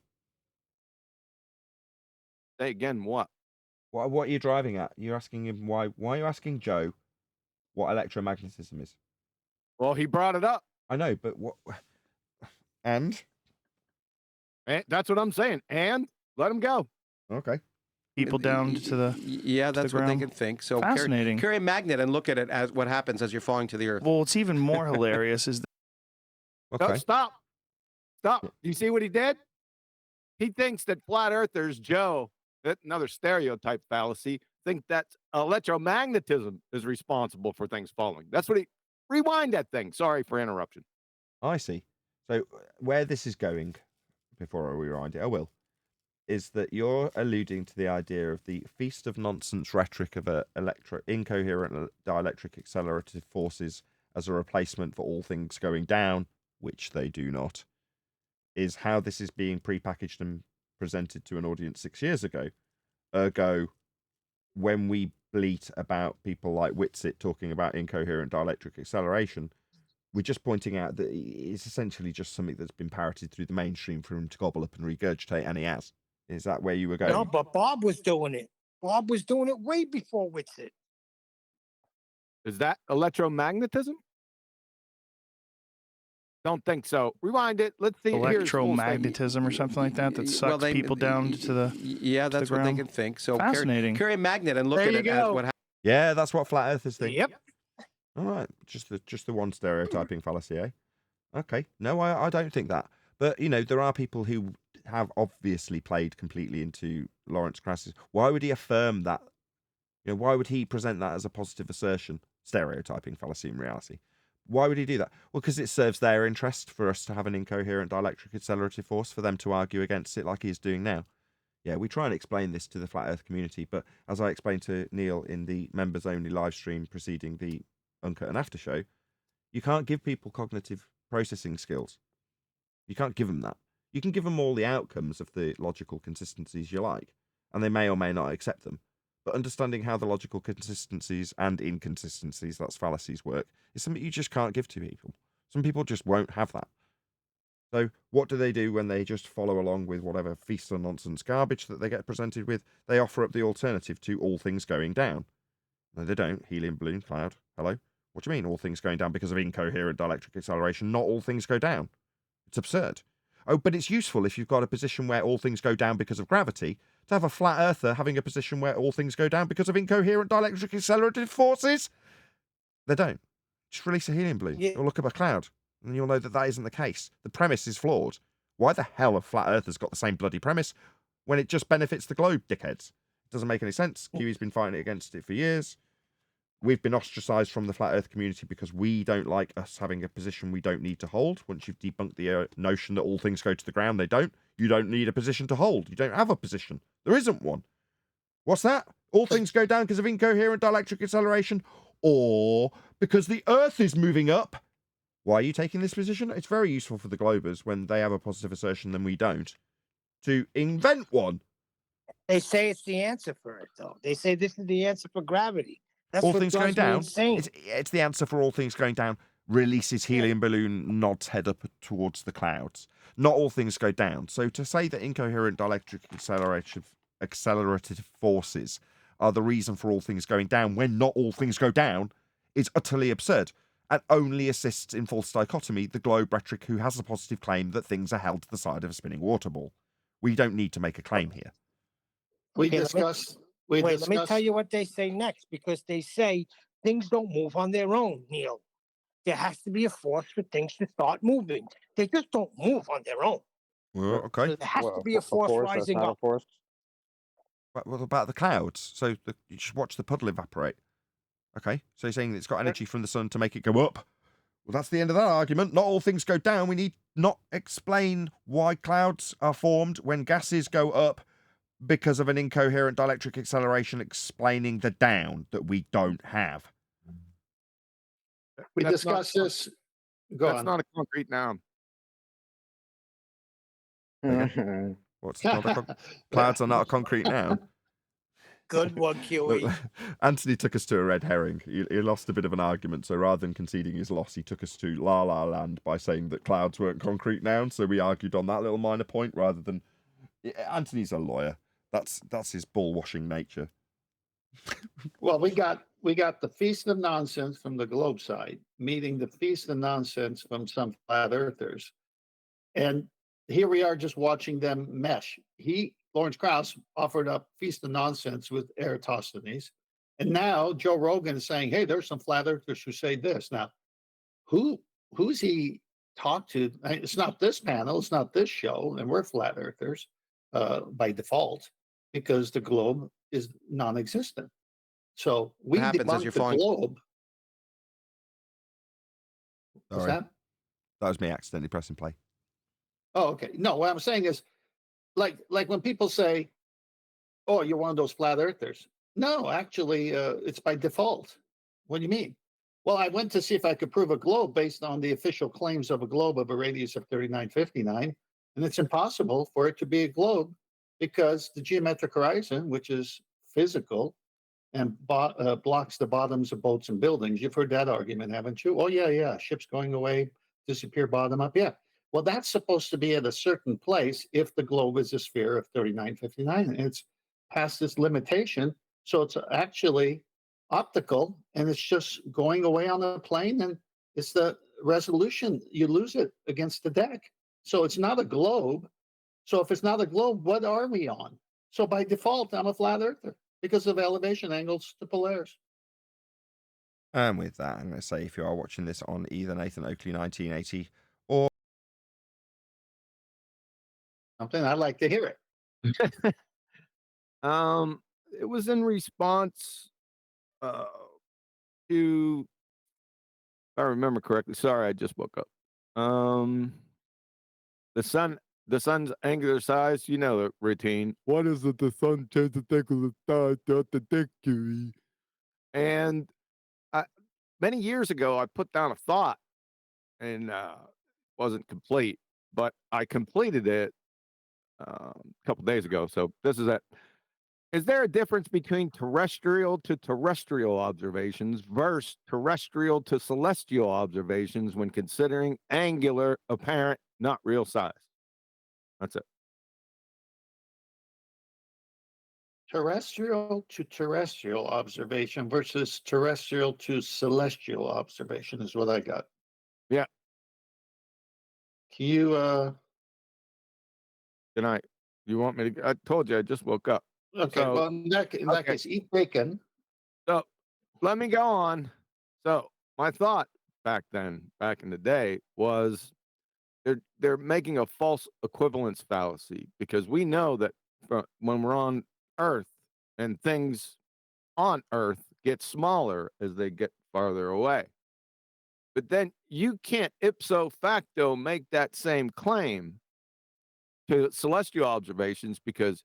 Say again, what? What are you driving at? You're asking him why? Why are you asking Joe what electromagnetism is? Well, he brought it up. I know, but what? And That's what I'm saying. And let him go. okay, People down to the Yeah, the that's what they ground. can think. So Fascinating. carry a magnet and look at it as what happens as you're falling to the earth. Well, what's even more hilarious is No, okay. stop. Stop. You see what he did? He thinks that flat earthers, Joe, another stereotype fallacy, think that electromagnetism is responsible for things falling. That's what he rewind that thing. Sorry for interruption. I see. So where this is going, before I rewind it, I will, is that you're alluding to the idea of the feast of nonsense rhetoric of incoherent dielectric accelerative forces as a replacement for all things going down, which they do not, is how this is being prepackaged and presented to an audience 6 years ago. Ergo, when we bleat about people like Whitsitt talking about incoherent dielectric acceleration, we're just pointing out that it's essentially just something that's been parroted through the mainstream for him to gobble up and regurgitate, and he has. Is that where you were going? No, but Bob was doing it. Bob was doing it way before Whitsitt. Is that electromagnetism? Don't think so. Rewind it. Let's see. electromagnetism or something like that that sucks people down to the Yeah, that's what they ground. can think. So Fascinating. carry a magnet and look There at you it as go. what happens. Yeah, that's what flat earthers think. Yep. All right, just the one stereotyping fallacy, eh? Okay, no, I don't think that. But you know, there are people who have obviously played completely into Lawrence Krauss's. Why would he affirm that? You know, why would he present that as a positive assertion? Stereotyping fallacy in reality. Why would he do that? Well, because it serves their interest for us to have an incoherent dielectric accelerative force, for them to argue against it like he is doing now. Yeah, we try and explain this to the flat earth community, but as I explained to Neil in the members only live stream preceding the Uncut and After show, you can't give people cognitive processing skills. You can't give them that. You can give them all the outcomes of the logical consistencies you like, and they may or may not accept them. But understanding how the logical consistencies and inconsistencies, that's fallacies, work, is something you just can't give to people. Some people just won't have that. So what do they do when they just follow along with whatever feast or nonsense garbage that they get presented with? They offer up the alternative to all things going down. No, they don't. Helium balloon, cloud. Hello? What do you mean all things going down because of incoherent dielectric acceleration? Not all things go down. It's absurd. Oh, but it's useful if you've got a position where all things go down because of gravity, to have a flat earther having a position where all things go down because of incoherent dielectric accelerative forces. They don't. Just release a helium balloon or look up a cloud, and you'll know that that isn't the case. The premise is flawed. Why the hell have flat earthers got the same bloody premise when it just benefits the globe, dickheads? It doesn't make any sense. Kiwi's been fighting against it for years. We've been ostracized from the flat earth community because we don't like us having a position we don't need to hold. Once you've debunked the notion that all things go to the ground, they don't. You don't need a position to hold. You don't have a position. There isn't one. What's that? All things go down because of incoherent dielectric acceleration, or because the earth is moving up. Why are you taking this position? It's very useful for the globers when they have a positive assertion and we don't, to invent one. They say it's the answer for it, though. They say this is the answer for gravity. That's All what things going drives me down. insane. It's the answer for all things going down. Releases helium balloon, nods head up towards the clouds. Not all things go down. So to say that incoherent dielectric accelerative forces are the reason for all things going down when not all things go down is utterly absurd, and only assists in false dichotomy the globe rhetoric who has a positive claim that things are held to the side of a spinning water ball. We don't need to make a claim here. We Okay, discussed. Let me tell you what they say next, because they say things don't move on their own, Neil. There has to be a force for things to start moving. They just don't move on their own. Well, okay. So there has to be a force rising up. What about the clouds? So you just watch the puddle evaporate. Okay, so you're saying it's got energy from the sun to make it go up. Well, that's the end of that argument. Not all things go down. We need not explain why clouds are formed when gases go up because of an incoherent dielectric acceleration, explaining the down that we don't have. We discussed this. Go That's on. not a concrete noun. What's not clouds are not a concrete noun. Good one, Kiwi. Anthony took us to a red herring. He lost a bit of an argument, so rather than conceding his loss, he took us to La La Land by saying that clouds weren't concrete nouns. So we argued on that little minor point rather than. Anthony's a lawyer. That's his ball washing nature. Well, we got the feast of nonsense from the globe side meeting the feast of nonsense from some flat earthers, and here we are just watching them mesh. Lawrence Krauss offered up feast of nonsense with Eratosthenes, and now Joe Rogan is saying, "Hey, there's some flat earthers who say this." Now, who's he talked to? It's not this panel, it's not this show, and we're flat earthers by default because the globe is non-existent. So we What happens as debunk you're the falling? globe. What's Sorry, that? that was me accidentally pressing play. Oh, okay. No, what I'm saying is, like when people say, "Oh, you're one of those flat earthers." No, actually, it's by default. What do you mean? Well, I went to see if I could prove a globe based on the official claims of a globe of a radius of 3959, and it's impossible for it to be a globe because the geometric horizon, which is physical and blocks the bottoms of boats and buildings. You've heard that argument, haven't you? Oh, yeah. Ships going away, disappear bottom up. Yeah. Well, that's supposed to be at a certain place if the globe is a sphere of 3959. And it's past this limitation. So it's actually optical and it's just going away on the plane. And it's the resolution. You lose it against the deck. So it's not a globe. So if it's not a globe, what are we on? So by default, I'm a flat earther because of elevation angles to polaris. And with that, I'm going to say if you are watching this on either Nathan Oakley 1980 or Something I'd like to hear it. It was in response to, if I remember correctly. Sorry, I just woke up. The sun's angular size, you know the routine. What is it? The sun changes the angular size throughout the decade. And many years ago, I put down a thought, and wasn't complete, but I completed it a couple days ago. So this is it. Is there a difference between terrestrial to terrestrial observations versus terrestrial to celestial observations when considering angular, apparent, not real size? That's it. Terrestrial to terrestrial observation versus terrestrial to celestial observation is what I got. Yeah. Can you Good night. You want me to? I told you I just woke up. okay, So- well in that case, eat bacon. So let me go on. So my thought back in the day, was they're making a false equivalence fallacy because we know that when we're on Earth and things on Earth get smaller as they get farther away. But then you can't ipso facto make that same claim to celestial observations because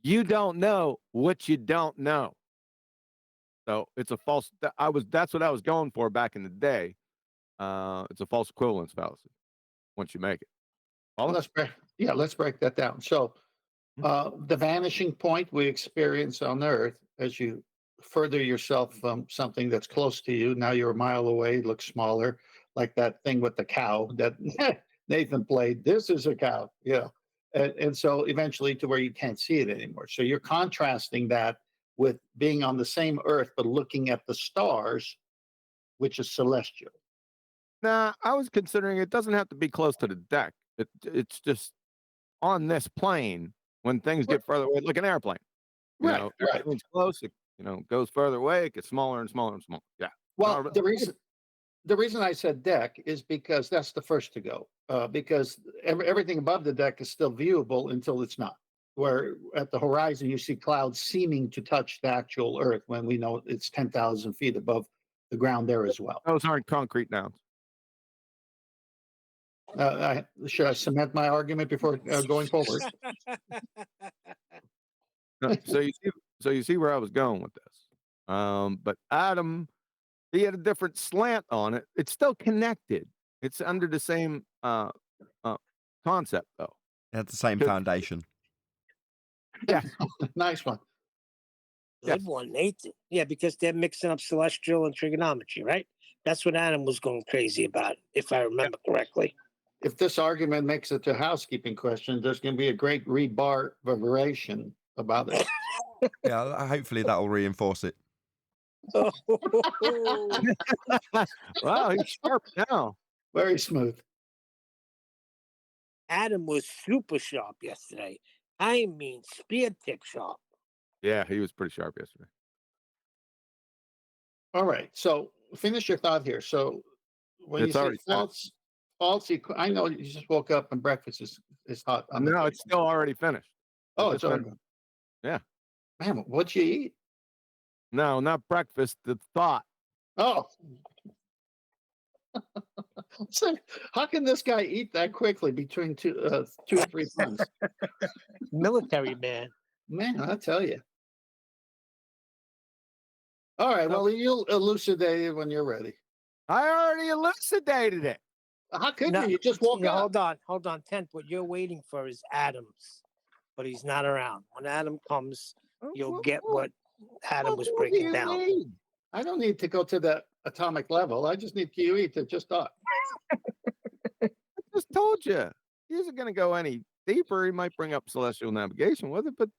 you don't know what you don't know. So it's a false. That's what I was going for back in the day. It's a false equivalence fallacy once you make it. Follow? Let's break that down. So the vanishing point we experience on Earth as you further yourself from something that's close to you. Now you're a mile away, looks smaller, like that thing with the cow that Nathan played. This is a cow, yeah. And so eventually to where you can't see it anymore. So you're contrasting that with being on the same Earth, but looking at the stars, which is celestial. Nah, I was considering it doesn't have to be close to the deck. It's just on this plane when things get further away, like an airplane. Right. Everything's close. It, goes further away. It gets smaller and smaller and smaller. Yeah. Well, the reason I said deck is because that's the first to go. Because everything above the deck is still viewable until it's not. Where at the horizon you see clouds seeming to touch the actual Earth when we know it's 10,000 feet above the ground there as well. Those aren't concrete nouns. Should I cement my argument before going forward? No, so you see where I was going with this. But Adam, he had a different slant on it. It's still connected. It's under the same concept, though. It had the same foundation. Yeah. Nice one. Good one, Nathan. Yeah, because they're mixing up celestial and trigonometry, right? That's what Adam was going crazy about, if I remember correctly. If this argument makes it to a housekeeping question, there's going to be a great rebar reverberation about it. Yeah, hopefully that'll reinforce it. Wow, he's sharp now. Very smooth. Adam was super sharp yesterday. I mean, spear tip sharp. Yeah, he was pretty sharp yesterday. All right. So finish your thought here. So when It's you say already finished. I know you just woke up and breakfast is hot. On the No, table. it's still already finished. Oh, I it's just already finished. done. Yeah. Man, what'd you eat? No, not breakfast. The thought. Oh. So how can this guy eat that quickly between 2 or 3 puns? Military man. Man, I tell you. All right. Well, you'll elucidate it when you're ready. I already elucidated it. How could No, you? You just woke yeah, up. hold on. Tent. What you're waiting for is Adams, but he's not around. When Adam comes, you'll get what Adam was What do breaking you down. need? I don't need to go to the atomic level. I just need QE to just talk. I just told you. He isn't going to go any deeper. He might bring up celestial navigation with it, but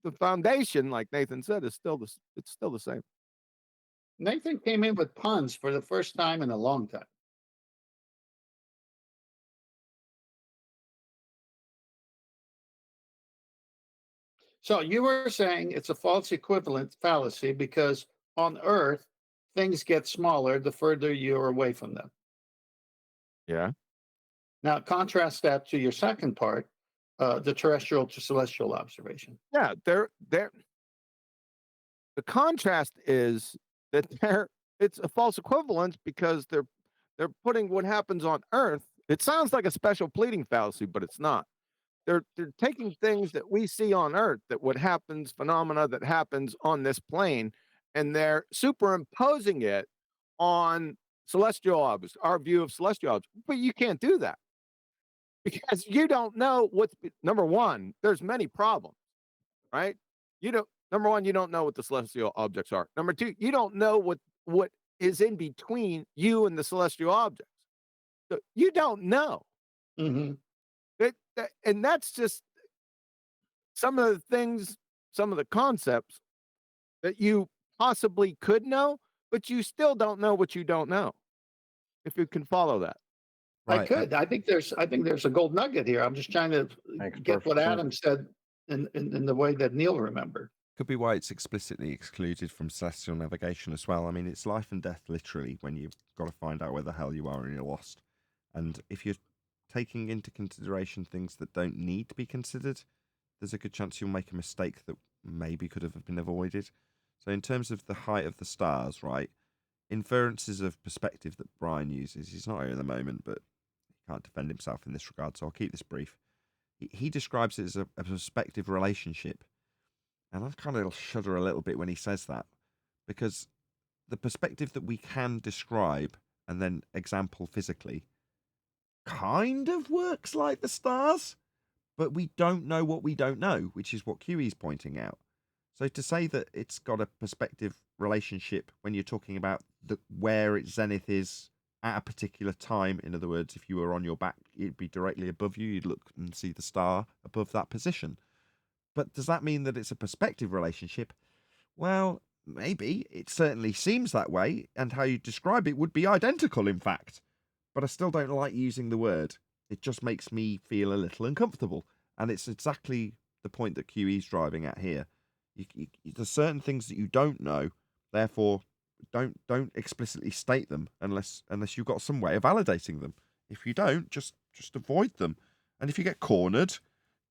the foundation, like Nathan said, is still it's still the same. Nathan came in with puns for the first time in a long time. So you were saying it's a false equivalent fallacy because on Earth, things get smaller the further you're away from them. Yeah. Now, contrast that to your second part, the terrestrial to celestial observation. Yeah, the contrast is that it's a false equivalence because they're putting what happens on Earth. It sounds like a special pleading fallacy, but it's not. They're taking things that we see on Earth, that what happens, phenomena that happens on this plane, and they're superimposing it on celestial objects, our view of celestial objects. But you can't do that because you don't know what's number one. There's many problems, right? Number one, you don't know what the celestial objects are. Number two, you don't know what is in between you and the celestial objects. So you don't know. Mm-hmm. And that's just some of the things, some of the concepts that you possibly could know, but you still don't know what you don't know. If you can follow that. I Right. could. I think there's a gold nugget here. I'm just trying to get what Adam said in the way that Neil remembered. Could be why it's explicitly excluded from celestial navigation as well. I mean, it's life and death literally when you've got to find out where the hell you are and you're lost. And if you're taking into consideration things that don't need to be considered, there's a good chance you'll make a mistake that maybe could have been avoided. So in terms of the height of the stars, right, inferences of perspective that Brian uses, he's not here at the moment, but he can't defend himself in this regard, so I'll keep this brief. He describes it as a perspective relationship. And I kind of shudder a little bit when he says that, because the perspective that we can describe and then example physically kind of works like the stars, but we don't know what we don't know, which is what QE's pointing out. So to say that it's got a perspective relationship when you're talking about where its zenith is at a particular time, in other words, if you were on your back, it'd be directly above you, you'd look and see the star above that position. But does that mean that it's a perspective relationship? Well, maybe. It certainly seems that way, and how you describe it would be identical, in fact. But I still don't like using the word. It just makes me feel a little uncomfortable. And it's exactly the point that QE's driving at here. There's certain things that you don't know, therefore don't explicitly state them unless you've got some way of validating them. If you don't, just avoid them. And if you get cornered,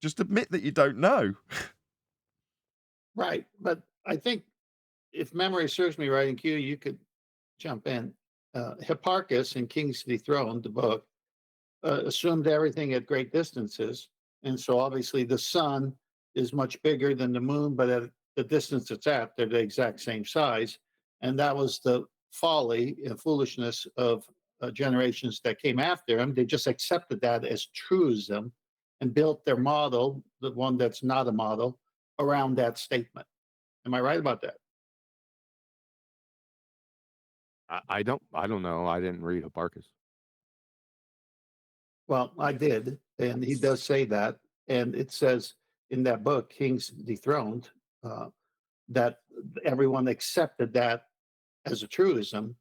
just admit that you don't know. Right. But I think if memory serves me right, in Q, you could jump in. Hipparchus in King's Dethroned, the book, assumed everything at great distances. And so obviously the sun is much bigger than the moon, but at the distance it's at, they're the exact same size. And that was the folly and foolishness of generations that came after him. They just accepted that as truism and built their model, the one that's not a model, around that statement. Am I right about that? I don't know. I didn't read Hipparchus. Well, I did, and he does say that. And it says in that book, Kings Dethroned, that everyone accepted that as a truism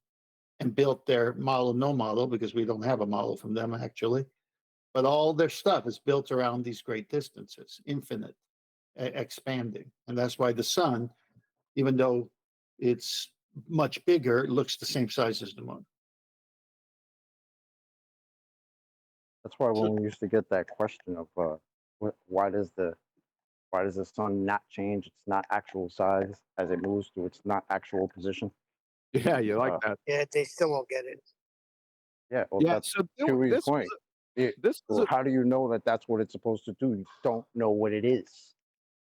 and built their model, no model, because we don't have a model from them actually. But all their stuff is built around these great distances, infinite, expanding. And that's why the sun, even though it's much bigger, looks the same size as the moon. That's why when we used to get that question of why does the sun not change its not actual size as it moves to its not actual position? Yeah, you like that. Yeah, they still won't get it. Yeah, well, Yeah, that's so Chewy's this point. was this was So a, how do you know that that's what it's supposed to do? You don't know what it is.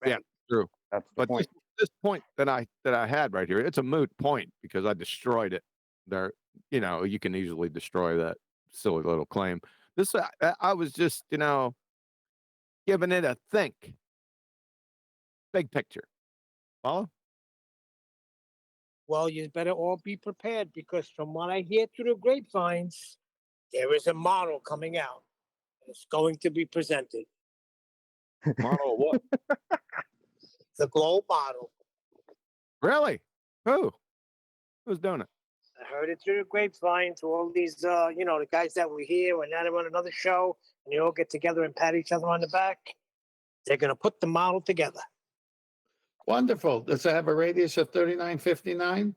yeah, true. That's the But point. this point that I had right here, it's a moot point because I destroyed it. There, you can easily destroy that silly little claim. This I was just, giving it a think. Big picture. Follow? Well, you better all be prepared because from what I hear through the grapevines, there is a model coming out. It's going to be presented. Model of what? The globe model. Really? Who? Who's doing it? I heard it through the grapevine to all these, the guys that were here and now they're on another show and they all get together and pat each other on the back. They're going to put the model together. Wonderful. Does it have a radius of 3959?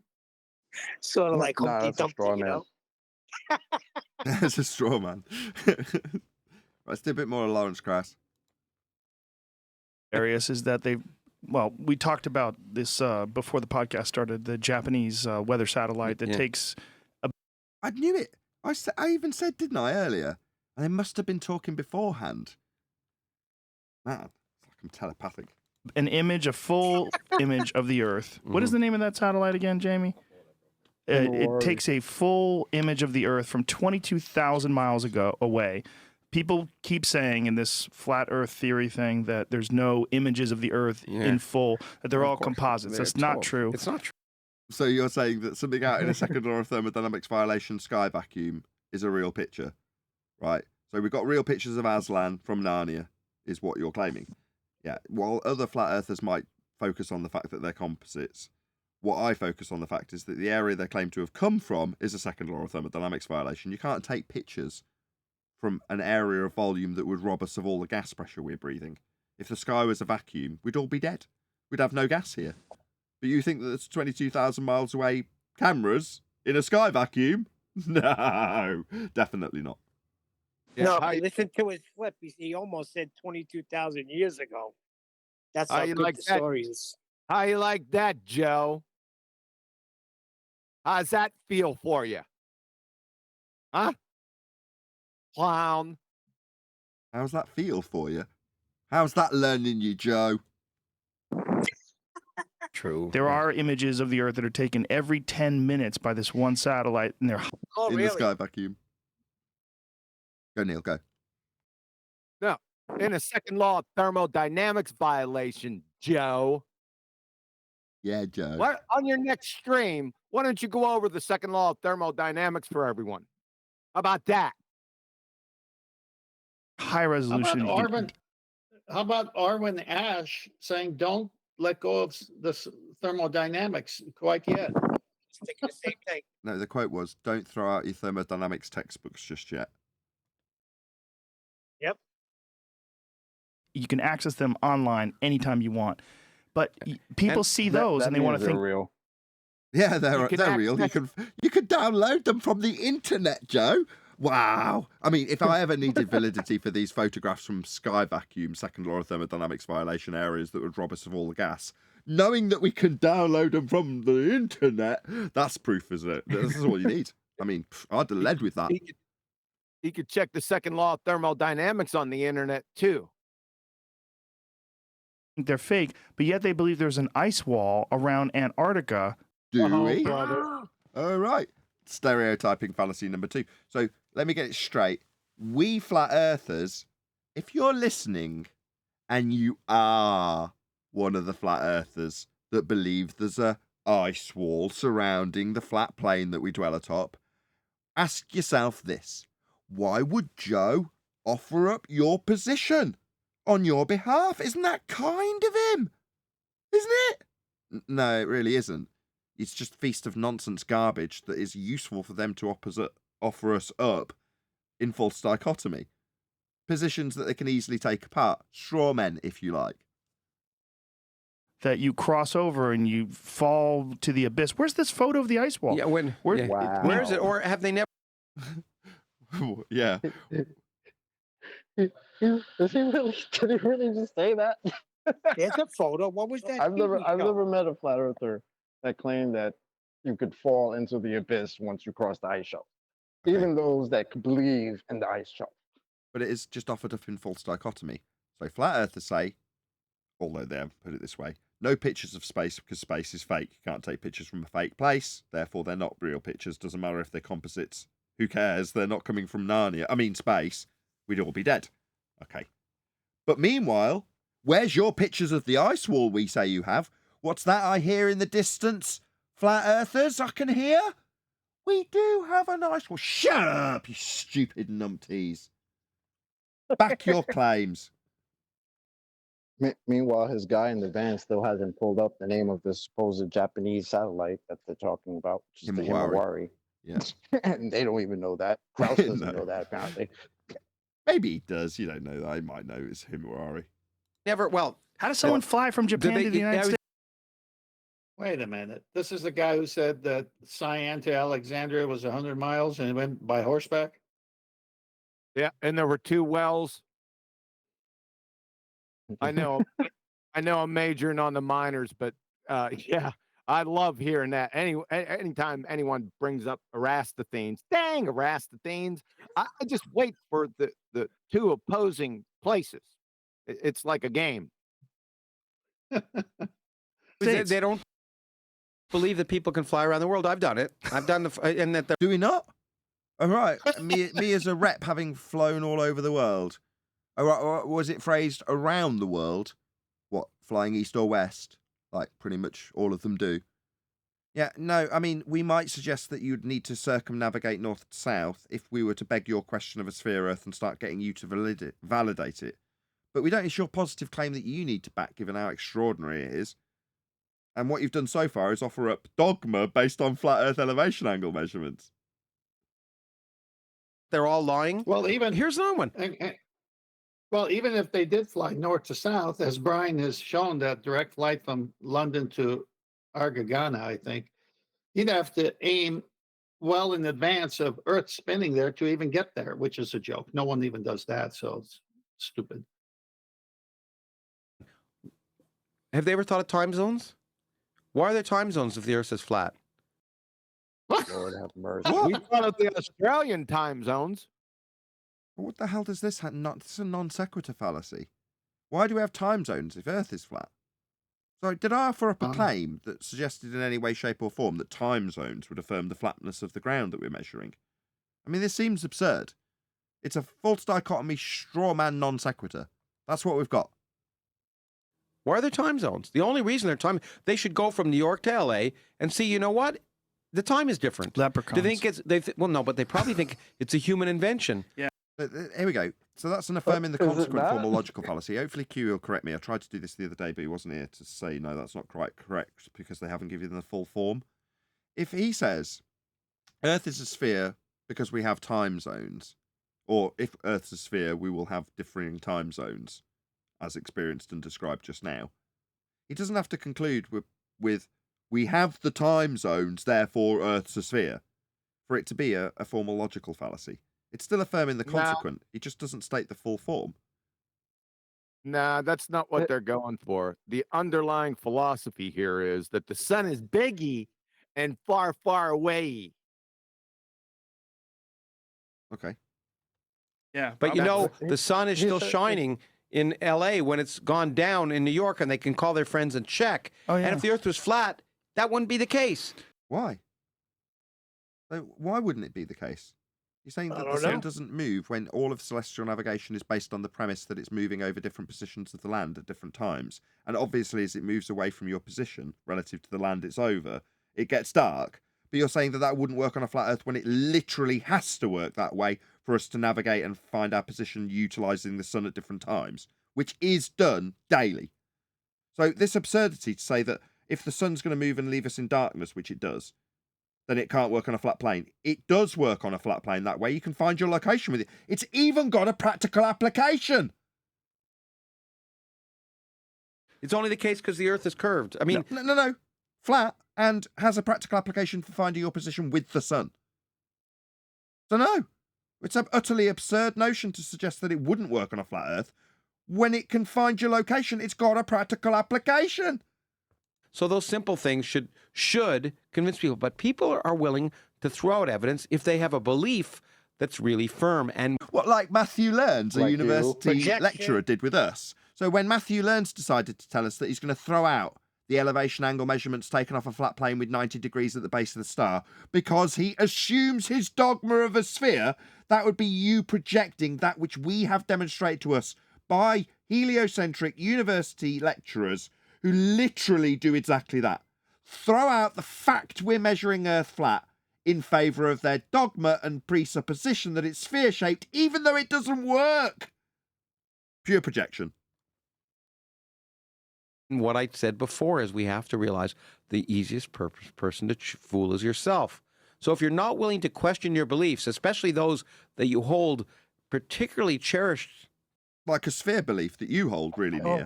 Sort of like Nah, Humpty that's a Dumpty, straw you man. know? It's a straw man. Right, let's do a bit more of Lawrence Krauss. Areas is that we talked about this before the podcast started, the Japanese weather satellite that takes I knew it. I even said, didn't I, earlier? And they must have been talking beforehand. Man, it's like I'm telepathic. an image, a full image of the Earth. What is the name of that satellite again, Jamie? It takes a full image of the Earth from 22,000 miles away. People keep saying in this flat Earth theory thing that there's no images of the Earth in full, that they're all composites. That's not true. It's not true. So you're saying that something out in a second law of thermodynamics violation sky vacuum is a real picture, right? So we've got real pictures of Aslan from Narnia, is what you're claiming. Yeah, while other flat earthers might focus on the fact that they're composites, what I focus on the fact is that the area they claim to have come from is a second law of thermodynamics violation. You can't take pictures from an area of volume that would rob us of all the gas pressure we're breathing. If the sky was a vacuum, we'd all be dead. We'd have no gas here. But you think that there's 22,000 miles away cameras in a sky vacuum? No, definitely not. Yeah, no, but listen to his flip. He almost said 22,000 years ago. That's how good the story is. How you like that, Joe? How's that feel for you? Huh? Clown. How's that feel for you? How's that learning you, Joe? True. There are images of the Earth that are taken every 10 minutes by this one satellite, and they're in the sky vacuum. Go, Neil, go. No, in a second law of thermodynamics violation, Joe. Yeah, Joe. What, on your next stream, why don't you go over the second law of thermodynamics for everyone? How about that? High resolution. How about Arwen Ash saying don't let go of the thermodynamics quite yet? Thinking the same thing. No, the quote was, don't throw out your thermodynamics textbooks just yet. Yep. You can access them online anytime you want. But people see those and they want to think real. Yeah, they're real. You can download them from the internet, Joe. Wow. I mean, if I ever needed validity for these photographs from sky vacuum, second law of thermodynamics violation areas that would rob us of all the gas, knowing that we can download them from the internet, that's proof, isn't it? This is all you need. I mean, I'd have led with that. He could check the second law of thermodynamics on the internet, too. they're fake, but yet they believe there's an ice wall around Antarctica. Do we? Brother. All right. Stereotyping fallacy number 2. So let me get it straight. We flat earthers, if you're listening and you are one of the flat earthers that believe there's a ice wall surrounding the flat plane that we dwell atop, ask yourself this. Why would Joe offer up your position? on your behalf. Isn't that kind of him? Isn't it? No, it really isn't. It's just a feast of nonsense garbage that is useful for them to offer us up in false dichotomy. Positions that they can easily take apart. Straw men, if you like. That you cross over and you fall to the abyss. Where's this photo of the ice wall? Yeah, when Where, Wow. where is it? Or have they never? Yeah. Does he really? Did he really just say that? There's a photo. What was that? I've TV show? never met a flat earther that claimed that you could fall into the abyss once you cross the ice shelf. Okay. Even those that believe in the ice shelf. But it is just offered up in false dichotomy. So flat earthers say, although they haven't put it this way, no pictures of space because space is fake. You can't take pictures from a fake place. Therefore, they're not real pictures. Doesn't matter if they're composites. Who cares? They're not coming from Narnia. I mean, space. We'd all be dead. Okay. But meanwhile, where's your pictures of the ice wall we say you have? What's that I hear in the distance? Flat earthers, I can hear? We do have an ice wall. Shut up, you stupid numpties. Back your claims. Meanwhile, his guy in the van still hasn't pulled up the name of this supposed Japanese satellite that they're talking about, which is the Himawari. Himawari. Yeah. And they don't even know that. Krauss doesn't No. know that, apparently. Maybe he does. You don't know that. I might know it's Himawari. Never. Well, how does someone fly from Japan to the United States? Wait a minute. This is the guy who said that Cyan to Alexandria was 100 miles and went by horseback? Yeah, and there were 2 wells. I know I'm majoring on the minors, but yeah, I love hearing that. Anytime anyone brings up Eratosthenes, dang Eratosthenes, I just wait for the 2 opposing places. It's like a game. they don't believe that people can fly around the world. I've done it. I've done and that. Do we not? All right. me as a rep having flown all over the world. All right, or was it phrased around the world? What, flying east or west? Like pretty much all of them do. Yeah, no, I mean, we might suggest that you'd need to circumnavigate north to south if we were to beg your question of a sphere Earth and start getting you to validate it. But we don't issue a positive claim that you need to back, given how extraordinary it is. And what you've done so far is offer up dogma based on flat Earth elevation angle measurements. They're all lying. Well, even here's another one. Well, even if they did fly north to south, as Brian has shown, that direct flight from London to Argagana, I think, you'd have to aim well in advance of Earth spinning there to even get there, which is a joke. No one even does that, so it's stupid. Have they ever thought of time zones? Why are there time zones if the Earth is flat? Lord have mercy. We thought of the Australian time zones. What the hell does this have? This is a non sequitur fallacy. Why do we have time zones if Earth is flat? So, did I offer up a claim that suggested in any way, shape, or form that time zones would affirm the flatness of the ground that we're measuring? I mean, this seems absurd. It's a false dichotomy, straw man non sequitur. That's what we've got. Why are there time zones? The only reason they should go from New York to LA and see, you know what? The time is different. Leprechauns. They think well, no, but they probably think it's a human invention. Yeah. Here we go. So that's an affirming the Is it consequent that? formal logical fallacy. Hopefully Q will correct me. I tried to do this the other day, but he wasn't here to say, no, that's not quite correct because they haven't given the full form. If he says Earth is a sphere because we have time zones, or if Earth's a sphere, we will have differing time zones, as experienced and described just now, he doesn't have to conclude with we have the time zones, therefore Earth's a sphere, for it to be a formal logical fallacy. It's still affirming the consequent. He just doesn't state the full form. Nah, that's not what they're going for. The underlying philosophy here is that the sun is biggie and far, far away. Okay. Yeah. But you know, the sun is still said- shining in LA when it's gone down in New York, and they can call their friends and check. Oh, yeah. And if the Earth was flat, that wouldn't be the case. Why? So why wouldn't it be the case? You're saying that the sun doesn't move when all of celestial navigation is based on the premise that it's moving over different positions of the land at different times. And obviously, as it moves away from your position relative to the land it's over, it gets dark. But you're saying that that wouldn't work on a flat Earth when it literally has to work that way for us to navigate and find our position utilising the sun at different times. which is done daily. So this absurdity to say that if the sun's going to move and leave us in darkness, which it does, then it can't work on a flat plane. It does work on a flat plane that way. You can find your location with it. It's even got a practical application. It's only the case because the Earth is curved. I mean, no. Flat and has a practical application for finding your position with the sun. So no, it's an utterly absurd notion to suggest that it wouldn't work on a flat Earth. When it can find your location, it's got a practical application. so those simple things should convince people. But people are willing to throw out evidence if they have a belief that's really firm. And what, like Matthew Learns, a Like you. university Projection. lecturer, did with us. So when Matthew Learns decided to tell us that he's going to throw out the elevation angle measurements taken off a flat plane with 90 degrees at the base of the star because he assumes his dogma of a sphere, that would be you projecting that which we have demonstrated to us by heliocentric university lecturers who literally do exactly that. Throw out the fact we're measuring Earth flat in favour of their dogma and presupposition that it's sphere-shaped, even though it doesn't work. Pure projection. what I said before is we have to realize the easiest person to fool is yourself. So if you're not willing to question your beliefs, especially those that you hold particularly cherished, like a sphere belief that you hold really near,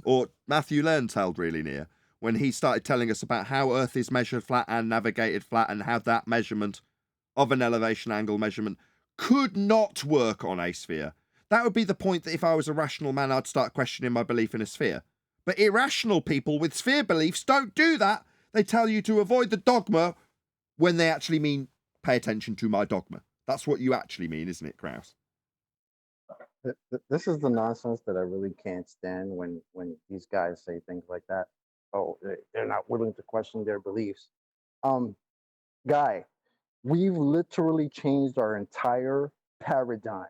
or Matthew Learns held really near, when he started telling us about how Earth is measured flat and navigated flat, and how that measurement of an elevation angle measurement could not work on a sphere. That would be the point that if I was a rational man, I'd start questioning my belief in a sphere. But irrational people with sphere beliefs don't do that. They tell you to avoid the dogma when they actually mean pay attention to my dogma. That's what you actually mean, isn't it, Krauss? This is the nonsense that I really can't stand when these guys say things like that. Oh, they're not willing to question their beliefs. Guy, we've literally changed our entire paradigm.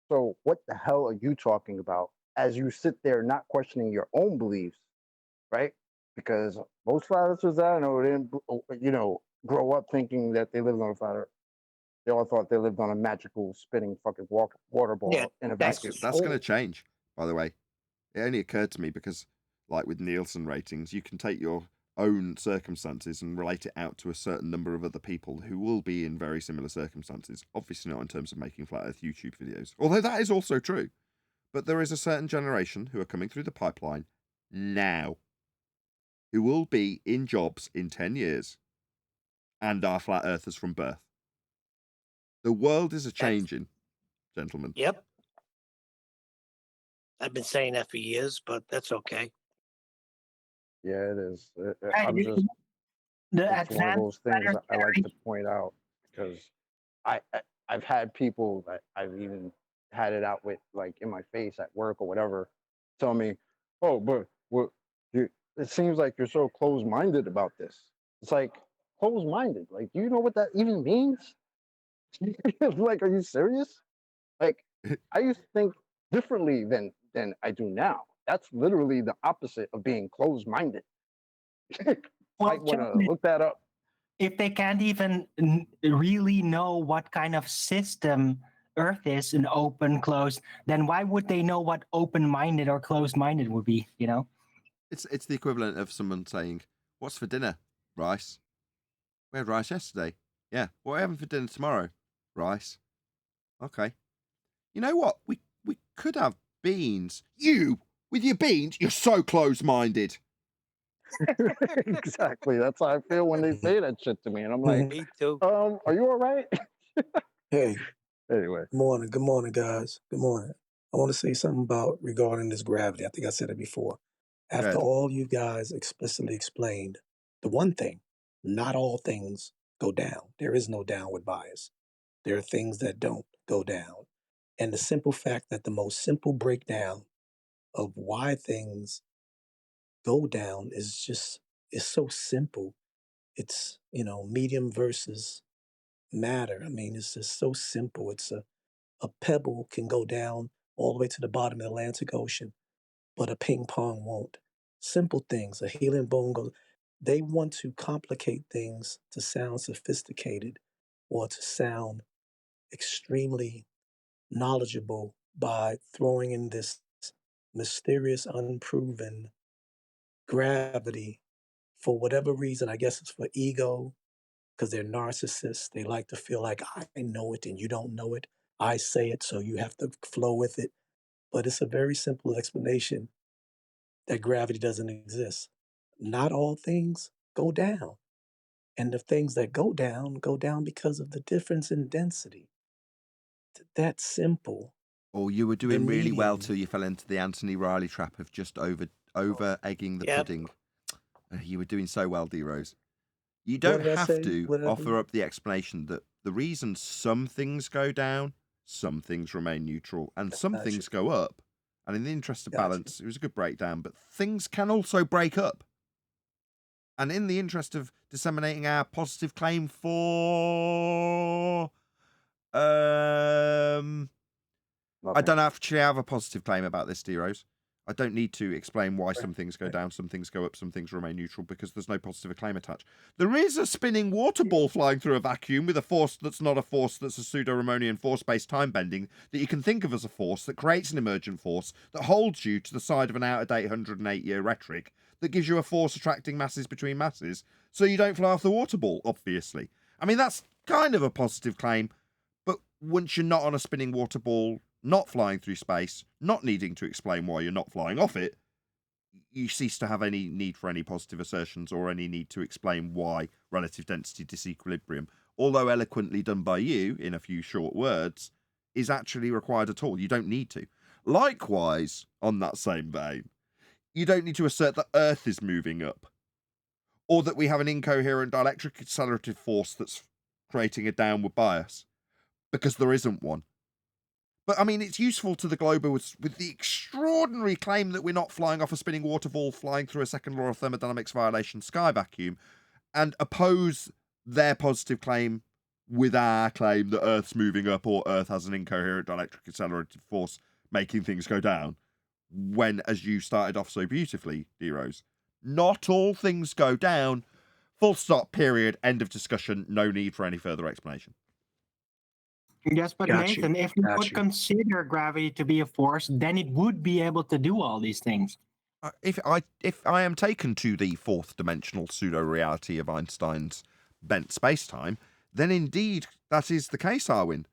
So what the hell are you talking about as you sit there not questioning your own beliefs, right? Because most flat earthers I know didn't, grow up thinking that they lived on a flat earth. They all thought they lived on a magical spinning fucking water ball Yeah, in a that's vacuum. That's going to change, by the way. It only occurred to me because, like with Nielsen ratings, you can take your own circumstances and relate it out to a certain number of other people who will be in very similar circumstances. Obviously not in terms of making flat earth YouTube videos, although that is also true. But there is a certain generation who are coming through the pipeline now who will be in jobs in 10 years and are flat earthers from birth. The world is a-changing, gentlemen. Yep. I've been saying that for years, but that's okay. Yeah, it is. Right, I'm just, the it's one of those advanced things matter I like theory. to point out because I've had people that I've even had it out with, like in my face at work or whatever, tell me, "Oh, but it seems like you're so closed-minded about this." It's like, closed-minded. Like, do you know what that even means? Like, are you serious? Like, I used to think differently than I do now. That's literally the opposite of being closed-minded. Well, Might want to gentlemen, look that up. if they can't even really know what kind of system Earth is, an open, closed, then why would they know what open-minded or closed-minded would be? You know, It's the equivalent of someone saying, "What's for dinner? Rice. We had rice yesterday. Yeah. What are we having for dinner tomorrow? Rice. Okay. You know what? We could have beans. You with your beans? You're so close-minded." Exactly. That's how I feel when they say that shit to me, and I'm like, Me too. are you all right? Hey, Anyway, good morning, guys. Good morning. I want to say something about regarding this gravity. I think I said it before. After Good. all you guys explicitly explained, the one thing, not all things go down. There is no downward bias. There are things that don't go down. And the simple fact that the most simple breakdown of why things go down is so simple. It's, medium versus matter. I mean, it's just so simple. It's a pebble can go down all the way to the bottom of the Atlantic Ocean, but a ping pong won't. Simple things. A helium balloon goes. They want to complicate things to sound sophisticated or to sound extremely knowledgeable by throwing in this mysterious, unproven gravity for whatever reason. I guess it's for ego, because they're narcissists. They like to feel like I know it and you don't know it. I say it, so you have to flow with it. But it's a very simple explanation that gravity doesn't exist. Not all things go down. And the things that go down because of the difference in density. That's simple. Or you were The doing really well medium. till you fell into the Anthony Riley trap of just over egging the Yep. pudding. You were doing so well, D-Rose. You What don't did I have say? to What did I do? offer up the explanation that the reason some things go down, some things remain neutral, and some Gotcha. things go up. And in the interest of Gotcha. balance, it was a good breakdown, but things can also break up. And in the interest of disseminating our positive claim for... I Nothing. don't actually have a positive claim about this, D-Rose. I don't need to explain why some things go down, some things go up, some things remain neutral, because there's no positive claim attached. There is a spinning water ball flying through a vacuum with a force that's not a force, that's a pseudo-Ramonian force-based time bending that you can think of as a force that creates an emergent force that holds you to the side of an out-of-date 108-year rhetoric that gives you a force attracting masses between masses so you don't fly off the water ball, obviously. I mean, that's kind of a positive claim, but once you're not on a spinning water ball, not flying through space, not needing to explain why you're not flying off it, you cease to have any need for any positive assertions or any need to explain why relative density disequilibrium, although eloquently done by you in a few short words, is actually required at all. You don't need to. Likewise, on that same vein, you don't need to assert that Earth is moving up, or that we have an incoherent dielectric accelerative force that's creating a downward bias, because there isn't one. But, I mean, it's useful to the globe with the extraordinary claim that we're not flying off a spinning waterfall, flying through a second law of thermodynamics violation sky vacuum, and oppose their positive claim with our claim that Earth's moving up or Earth has an incoherent dielectric accelerated force making things go down, when, as you started off so beautifully, D-Rose, not all things go down, full stop, period, end of discussion, no need for any further explanation. Yes, but Got you. Nathan, if we Got would you. consider gravity to be a force, then it would be able to do all these things. If I am taken to the fourth dimensional pseudo-reality of Einstein's bent space-time, then indeed that is the case, Arwin.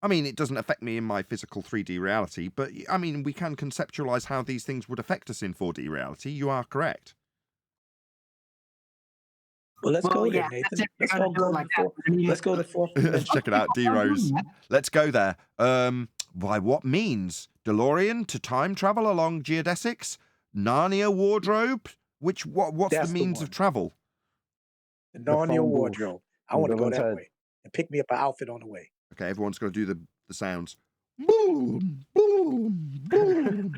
I mean, it doesn't affect me in my physical 3D reality, but I mean, we can conceptualize how these things would affect us in 4D reality. You are correct. Well, let's go there, yeah, Nathan. that's if Let's you're all gonna do it go like to fourth. that. I mean, Let's go to fourth dimension. Check it out, D-Rose. Let's go there. By what means? DeLorean to time travel along geodesics? Narnia wardrobe? What's That's the the means one. of travel? The The Narnia phone booth. wardrobe. I want to Bill go and that Ted. way and pick me up an outfit on the way. Okay, everyone's got to do the sounds. Boom, boom, boom.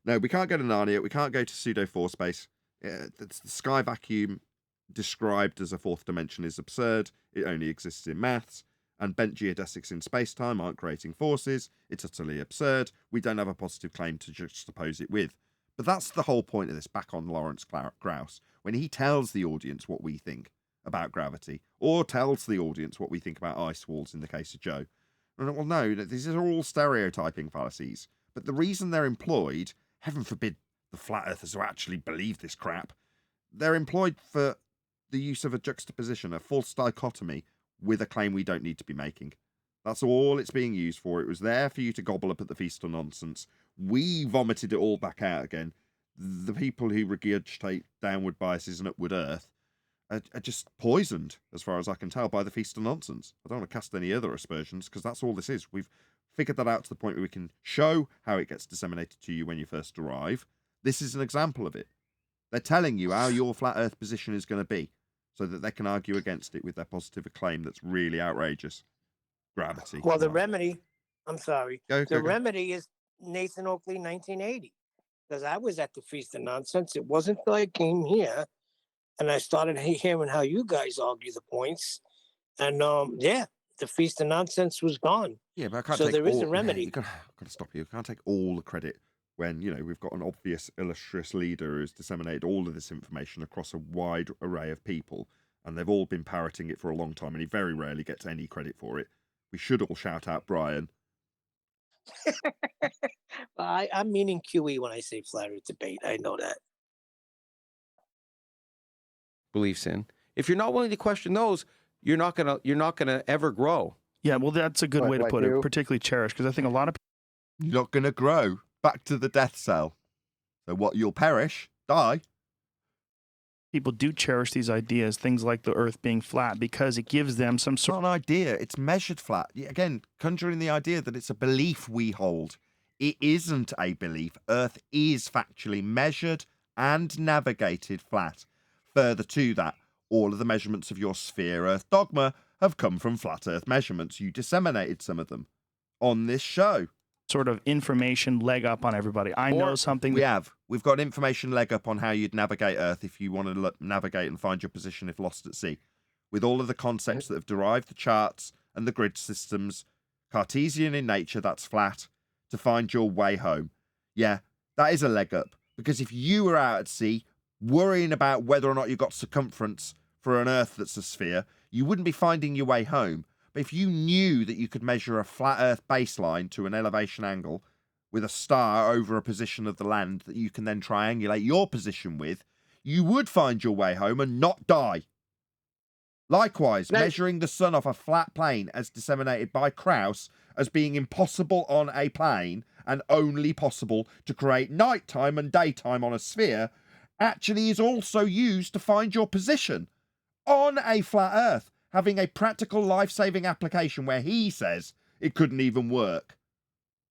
No, we can't go to Narnia. We can't go to pseudo force space. The sky vacuum described as a fourth dimension is absurd. It only exists in maths. And bent geodesics in space-time aren't creating forces. It's utterly absurd. We don't have a positive claim to juxtapose it with. But that's the whole point of this, back on Lawrence Krauss, when he tells the audience what we think about gravity, or tells the audience what we think about ice walls in the case of Joe. Well, no, these are all stereotyping fallacies. But the reason they're employed, heaven forbid the flat earthers who actually believe this crap, they're employed for the use of a juxtaposition, a false dichotomy, with a claim we don't need to be making. That's all it's being used for. It was there for you to gobble up at the feast of nonsense. We vomited it all back out again. The people who regurgitate downward biases and upward earth are just poisoned, as far as I can tell, by the feast of nonsense. I don't want to cast any other aspersions, because that's all this is. We've figured that out to the point where we can show how it gets disseminated to you when you first arrive. This is an example of it. They're telling you how your flat earth position is going to be, so that they can argue against it with their positive claim that's really outrageous. Gravity. Well, the Right. remedy, I'm sorry, Go, the go, go. remedy is Nathan Oakley 1980. Because I was at the Feast of Nonsense. It wasn't until I came here and I started hearing how you guys argue the points. And yeah, the Feast of Nonsense was gone. Yeah, but I can't So take there is a all, remedy. I've got to stop you. I can't take all the credit when, we've got an obvious illustrious leader who's disseminated all of this information across a wide array of people, and they've all been parroting it for a long time, and he very rarely gets any credit for it. We should all shout out Brian. I'm meaning QE when I say flat Earth debate. I know that. Beliefs in. If you're not willing to question those, you're not gonna ever grow. Yeah, well, that's a good way to Like put you? it, particularly cherish, because I think a lot of You're not going to grow. Back to the death cell. So what? You'll perish, die. people do cherish these ideas, things like the Earth being flat, because it gives them some It's sort not an idea. It's measured flat. Again, conjuring the idea that it's a belief we hold. It isn't a belief. Earth is factually measured and navigated flat. Further to that, all of the measurements of your sphere Earth dogma have come from flat Earth measurements. You disseminated some of them on this show. of information leg up on everybody. I know something. We've got information leg up on how you'd navigate Earth if you want to navigate and find your position if lost at sea. With all of the concepts that have derived the charts and the grid systems, Cartesian in nature, that's flat, to find your way home. Yeah, that is a leg up. Because if you were out at sea, worrying about whether or not you got circumference for an Earth that's a sphere, you wouldn't be finding your way home. But if you knew that you could measure a flat Earth baseline to an elevation angle with a star over a position of the land that you can then triangulate your position with, you would find your way home and not die. Likewise, measuring the sun off a flat plane as disseminated by Krauss as being impossible on a plane and only possible to create nighttime and daytime on a sphere actually is also used to find your position on a flat Earth, having a practical life-saving application where he says it couldn't even work.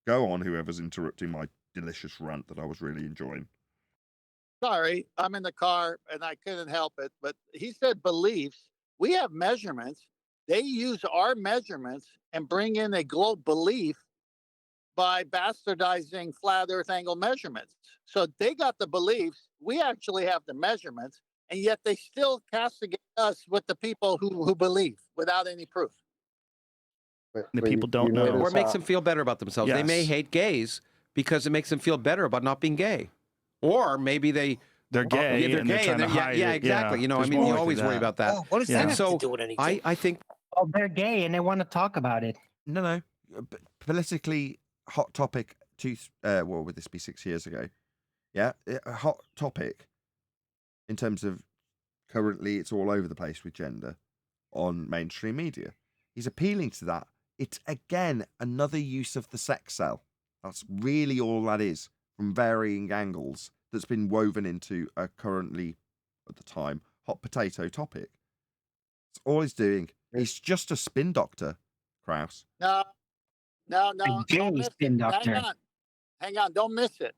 Go on, whoever's interrupting my delicious rant that I was really enjoying. Sorry, I'm in the car and I couldn't help it. But he said beliefs. We have measurements. They use our measurements and bring in a globe belief by bastardizing flat Earth angle measurements. So they got the beliefs. We actually have the measurements. And yet they still castigate us with the people who believe without any proof. The people don't know. Or it makes them feel better about themselves. They may Yes. hate gays because it makes them feel better about not being gay. Or maybe they're gay they're and they're gay trying to hide yeah, it. exactly. Yeah, You know, I there's mean, more you to always worry that. about that. Oh, what does that And have so to do with anything? I think Well, they're gay and they want to talk about it. No. Politically hot topic. What would this be? 6 years ago? Yeah, a hot topic in terms of currently it's all over the place with gender on mainstream media. He's appealing to that. It's again another use of the sex cell. That's really all that is, from varying angles, that's been woven into a currently, at the time, hot potato topic. That's all he's doing. He's just a spin doctor, Krauss. No. Gay Don't miss spin it. doctor. Hang on. Don't miss it.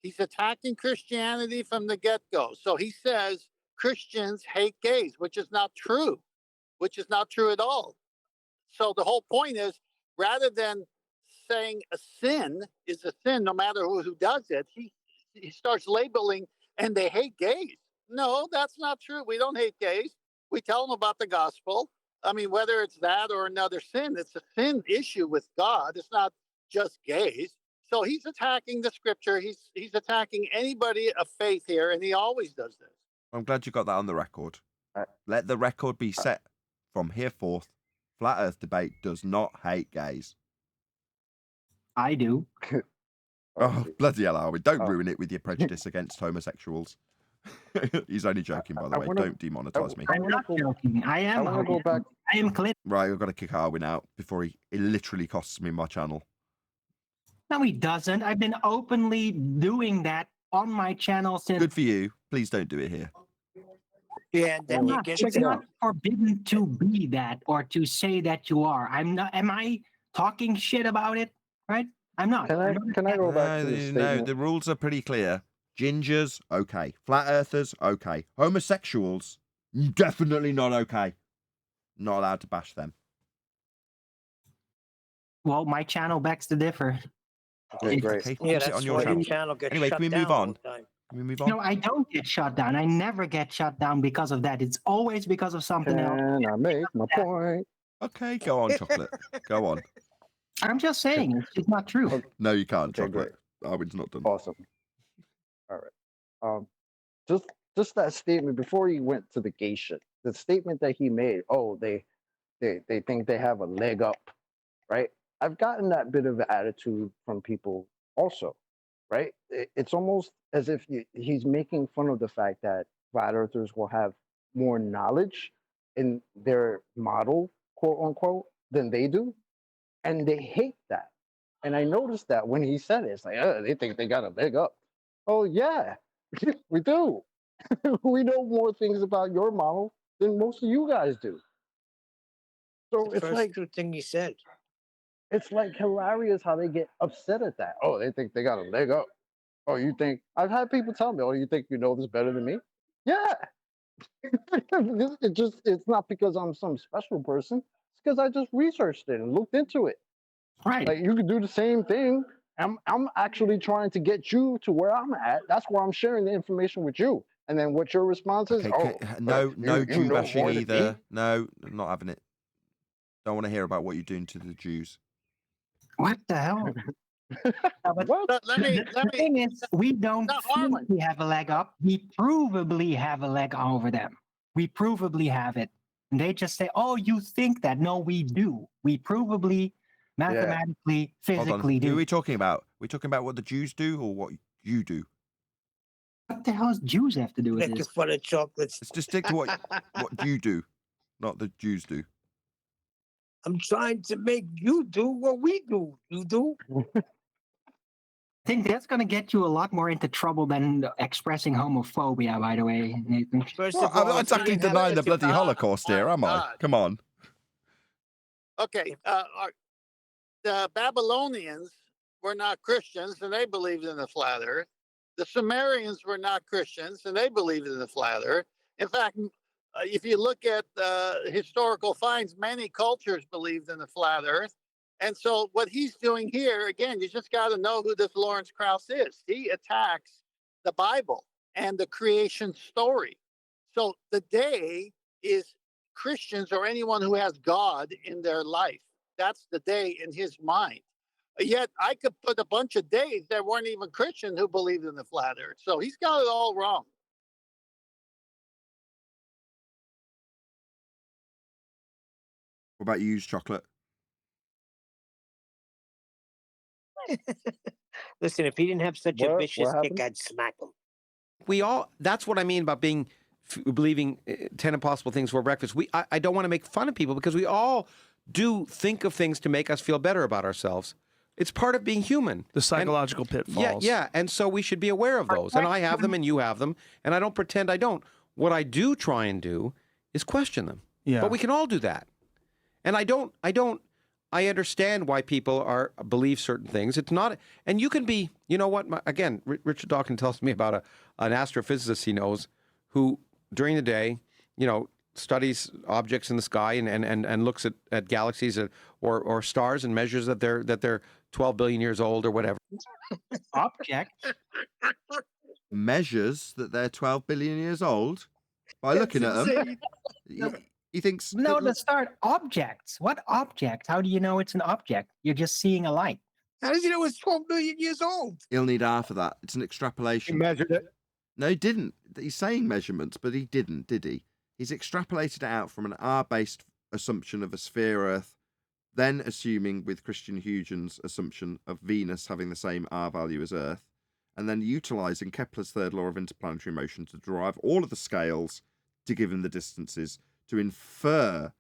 He's attacking Christianity from the get-go. So he says Christians hate gays, which is not true, at all. So the whole point is, rather than saying a sin is a sin, no matter who does it, he starts labeling, and they hate gays. No, that's not true. We don't hate gays. We tell them about the gospel. I mean, whether it's that or another sin, it's a sin issue with God. It's not just gays. So he's attacking the scripture. He's attacking anybody of faith here, and he always does this. I'm glad you got that on the record. Let the record be set from here forth. Flat Earth debate does not hate gays. I do. Oh, bloody hell, Arwen. Don't ruin it with your prejudice against homosexuals. He's only joking, by the way. Don't demonetize me. I'm not joking. I am. I want to go back. I am clear. Right, I've got to kick Arwen out before it literally costs me my channel. No, he doesn't. I've been openly doing that on my channel since. Good for you. Please don't do it here. Yeah, then you get It's not forbidden to be that or to say that you are. I'm not. Am I talking shit about it? Right? I'm not. Can I go back to the No, statement? the rules are pretty clear. Gingers, okay. Flat earthers, okay. Homosexuals, definitely not okay. Not allowed to bash them. Well, my channel begs to differ. Okay, great. Okay, Yeah, focus it that's on your why channel. your channel gets Anyway, shut can we down move all on? the time. Can we move on? No, I don't get shut down. I never get shut down because of that. It's always because of something else. Can I make my point? Okay, go on, Chocolate. Go on. I'm just saying, it's not true. No, you can't, Okay, Chocolate. Arwen's not done. Awesome. All right. Just that statement before he went to the gay shit. The statement that he made. Oh, they think they have a leg up, right? I've gotten that bit of attitude from people also, right? It's almost as if he's making fun of the fact that flat earthers will have more knowledge in their model, quote unquote, than they do. And they hate that. And I noticed that when he said it, it's like, they think they got a leg up. Oh, yeah, we do. We know more things about your model than most of you guys do. So The it's first like, true thing he said. it's like hilarious how they get upset at that. Oh, they think they got a leg up. Oh, you think I've had people tell me, oh, you think you know this better than me? Yeah. It's not because I'm some special person. It's because I just researched it and looked into it. Right. Like you could do the same thing. I'm actually trying to get you to where I'm at. That's where I'm sharing the information with you. And then what your response is? Okay, no you Jew know bashing more than me? either. No, I'm not having it. Don't want to hear about what you're doing to the Jews. What the hell? But Let me. the thing is, we don't No, think Arwen. we have a leg up. We provably have a leg over them. We provably have it. And they just say, oh, you think that. No, we do. We provably, mathematically, Hold on. physically Who are do. we talking about? We talking about what the Jews do or what you do? What the hell does Jews have to do with Looking this? for the chocolates. Let's just stick to what you do, not the Jews do. I'm trying to make you do what we do. You do? I think that's going to get you a lot more into trouble than expressing homophobia, by the way, Nathan. First Well, of all, I'm not exactly denying the bloody Holocaust here, am I? God. Come on. Okay, the Babylonians were not Christians, and they believed in the flat Earth. The Sumerians were not Christians, and they believed in the flat Earth. In fact, if you look at historical finds, many cultures believed in the flat Earth. And so, what he's doing here, again, you just got to know who this Lawrence Krauss is. He attacks the Bible and the creation story. So, the day is Christians or anyone who has God in their life. That's the day in his mind. Yet I could put a bunch of days that weren't even Christian who believed in the flat Earth. So he's got it all wrong. What about you, chocolate? Listen, if he didn't have such a What vicious happened? kick, I'd smack him. That's what I mean about believing 10 impossible things for breakfast. I don't want to make fun of people because we all do think of things to make us feel better about ourselves. It's part of being human. The psychological pitfalls. Yeah. And so we should be aware of those. And I have them and you have them. And I don't pretend I don't. What I do try and do is question them. Yeah. But we can all do that. And I understand why people believe certain things. It's not, and you can be, you know what, again, Richard Dawkins tells me about an astrophysicist he knows who during the day, studies objects in the sky and looks at galaxies or stars and measures that they're 12 billion years old or whatever. Object? Measures that they're 12 billion years old by looking at them. He thinks... No, let's start objects. What object? How do you know it's an object? You're just seeing a light. How does he know it's 12 billion years old? He'll need half of that. It's an He extrapolation. measured it. No, he didn't. He's saying measurements, but he didn't, did he? He's extrapolated it out from an R-based assumption of a sphere Earth, then assuming with Christian Huygens' assumption of Venus having the same R value as Earth, and then utilising Kepler's third law of interplanetary motion to derive all of the scales to give him the distances, to infer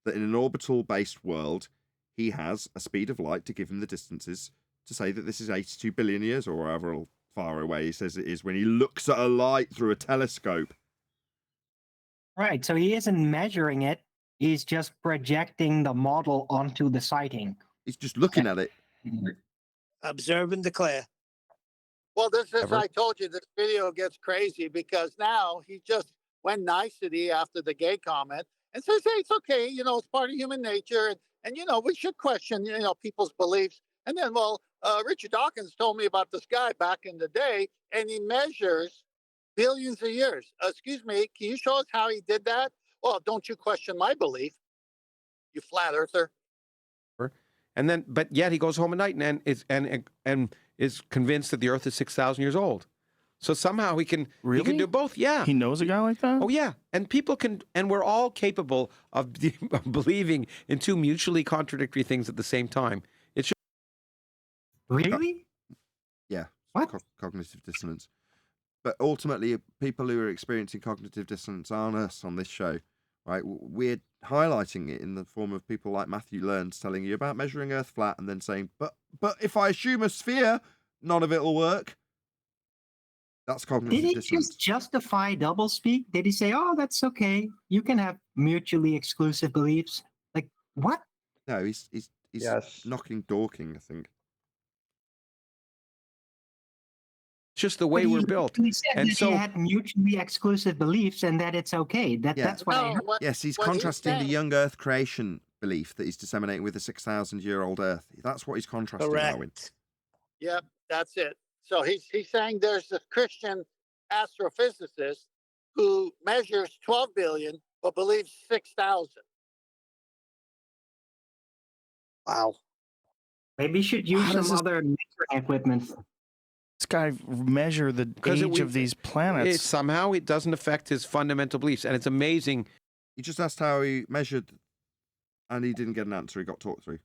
that in an orbital-based world, he has a speed of light to give him the distances to say that this is 82 billion years or however far away he says it is when he looks at a light through a telescope. Right. So he isn't measuring it. He's just projecting the model onto the sighting. He's just looking at it. Observe and declare. Well, this is, Ever? I told you, this video gets crazy because now he just went nicety after the gay comment and says, hey, it's okay. It's part of human nature. And we should question, people's beliefs. And then, Richard Dawkins told me about this guy back in the day, and he measures billions of years. Excuse me, can you show us how he did that? Well, don't you question my belief, you flat earther. And then, but yet he goes home at night and is convinced that the Earth is 6,000 years old. So somehow he can do both. Yeah. He knows a guy like that? Oh yeah. And people can, and we're all capable of believing in two mutually contradictory things at the same time. Really? Yeah, What? Cognitive dissonance. But ultimately, people who are experiencing cognitive dissonance aren't us on this show, right? We're highlighting it in the form of people like Matthew Learns telling you about measuring Earth flat and then saying, but if I assume a sphere, none of it will work. That's cognitive Did he dissonance. just justify doublespeak? Did he say, "Oh, that's okay. You can have mutually exclusive beliefs"? Like what? No, he's Yes. knocking Dorking, I think. It's just the But way he we're built. literally said And that so he had mutually exclusive beliefs and that it's okay. Yeah. That's what I No, heard. Yes, he's what he's contrasting the saying. young Earth creation belief that he's disseminating with the 6,000-year-old Earth. That's what he's contrasting, Darwin. Correct. Yep, that's it. So he's saying there's a Christian astrophysicist who measures 12 billion but believes 6,000. Wow. Maybe you should use How does some this- other measuring equipment. This guy measure the 'Cause age of these planets. somehow it doesn't affect his fundamental beliefs. And it's amazing. He just asked how he measured, and he didn't get an answer. He got talked through.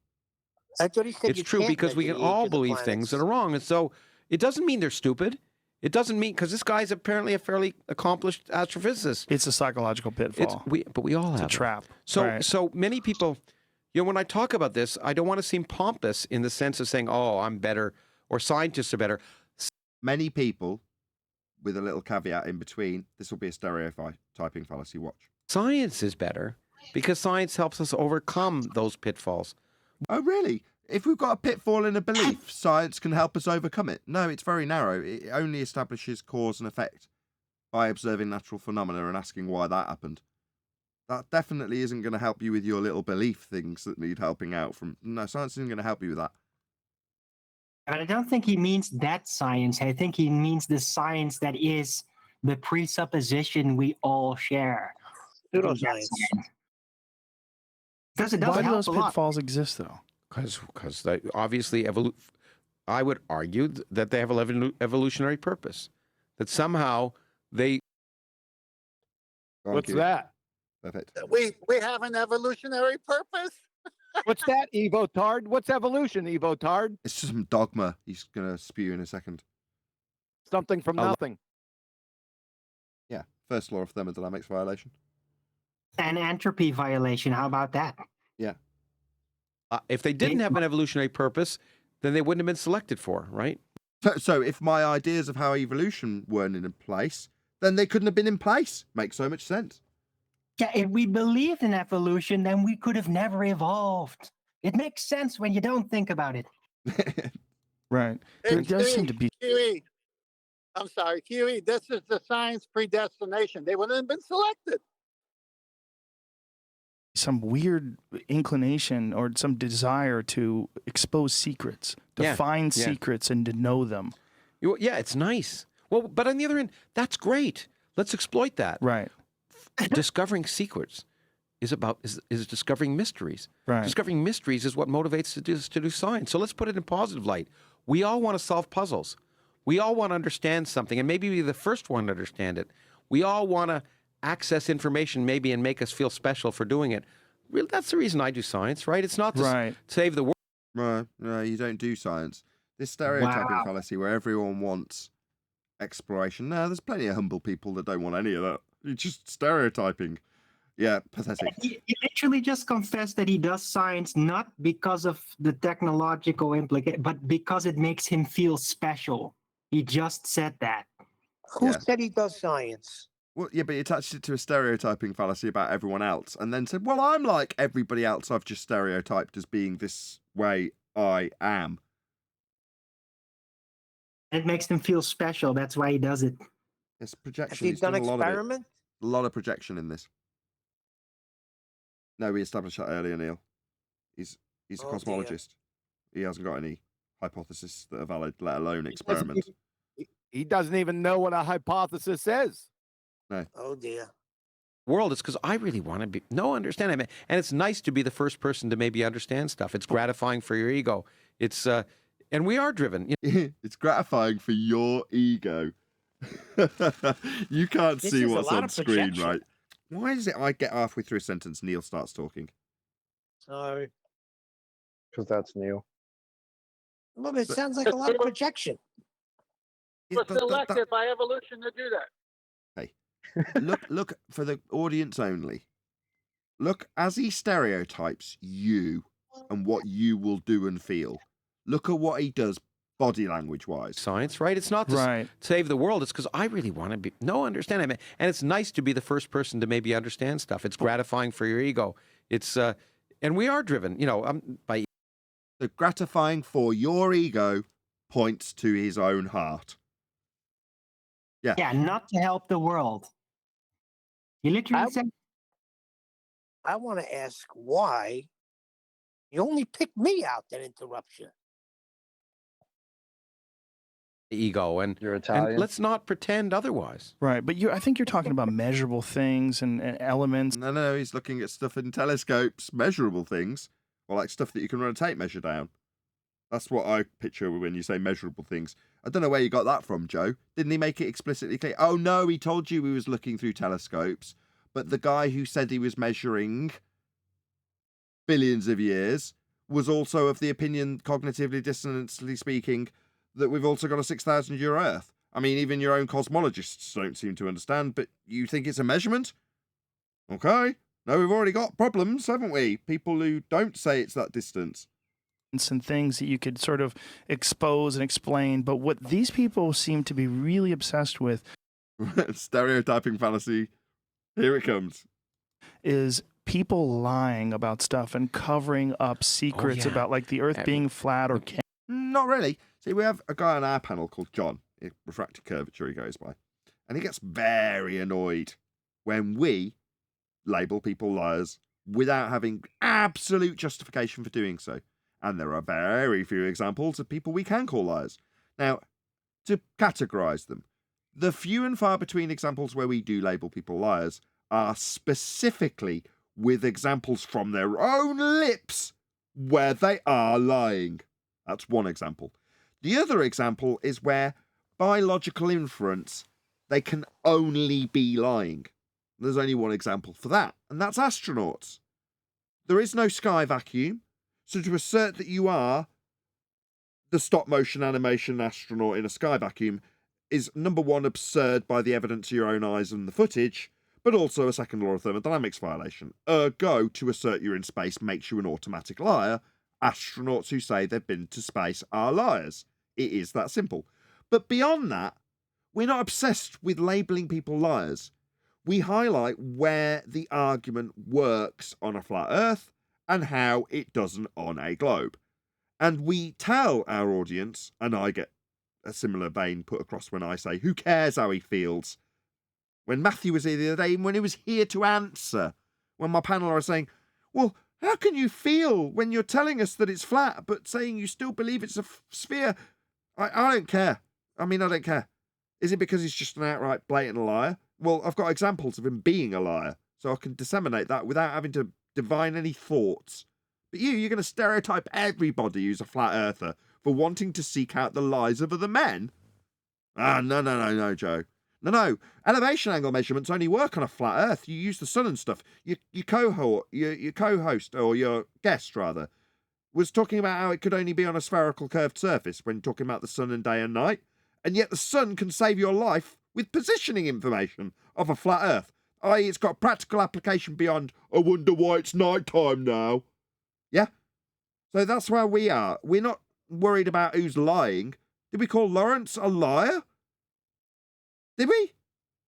I thought he said It's you true can't because we measure can the age all of the believe things that planets. are wrong. And so it doesn't mean they're stupid. It doesn't mean, because this guy's apparently a fairly accomplished astrophysicist. It's a psychological pitfall. But we all It's a have it. trap. So Right. so many people, when I talk about this, I don't want to seem pompous in the sense of saying, "Oh, I'm better," or scientists are better. Many people, with a little caveat in between, this will be a stereotyping fallacy. Watch. Science is better because science helps us overcome those pitfalls. Oh, really? If we've got a pitfall in a belief, science can help us overcome it. No, it's very narrow. It only establishes cause and effect by observing natural phenomena and asking why that happened. That definitely isn't going to help you with your little belief things that need helping out from. No, science isn't going to help you with that. But I don't think he means that science. I think he means the science that is the presupposition we all share. Pseudoscience. Because it does Why do help those a lot. pitfalls exist, though? Because they obviously I would argue that they have an evolutionary purpose. That somehow they. Go on, What's Q. that? Perfect. We have an evolutionary purpose. What's that, Evo Tard? What's evolution, Evo Tard? It's just some dogma he's going to spew in a second. Something from nothing. Yeah, first law of thermodynamics violation. An entropy violation. How about that? Yeah. If they didn't have an evolutionary purpose, then they wouldn't have been selected for, right? So if my ideas of how evolution weren't in place, then they couldn't have been in place. Makes so much sense. Yeah, if we believed in evolution, then we could have never evolved. It makes sense when you don't think about it. Right. Hey, There does seem to be. QE. I'm sorry, QE. This is the science predestination. They wouldn't have been selected. Some weird inclination or some desire to expose secrets, to Yeah, find yeah. secrets and to know them. Yeah, it's nice. Well, but on the other hand, that's great. Let's exploit that. Right. Discovering secrets is discovering mysteries. Right. Discovering mysteries is what motivates us to do science. So let's put it in positive light. We all want to solve puzzles. We all want to understand something, and maybe be the first one to understand it. We all want to access information maybe and make us feel special for doing it. Really, that's the reason I do science, right? It's not to save the world. Right. No, you don't do science. This stereotyping fallacy where everyone wants exploration. No, there's plenty of humble people that don't want any of that. It's just stereotyping. Yeah, pathetic. He literally just confessed that he does science not because of the technological implication, but because it makes him feel special. He just said that. Who said he does science? Well, yeah, but he attached it to a stereotyping fallacy about everyone else and then said, well, I'm like everybody else I've just stereotyped as being this way I am. It makes him feel special. That's why he does it. It's projection. Has he He's done a lot of it. experiment? A lot of projection in this. No, we established that earlier, Neil. He's a Oh, cosmologist. He hasn't got any hypotheses that are valid, let alone experiments. He doesn't even know what a hypothesis is. No. Oh dear. World is because I really want to understand it. And it's nice to be the first person to maybe understand stuff. It's gratifying for your ego. It's and we are driven. It's gratifying for your ego. You can't This see is a what's lot on of screen, projection. right? Why is it I get halfway through a sentence, Neil starts talking? Sorry. Because that's new. Well, it sounds like a lot of projection. Was selected by evolution to do that. Hey, look for the audience only. Look as he stereotypes you and what you will do and feel. Look at what he does body language wise. Science, right? It's not to save the world. It's because I really want to understand it. And it's nice to be the first person to maybe understand stuff. It's gratifying for your ego. It's and we are driven, by the gratifying for your ego points to his own heart. Yeah. Yeah, not to help the world. You literally said. I want to ask why you only picked me out that interruption. ego, and you're Italian. And let's not pretend otherwise. Right, but I think you're talking about measurable things and elements. No, he's looking at stuff in telescopes, measurable things, or like stuff that you can run a tape measure down. That's what I picture when you say measurable things. I don't know where you got that from, Joe. Didn't he make it explicitly clear? Oh, no, he told you he was looking through telescopes, but the guy who said he was measuring billions of years was also of the opinion, cognitively dissonantly speaking, that we've also got a 6,000-year Earth. I mean, even your own cosmologists don't seem to understand, but you think it's a measurement? Okay. No, we've already got problems, haven't we? People who don't say it's that distance. And things that you could sort of expose and explain, but what these people seem to be really obsessed with stereotyping fallacy, here it comes, is people lying about stuff and covering up secrets about like the Earth being flat or not really. See, we have a guy on our panel called John, refracted curvature he goes by, and he gets very annoyed when we label people liars without having absolute justification for doing so. And there are very few examples of people we can call liars. Now, to categorise them, the few and far between examples where we do label people liars are specifically with examples from their own lips where they are lying. That's one example. The other example is where, by logical inference, they can only be lying. There's only one example for that, and that's astronauts. There is no sky vacuum. So to assert that you are the stop-motion animation astronaut in a sky vacuum is, number one, absurd by the evidence of your own eyes and the footage, but also a second law of thermodynamics violation. Ergo, to assert you're in space makes you an automatic liar. Astronauts who say they've been to space are liars. It is that simple. But beyond that, we're not obsessed with labelling people liars. We highlight where the argument works on a flat Earth and how it doesn't on a globe. And we tell our audience, and I get a similar vein put across when I say, who cares how he feels? When Matthew was here the other day, when he was here to answer, when my panel are saying, well, how can you feel when you're telling us that it's flat, but saying you still believe it's a sphere? I don't care. I mean, I don't care. Is it because he's just an outright blatant liar? Well, I've got examples of him being a liar, so I can disseminate that without having to divine any thoughts. But you're going to stereotype everybody who's a flat earther for wanting to seek out the lies of other men? No, Joe. No. Elevation angle measurements only work on a flat Earth. You use the sun and stuff. Your co-host, or your guest rather, was talking about how it could only be on a spherical curved surface when talking about the sun and day and night, and yet the sun can save your life with positioning information of a flat Earth. I.e., it's got practical application beyond, I wonder why it's night time now. Yeah? So that's where we are. We're not worried about who's lying. Did we call Lawrence a liar? Did we?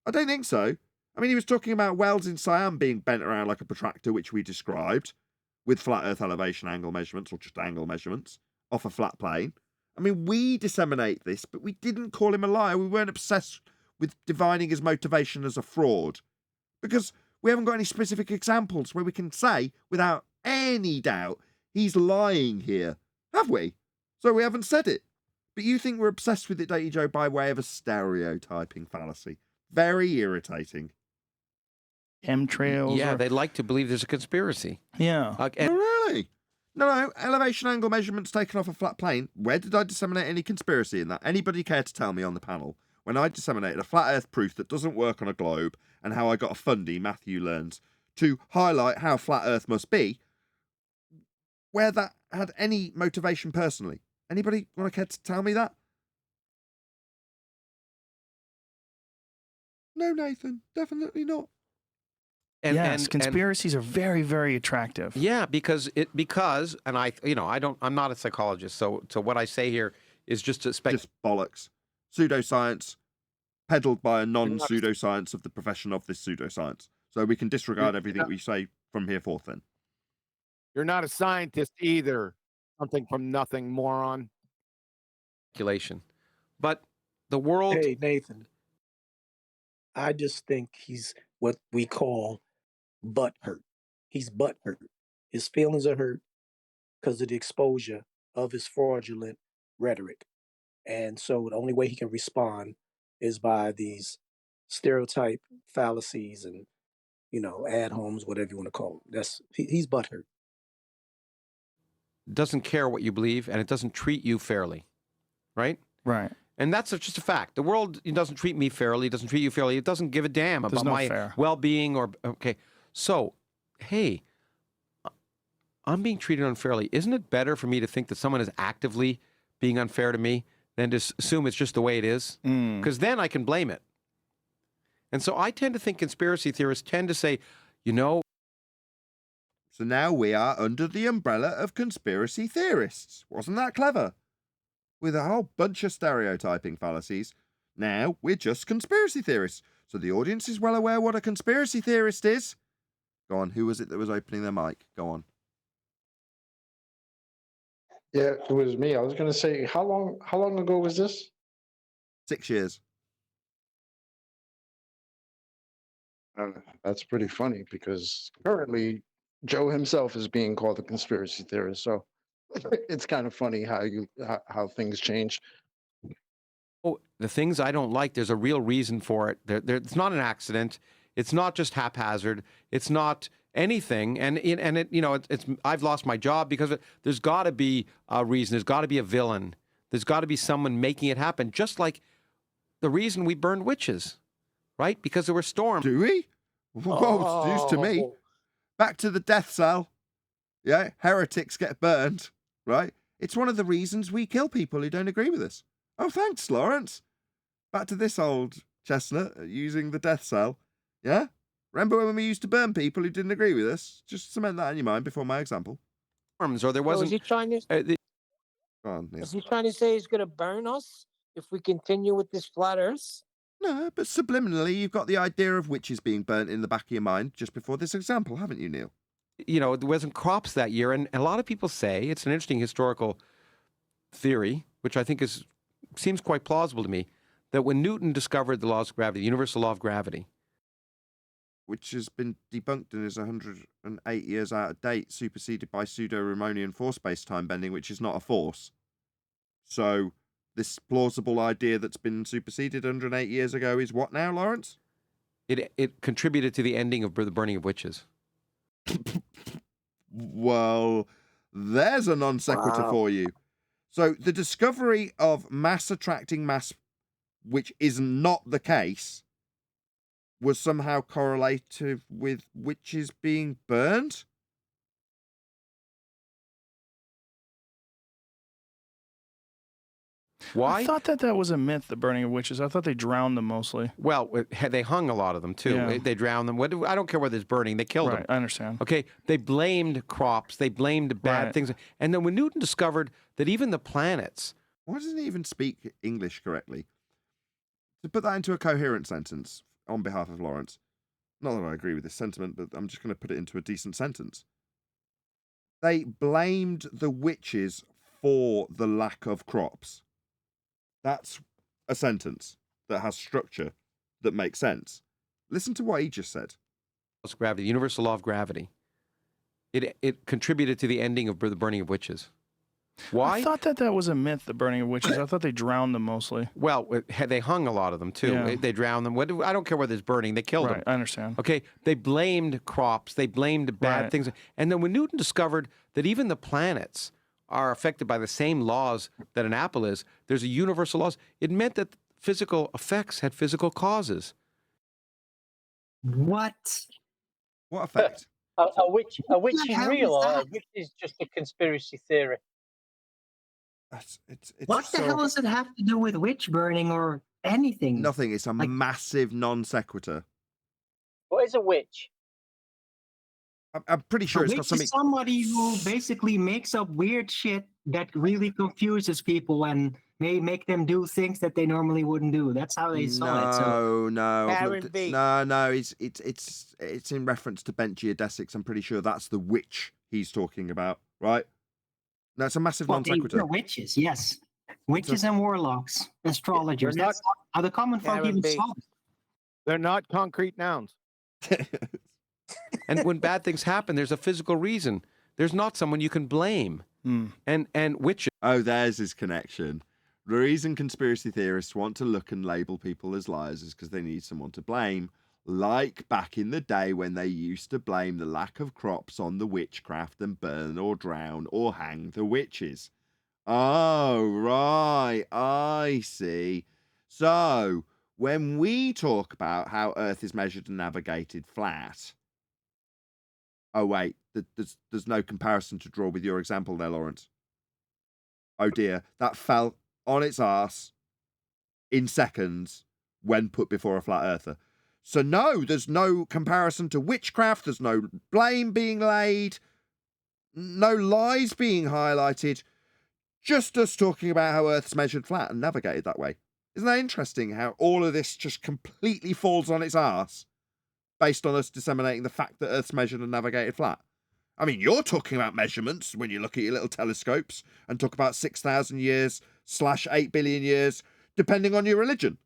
I don't think so. I mean, he was talking about wells in Siam being bent around like a protractor, which we described, with flat Earth elevation angle measurements, or just angle measurements, off a flat plane. I mean, we disseminate this, but we didn't call him a liar. We weren't obsessed with divining his motivation as a fraud, because we haven't got any specific examples where we can say, without any doubt, he's lying here, have we? So we haven't said it. But you think we're obsessed with it, don't you, Joe, by way of a stereotyping fallacy? Very irritating. Chemtrails. Yeah, they like to believe there's a conspiracy. Yeah. Oh, really? No. Elevation angle measurements taken off a flat plane. Where did I disseminate any conspiracy in that? Anybody care to tell me on the panel? When I disseminated a flat Earth proof that doesn't work on a globe, and how I got a fundy, Matthew learns, to highlight how flat Earth must be, where that had any motivation personally. Anybody want to care to tell me that? No, Nathan, definitely not. Yes, conspiracies are very, very attractive. Yeah, because and I'm not a psychologist, so what I say here is just bollocks. Pseudoscience peddled by a non-pseudoscience of the profession of this pseudoscience. So we can disregard everything we say from here forth then. You're not a scientist either. Something from nothing, moron. Speculation. But the world... Hey, Nathan. I just think he's what we call butt hurt. He's butt hurt. His feelings are hurt because of the exposure of his fraudulent rhetoric. And so the only way he can respond is by these stereotype fallacies and, ad homes, whatever you want to call them. He's butthurt. Doesn't care what you believe, and it doesn't treat you fairly, right? Right. And that's just a fact. The world doesn't treat me fairly, doesn't treat you fairly. It doesn't give a damn about my well-being okay. So, hey, I'm being treated unfairly. Isn't it better for me to think that someone is actively being unfair to me than to assume it's just the way it is? Because then I can blame it. And so I tend to think conspiracy theorists tend to say, So now we are under the umbrella of conspiracy theorists. Wasn't that clever? With a whole bunch of stereotyping fallacies, now we're just conspiracy theorists. So the audience is well aware what a conspiracy theorist is. Go on, who was it that was opening their mic? Go on. Yeah, it was me. I was going to say, how long ago was this? 6 years. That's pretty funny because currently Joe himself is being called a conspiracy theorist. So it's kind of funny how things change. Oh, the things I don't like, there's a real reason for it. It's not an accident. It's not just haphazard. It's not anything. I've lost my job because there's got to be a reason. There's got to be a villain. There's got to be someone making it happen. Just like the reason we burned witches, right? Because there were storms. Do we? Whoa, it's news to me. Back to the death cell. Yeah, heretics get burned, right? It's one of the reasons we kill people who don't agree with us. Oh, thanks, Lawrence. Back to this old chestnut using the death cell. Yeah? Remember when we used to burn people who didn't agree with us? Just cement that in your mind before my example. Or there wasn't... is he trying to... Go on, Neil. Is he trying to say he's going to burn us if we continue with this flat Earth? No, but subliminally, you've got the idea of witches being burnt in the back of your mind just before this example, haven't you, Neil? There wasn't crops that year, and a lot of people say it's an interesting historical theory, which I think seems quite plausible to me, that when Newton discovered the laws of gravity, the universal law of gravity, which has been debunked and is 108 years out of date, superseded by pseudo-Riemannian force-based time bending, which is not a force. So this plausible idea that's been superseded 108 years ago is what now, Lawrence? It contributed to the ending of the burning of witches. Well, there's a non sequitur for you. So the discovery of mass attracting mass, which is not the case, was somehow correlative with witches being burned? Why? I thought that was a myth, the burning of witches. I thought they drowned them mostly. Well, they hung a lot of them, too. Yeah. They drowned them. I don't care whether it's burning. They killed them. I understand. Okay, they blamed crops. They blamed bad things. And then when Newton discovered that even the planets... Why doesn't he even speak English correctly? To put that into a coherent sentence on behalf of Lawrence. Not that I agree with this sentiment, but I'm just going to put it into a decent sentence. They blamed the witches for the lack of crops. That's a sentence that has structure that makes sense. Listen to what he just said. Gravity, the universal law of gravity. It contributed to the ending of the burning of witches. Why? I thought that was a myth, the burning of witches. I thought they drowned them mostly. Well, they hung a lot of them, too. Yeah. They drowned them. I don't care whether it's burning. They killed them. I understand. Okay, they blamed crops. They blamed bad things. And then when Newton discovered that even the planets are affected by the same laws that an apple is, there's a universal laws. It meant that physical effects had physical causes. What? What effect? A witch is hell real, is or a that? witch is just a conspiracy theory? It's What the so hell does it have to do with witch burning or anything? nothing. It's a Like- massive non sequitur. What is a witch? I'm pretty sure A it's got witch something. is somebody who basically makes up weird shit that really confuses people and may make them do things that they normally wouldn't do. That's how they saw it. So No. I've Karen looked at- B. No. It's in reference to bent geodesics. I'm pretty sure that's the witch he's talking about, right? No, it's a massive well, non they sequitur. were witches, yes. Witches and warlocks, astrologers. They're not- That's how the common folk Karen even B. saw it. They're not concrete nouns. And when bad things happen, there's a physical reason. There's not someone you can blame. And witches. Oh, there's his connection. The reason conspiracy theorists want to look and label people as liars is because they need someone to blame. Like back in the day when they used to blame the lack of crops on the witchcraft and burn or drown or hang the witches. Oh, right. I see. So, when we talk about how Earth is measured and navigated flat. Oh, wait. There's no comparison to draw with your example there, Lawrence. Oh, dear. That fell on its arse in seconds when put before a flat earther. So, no, there's no comparison to witchcraft. There's no blame being laid. No lies being highlighted. Just us talking about how Earth's measured flat and navigated that way. Isn't that interesting how all of this just completely falls on its arse based on us disseminating the fact that Earth's measured and navigated flat? I mean, you're talking about measurements when you look at your little telescopes and talk about 6,000 years / 8 billion years, depending on your religion,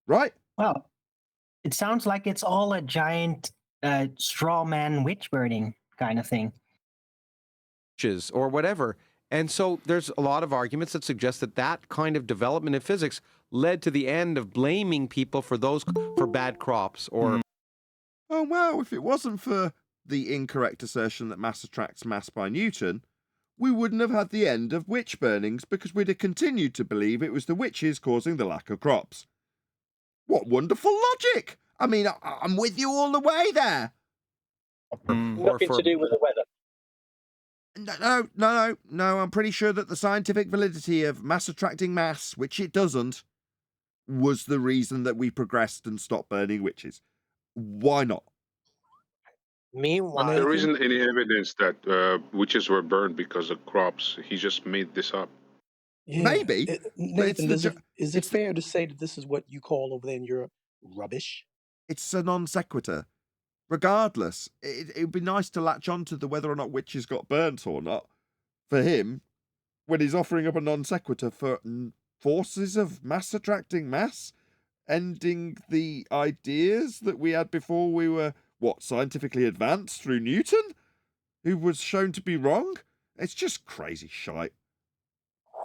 right? Well, it sounds like it's all a giant straw man witch burning kind of thing. Or whatever. And so there's a lot of arguments that suggest that that kind of development in physics led to the end of blaming people for bad crops or. Oh, well, if it wasn't for the incorrect assertion that mass attracts mass by Newton, we wouldn't have had the end of witch burnings because we'd have continued to believe it was the witches causing the lack of crops. What wonderful logic! I mean, I'm with you all the way there. Nothing to do with the weather. No. I'm pretty sure that the scientific validity of mass attracting mass, which it doesn't, was the reason that we progressed and stopped burning witches. Why not? Meanwhile, There isn't any evidence that witches were burned because of crops. He just made this up. Yeah. Maybe. But it's Nathan, the is it fair to say that this is what you call over there in Europe rubbish? It's a non sequitur. Regardless, it would be nice to latch on to the whether or not witches got burnt or not for him when he's offering up a non sequitur for forces of mass attracting mass, ending the ideas that we had before we were, scientifically advanced through Newton, who was shown to be wrong. It's just crazy shite.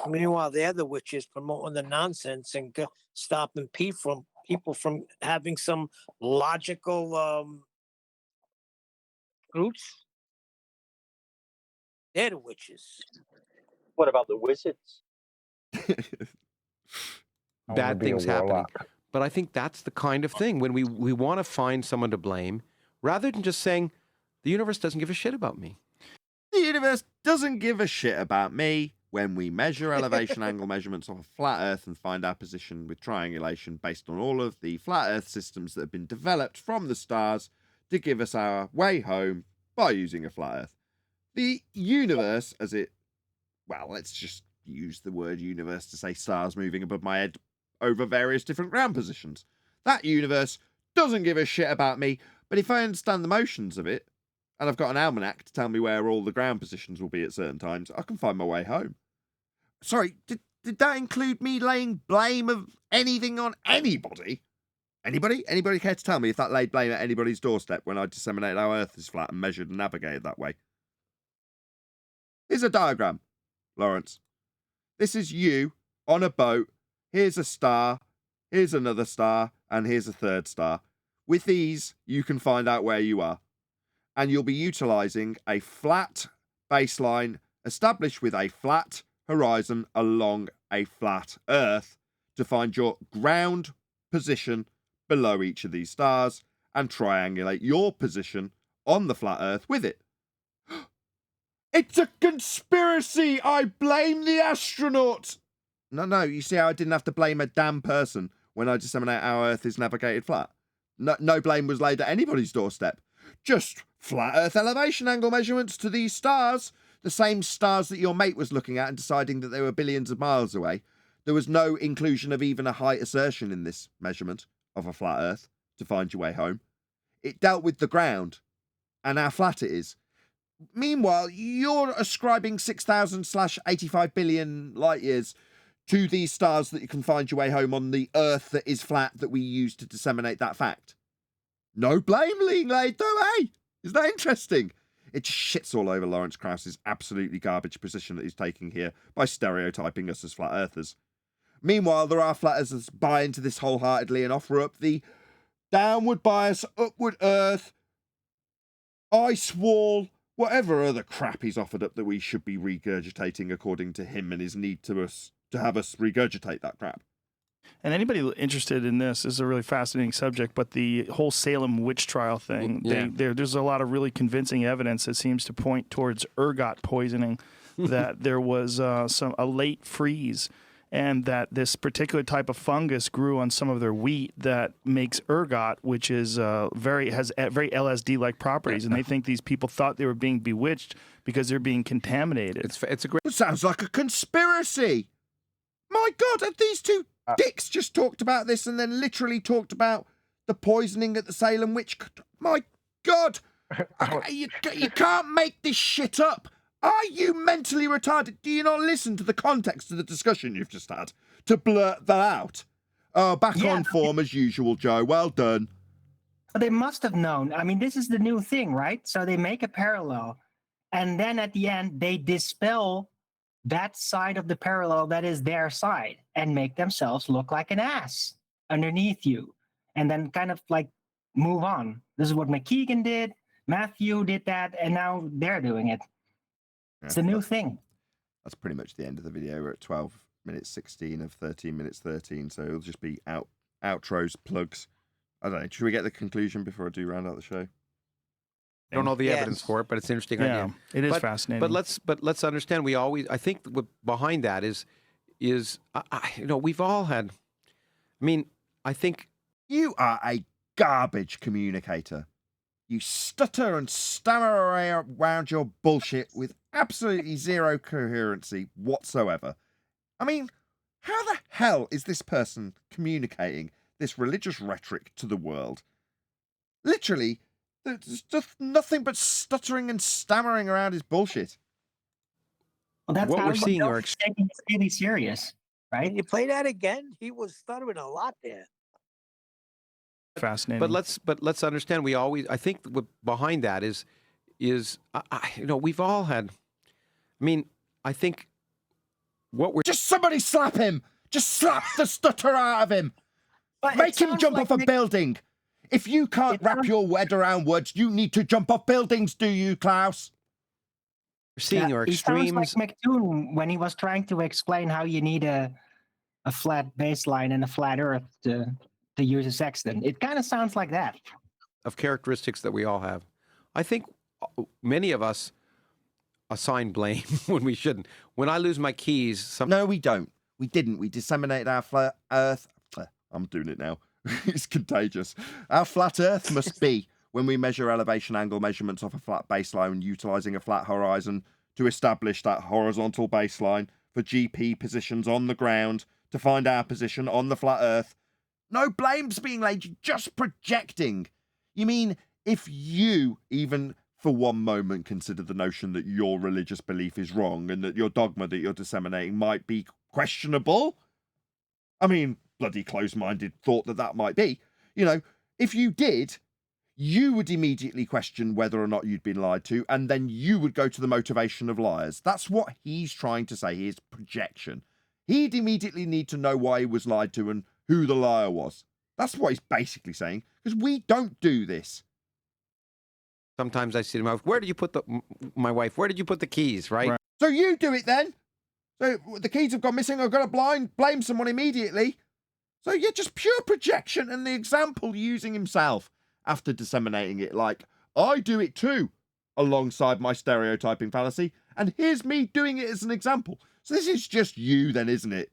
Meanwhile, the other witches promoting the nonsense and stopping people from having some logical roots. They're the witches. What about the wizards? Bad things happening. But I think that's the kind of thing when we want to find someone to blame, rather than just saying, the universe doesn't give a shit about me. The universe doesn't give a shit about me when we measure elevation angle measurements of a flat Earth and find our position with triangulation based on all of the flat Earth systems that have been developed from the stars to give us our way home by using a flat Earth. The universe, let's just use the word universe to say stars moving above my head over various different ground positions. That universe doesn't give a shit about me, but if I understand the motions of it, and I've got an almanac to tell me where all the ground positions will be at certain times, I can find my way home. Sorry, did that include me laying blame of anything on anybody? Anybody? Anybody care to tell me if that laid blame at anybody's doorstep when I disseminated how Earth is flat and measured and navigated that way? Here's a diagram, Lawrence. This is you on a boat. Here's a star. Here's another star. And here's a third star. With these, you can find out where you are. And you'll be utilising a flat baseline established with a flat horizon along a flat Earth to find your ground position below each of these stars and triangulate your position on the flat Earth with it. It's a conspiracy! I blame the astronauts! No, you see how I didn't have to blame a damn person when I disseminate how Earth is navigated flat? No blame was laid at anybody's doorstep. Just flat Earth elevation angle measurements to these stars. The same stars that your mate was looking at and deciding that they were billions of miles away. There was no inclusion of even a height assertion in this measurement of a flat Earth to find your way home. It dealt with the ground and how flat it is. Meanwhile, you're ascribing 6,000/85 billion light years to these stars that you can find your way home on the Earth that is flat that we use to disseminate that fact. No blame being laid though, eh? Isn't that interesting? It just shits all over Lawrence Krauss's absolutely garbage position that he's taking here by stereotyping us as flat earthers. Meanwhile, there are flat earthers that buy into this wholeheartedly and offer up the downward bias, upward Earth, ice wall, whatever other crap he's offered up that we should be regurgitating according to him and his need to have us regurgitate that crap. And anybody interested in this is a really fascinating subject, but the whole Salem witch trial thing, there's a lot of really convincing evidence that seems to point towards ergot poisoning, that there was a late freeze, and that this particular type of fungus grew on some of their wheat that makes ergot, which is has very LSD-like properties, and they think these people thought they were being bewitched because they're being contaminated. It's a great. It sounds like a conspiracy. My God, have these two dicks just talked about this and then literally talked about the poisoning at the Salem witch? My God, you can't make this shit up. Are you mentally retarded? Do you not listen to the context of the discussion you've just had to blurt that out? Oh, back on form as usual, Joe. Well done. But they must have known. I mean, this is the new thing, right? So they make a parallel, and then at the end, they dispel that side of the parallel that is their side and make themselves look like an ass underneath you, and then kind of like move on. This is what McKeegan did. Matthew did that, and now they're doing it. It's the new thing. That's pretty much the end of the video. We're at 12 minutes 16 of 13 minutes 13, so it'll just be outros, plugs. I don't know. Should we get the conclusion before I do round out the show? I don't know the evidence for it, but it's an interesting idea. It is fascinating. But let's understand. I think what behind that is we've all had. I mean, I think you are a garbage communicator. You stutter and stammer around your bullshit with absolutely zero coherency whatsoever. I mean, how the hell is this person communicating this religious rhetoric to the world? Literally, there's just nothing but stuttering and stammering around his bullshit. Well, that's what how we're seeing are taking it really serious, right? Can you play that again? He was stuttering a lot there. Fascinating. But let's understand. I think what behind that is we've all had. I mean, I think what we're just somebody slap him. Just slap the stutter out of him. But make him jump off a building. If you can't wrap your head around words, you need to jump off buildings, do you, Klaus? We're seeing your extremes. He sounds like McToon when he was trying to explain how you need a flat baseline and a flat Earth to use a sextant. It kind of sounds like that. Of characteristics that we all have. I think many of us assign blame when we shouldn't. When I lose my keys... No, we don't. We didn't. We disseminated our flat Earth... I'm doing it now. It's contagious. Our flat Earth must be when we measure elevation angle measurements off a flat baseline utilising a flat horizon to establish that horizontal baseline for GP positions on the ground to find our position on the flat Earth. No blame's being laid, you're just projecting. You mean if you even for one moment consider the notion that your religious belief is wrong and that your dogma that you're disseminating might be questionable? I mean, bloody close-minded thought that might be. You know, if you did, you would immediately question whether or not you'd been lied to, and then you would go to the motivation of liars. That's what he's trying to say. His projection. He'd immediately need to know why he was lied to and who the liar was. That's what he's basically saying, because we don't do this. Sometimes I say to my wife, where did you put the keys, right? So you do it then. So the keys have gone missing. I've got to blame someone immediately. So yeah, just pure projection and the example using himself after disseminating it. Like, I do it too. alongside my stereotyping fallacy, and here's me doing it as an example. So this is just you then, isn't it?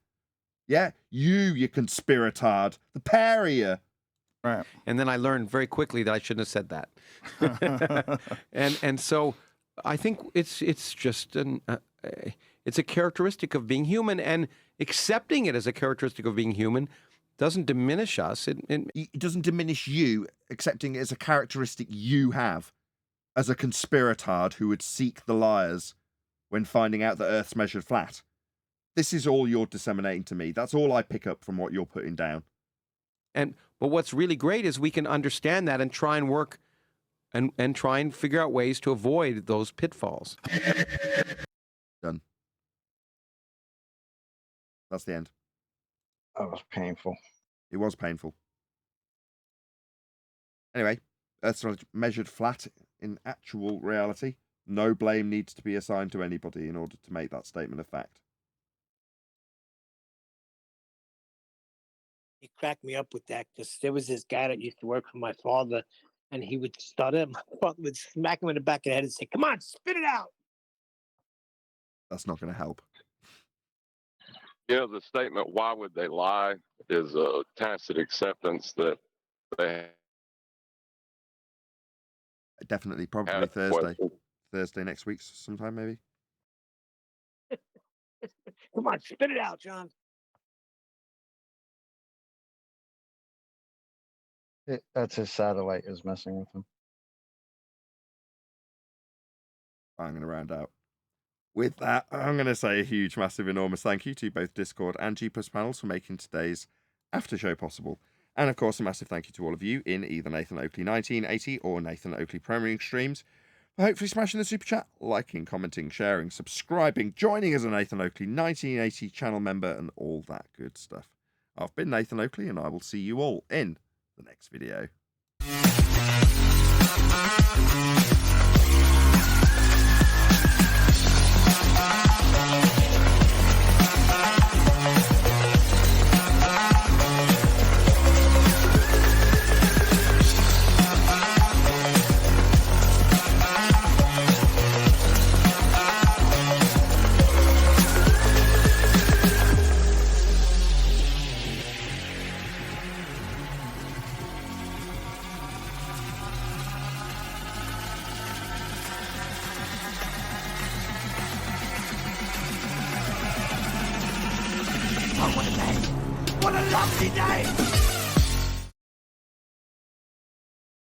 Yeah, you conspiratard, the pair of you. Right. And then I learned very quickly that I shouldn't have said that. and so I think it's just it's a characteristic of being human, and accepting it as a characteristic of being human doesn't diminish us. It doesn't diminish you. Accepting it as a characteristic you have as a conspiratard who would seek the liars when finding out that Earth's measured flat. This is all you're disseminating to me. That's all I pick up from what you're putting down. But what's really great is we can understand that and try and work and try and figure out ways to avoid those pitfalls. Done. That's the end. That was painful. It was painful. Anyway, Earth's measured flat in actual reality. No blame needs to be assigned to anybody in order to make that statement a fact. He cracked me up with that because there was this guy that used to work for my father, and he would stutter. My father would smack him in the back of the head and say, "Come on, spit it out." That's not going to help. Yeah, the statement, why would they lie, is a tacit acceptance that they Definitely, probably have Thursday. questions. Thursday next week sometime, maybe. Come on, spit it out, John. That's his satellite is messing with him. I'm going to round out. With that, I'm going to say a huge, massive, enormous thank you to both Discord and G+ panels for making today's after show possible. And of course, a massive thank you to all of you in either Nathan Oakley 1980 or Nathan Oakley Premiering streams for hopefully smashing the super chat, liking, commenting, sharing, subscribing, joining as a Nathan Oakley 1980 channel member, and all that good stuff. I've been Nathan Oakley, and I will see you all in the next video. What a lovely day!